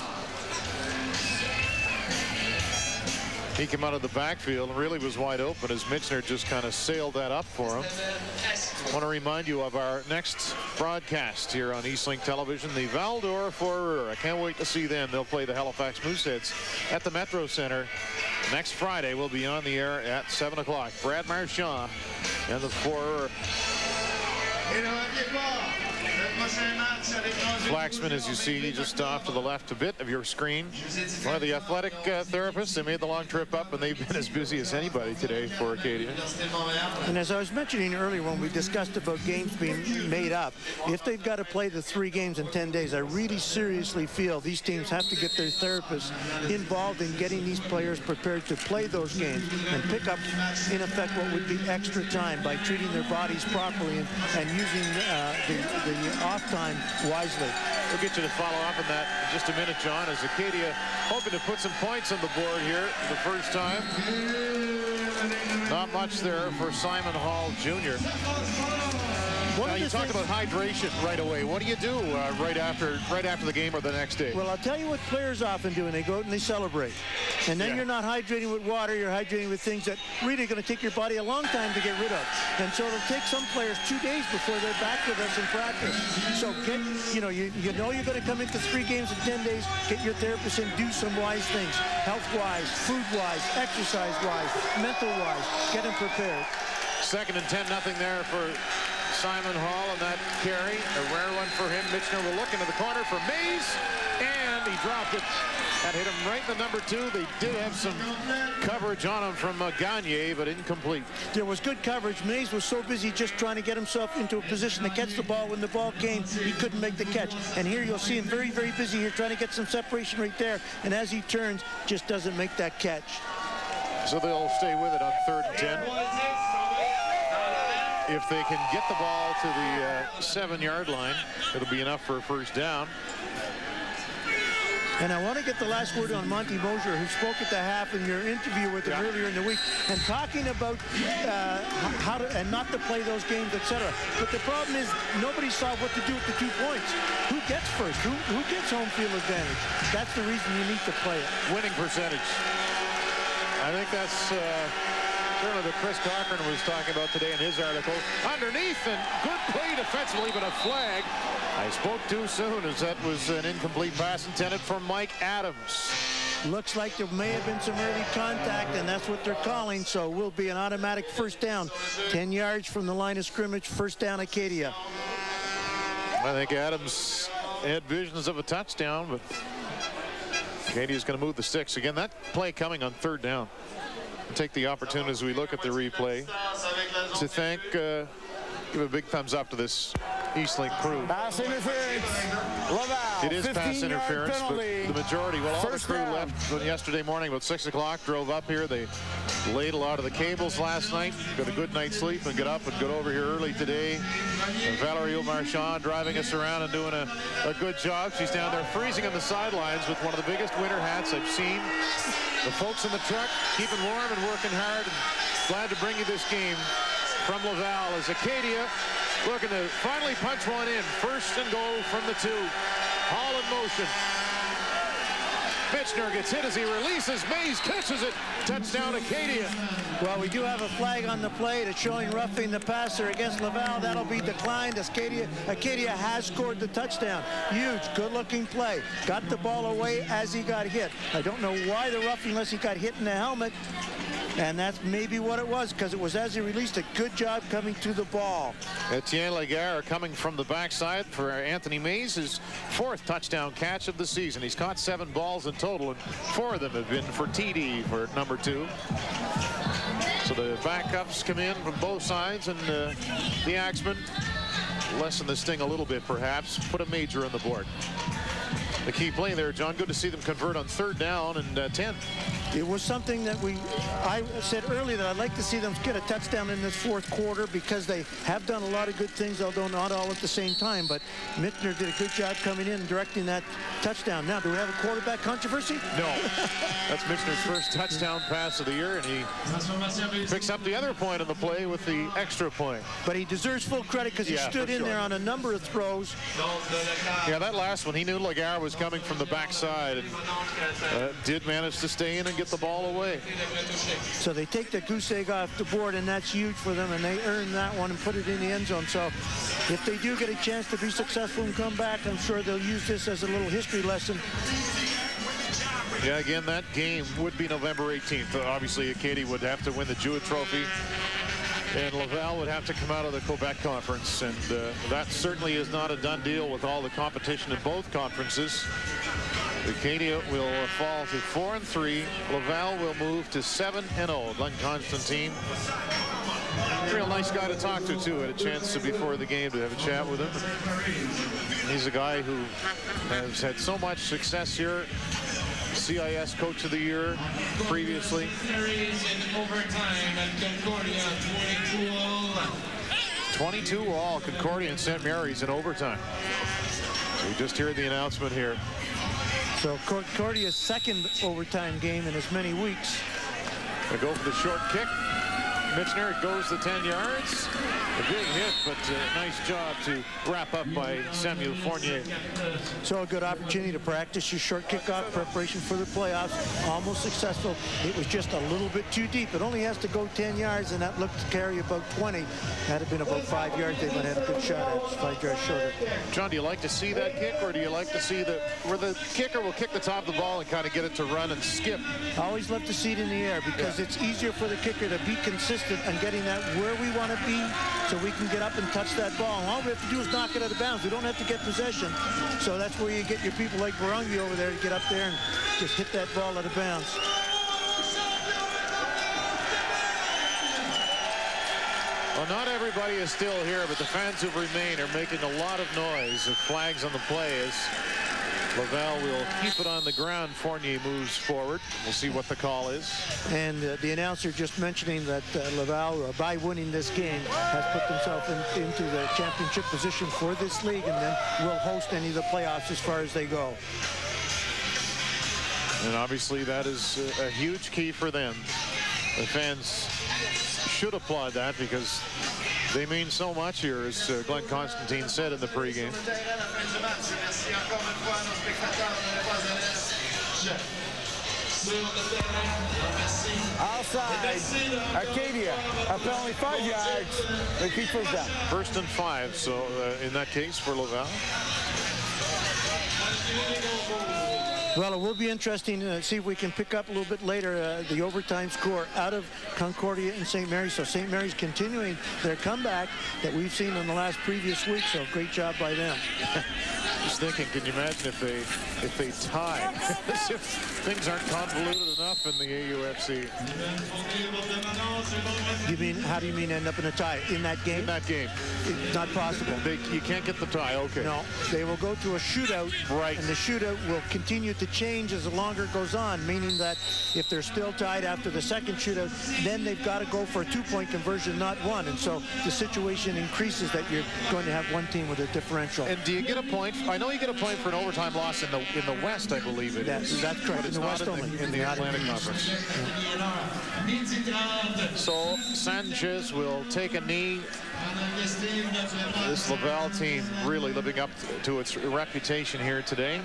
He came out of the backfield and really was wide open as Michener just kind of sailed that up for him. I want to remind you of our next broadcast here on Eastlink Television, the Val-d'Or Forer. I can't wait to see them. They'll play the Halifax Mooseheads at the Metro Center next Friday. We'll be on the air at 7 o'clock. Brad Marchand and the Forer. Flaxman, as you see, just off to the left a bit of your screen. One of the athletic therapists. They made the long trip up, and they've been as busy as anybody today for Acadia. And as I was mentioning earlier when we discussed about games being made up, if they've got to play the 3 games in 10 days, I really seriously feel these teams have to get their therapists involved in getting these players prepared to play those games and pick up, in effect, what would be extra time by treating their bodies properly and using the off time wisely. We'll get you to follow up on that in just a minute, John, as Acadia hoping to put some points on the board here the first time. Not much there for Simon Hall Jr. Now, you talked about hydration right away. What do you do right after the game or the next day? Well, I'll tell you what players often do, and they go out and they celebrate. And then you're not hydrating with water, you're hydrating with things that really are going to take your body a long time to get rid of. And so it'll take some players 2 days before they're back with us in practice. So you know you're going to come into 3 games in 10 days, get your therapist and do some wise things, health-wise, food-wise, exercise-wise, mental-wise. Get them prepared. 2nd and 10, nothing there for Simon Hall on that carry. A rare one for him. Michener will look into the corner for Mays, and he dropped it. That hit him right in the number 2. They did have some coverage on him from Gagne, but incomplete. There was good coverage. Mays was so busy just trying to get himself into a position to catch the ball. When the ball came, he couldn't make the catch. And here you'll see him very, very busy here trying to get some separation right there. And as he turns, just doesn't make that catch. So they'll stay with it on 3rd and 10. If they can get the ball to the 7-yard line, it'll be enough for a first down. And I want to get the last word on Monty Mosier, who spoke at the half in your interview with him earlier in the week, and talking about how to and not to play those games, etc. But the problem is nobody saw what to do with the 2 points. Who gets first? Who gets home field advantage? That's the reason you need to play it. Winning percentage. I think that's certainly what Chris Cochran was talking about today in his article. Underneath, and good play defensively, but a flag. I spoke too soon, as that was an incomplete pass intended for Mike Adams. Looks like there may have been some early contact, and that's what they're calling, so it will be an automatic first down. 10 yards from the line of scrimmage, first down Acadia. I think Adams had visions of a touchdown, but Acadia's going to move the sticks. Again, that play coming on 3rd down. We'll take the opportunity as we look at the replay to thank, give a big thumbs up to this Eastlink crew. Pass interference. Laval. It is pass interference, penalty. but the majority, well, all First the crew down. left yesterday morning about 6 o'clock, drove up here. They laid a lot of the cables last night, got a good night's sleep, and got up and got over here early today. And Valerie Marchand driving us around and doing a good job. She's down there freezing on the sidelines with one of the biggest winter hats I've seen. The folks in the truck keeping warm and working hard. And glad to bring you this game from Laval as Acadia looking to finally punch one in. 1st and goal from the 2. Hall in motion. Michener gets hit as he releases. Mays catches it. Touchdown Acadia. Well, we do have a flag on the play that's showing roughing the passer against Laval. That'll be declined. Acadia has scored the touchdown. Huge, good-looking play. Got the ball away as he got hit. I don't know why the roughing unless he got hit in the helmet. And that's maybe what it was, because it was as he released it. Good job coming to the ball. Etienne Lagarde coming from the backside for Anthony Mays, his 4th touchdown catch of the season. He's caught 7 balls in total, and 4 of them have been for TD for number 2. So the backups come in from both sides, and the Axemen lessen the sting a little bit, perhaps. Put a major on the board. The key play there, John. Good to see them convert on 3rd down and 10. It was something that I said earlier that I'd like to see them get a touchdown in this 4th quarter, because they have done a lot of good things, although not all at the same time. But Michener did a good job coming in and directing that touchdown. Now, do we have a quarterback controversy? No. That's Michener's 1st touchdown pass of the year, and he picks up the other point on the play with the extra point. But he deserves full credit, because he stood in there on a number of throws. Yeah, that last one, he knew Lagarde was coming from the backside, and did manage to stay in and get the ball away. So they take the goose egg off the board, and that's huge for them, and they earn that one and put it in the end zone. So if they do get a chance to be successful and come back, I'm sure they'll use this as a little history lesson. Yeah, again, that game would be November 18th. Obviously, Acadia would have to win the Jewett Trophy, and Laval would have to come out of the Quebec Conference, and that certainly is not a done deal with all the competition in both conferences. Acadia will fall to 4-3. Laval will move to 7-0. Glenn Constantine, real nice guy to talk to, too. Had a chance to, before the game, to have a chat with him. He's a guy who has had so much success here. CIS Coach of the Year previously. 22 all, Concordia and St. Mary's in overtime. We just heard the announcement here. So Concordia's second overtime game in as many weeks. They go for the short kick. Mitchner goes the 10 yards. A big hit, but nice job to wrap up by Samuel Fournier. So a good opportunity to practice your short kickoff preparation for the playoffs. Almost successful. It was just a little bit too deep. It only has to go 10 yards, and that looked to carry about 20. Had it been about 5 yards, they would have had a good shot at it. 5 yards shorter. John, do you like to see that kick, or do you like to see where the kicker will kick the top of the ball and kind of get it to run and skip? I always love to see it in the air because it's easier for the kicker to be consistent and getting that where we want to be so we can get up and touch that ball. And all we have to do is knock it out of bounds. We don't have to get possession. So that's where you get your people like Barangi over there to get up there and just hit that ball out of bounds. Well, not everybody is still here, but the fans who remain are making a lot of noise of flags on the play as Laval will keep it on the ground. Fournier moves forward. We'll see what the call is. And the announcer just mentioning that Laval, by winning this game, has put themselves into the championship position for this league, and then will host any of the playoffs as far as they go. And obviously that is a huge key for them. The fans should applaud that because they mean so much here, as Glenn Constantine said in the pregame. Outside, Acadia, up only 5 yards. They keep first down. 1st and 5, so in that case for Laval. Well, it will be interesting to see if we can pick up a little bit later the overtime score out of Concordia and St. Mary's. So St. Mary's continuing their comeback that we've seen in the last previous week. So great job by them. Just thinking, can you imagine if they tie? As if things aren't convoluted enough in the AUFC. You mean, how do you mean end up in a tie? In that game? In that game. It's not possible. You can't get the tie, okay. No, they will go to a shootout. Right. And the shootout will continue to change as the longer it goes on, meaning that if they're still tied after the second shootout, then they've got to go for a 2-point conversion, not one. And so the situation increases that you're going to have one team with a differential. And do you get a point? I know you get a point for an overtime loss in the West, I believe it is. That's correct. But it's in the not West only. in the Atlantic Conference. So Sanchez will take a knee. This Laval team really living up to its reputation here today.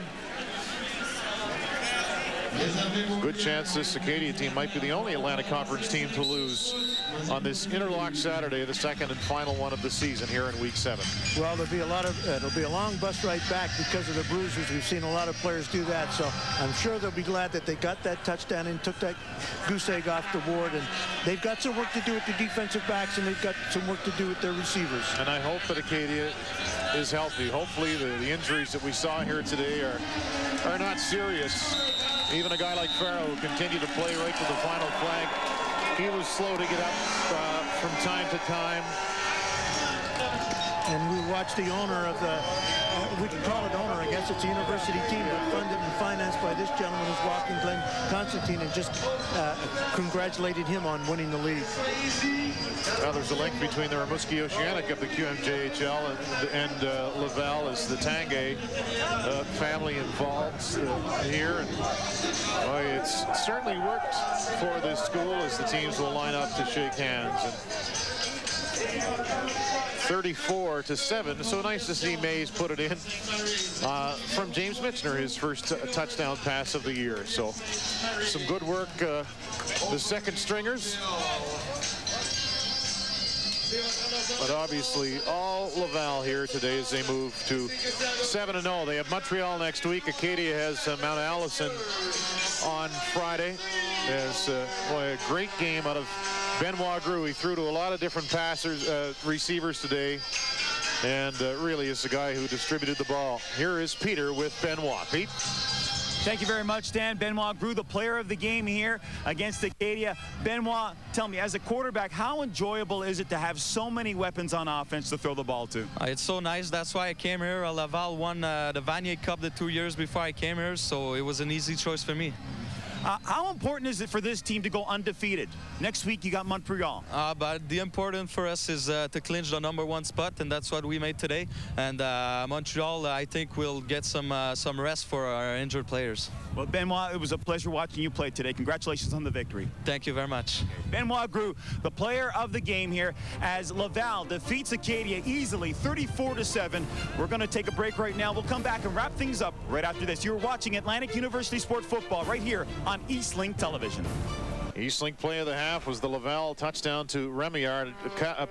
Good chance this Acadia team might be the only Atlantic Conference team to lose on this interlock Saturday, the second and final one of the season here in Week 7. Well, it'll be a long bus ride back because of the bruises. We've seen a lot of players do that, so I'm sure they'll be glad that they got that touchdown and took that goose egg off the board. And they've got some work to do with the defensive backs, and they've got some work to do with their receivers. And I hope that Acadia is healthy. Hopefully the injuries that we saw here today are not serious. Even a guy like Farrow who continued to play right to the final flag. He was slow to get up from time to time. And we watched the owner of the, we can call it owner, I guess it's a university team, but funded and financed by this gentleman who's walking, Glenn Constantine, and just congratulated him on winning the league. Now there's a link between the Rimouski Oceanic of the QMJHL and Laval as the Tanguay family involved here. And it's certainly worked for this school as the teams will line up to shake hands. And 34-7. So nice to see Mays put it in from James Michener, his first touchdown pass of the year. So some good work, the second stringers. But obviously all Laval here today as they move to 7-0. They have Montreal next week. Acadia has Mount Allison on Friday. As boy, a great game out of Benoit Gru. He threw to a lot of different passers, receivers today, and really is the guy who distributed the ball. Here is Peter with Benoit. Pete? Thank you very much, Dan. Benoit Gru, the player of the game here against Acadia. Benoit, tell me, as a quarterback, how enjoyable is it to have so many weapons on offense to throw the ball to? It's so nice. That's why I came here. Laval won the Vanier Cup the 2 years before I came here, so it was an easy choice for me. How important is it for this team to go undefeated? Next week you got Montreal. But the important for us is to clinch the #1 spot, and that's what we made today. And Montreal, I think, will get some rest for our injured players. Well, Benoit, it was a pleasure watching you play today. Congratulations on the victory. Thank you very much. Benoit Gru, the player of the game here, as Laval defeats Acadia easily, 34-7. We're going to take a break right now. We'll come back and wrap things up right after this. You're watching Atlantic University Sport Football right here on Eastlink Television. Eastlink play of the half was the Laval touchdown to Remillard,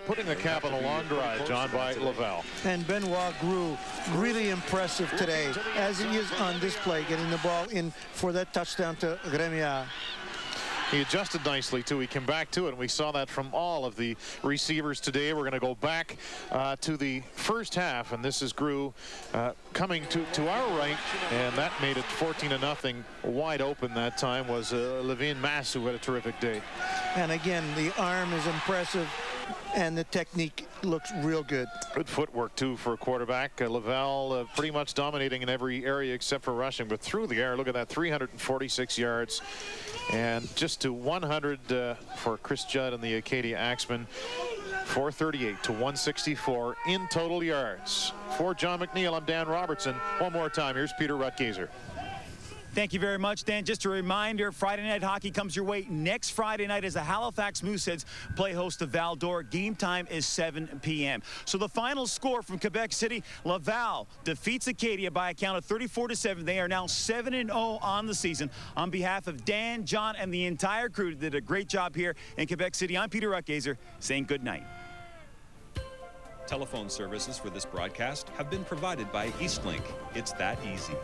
putting the cap on a long drive, John, by Laval. And Benoit Gru, really impressive today, as he is on this play, getting the ball in for that touchdown to Remillard. He adjusted nicely, too. He came back to it, and we saw that from all of the receivers today. We're going to go back to the first half, and this is Gru coming to our right, and that made it 14-0. Wide open that time was Levine Mass, who had a terrific day. And again, the arm is impressive, and the technique looks real good. Good footwork, too, for a quarterback. Laval pretty much dominating in every area except for rushing, but through the air, look at that, 346 yards. And just to 100 for Chris Judd and the Acadia Axemen. 438 to 164 in total yards. For John McNeil, I'm Dan Robertson. One more time, here's Peter Rutgazer. Thank you very much, Dan. Just a reminder, Friday Night Hockey comes your way next Friday night as the Halifax Mooseheads play host to Val d'Or. Game time is 7 p.m. So the final score from Quebec City, Laval defeats Acadia by a count of 34-7. They are now 7-0 on the season. On behalf of Dan, John, and the entire crew that did a great job here in Quebec City, I'm Peter Rutgazer saying good night. Telephone services for this broadcast have been provided by Eastlink. It's that easy.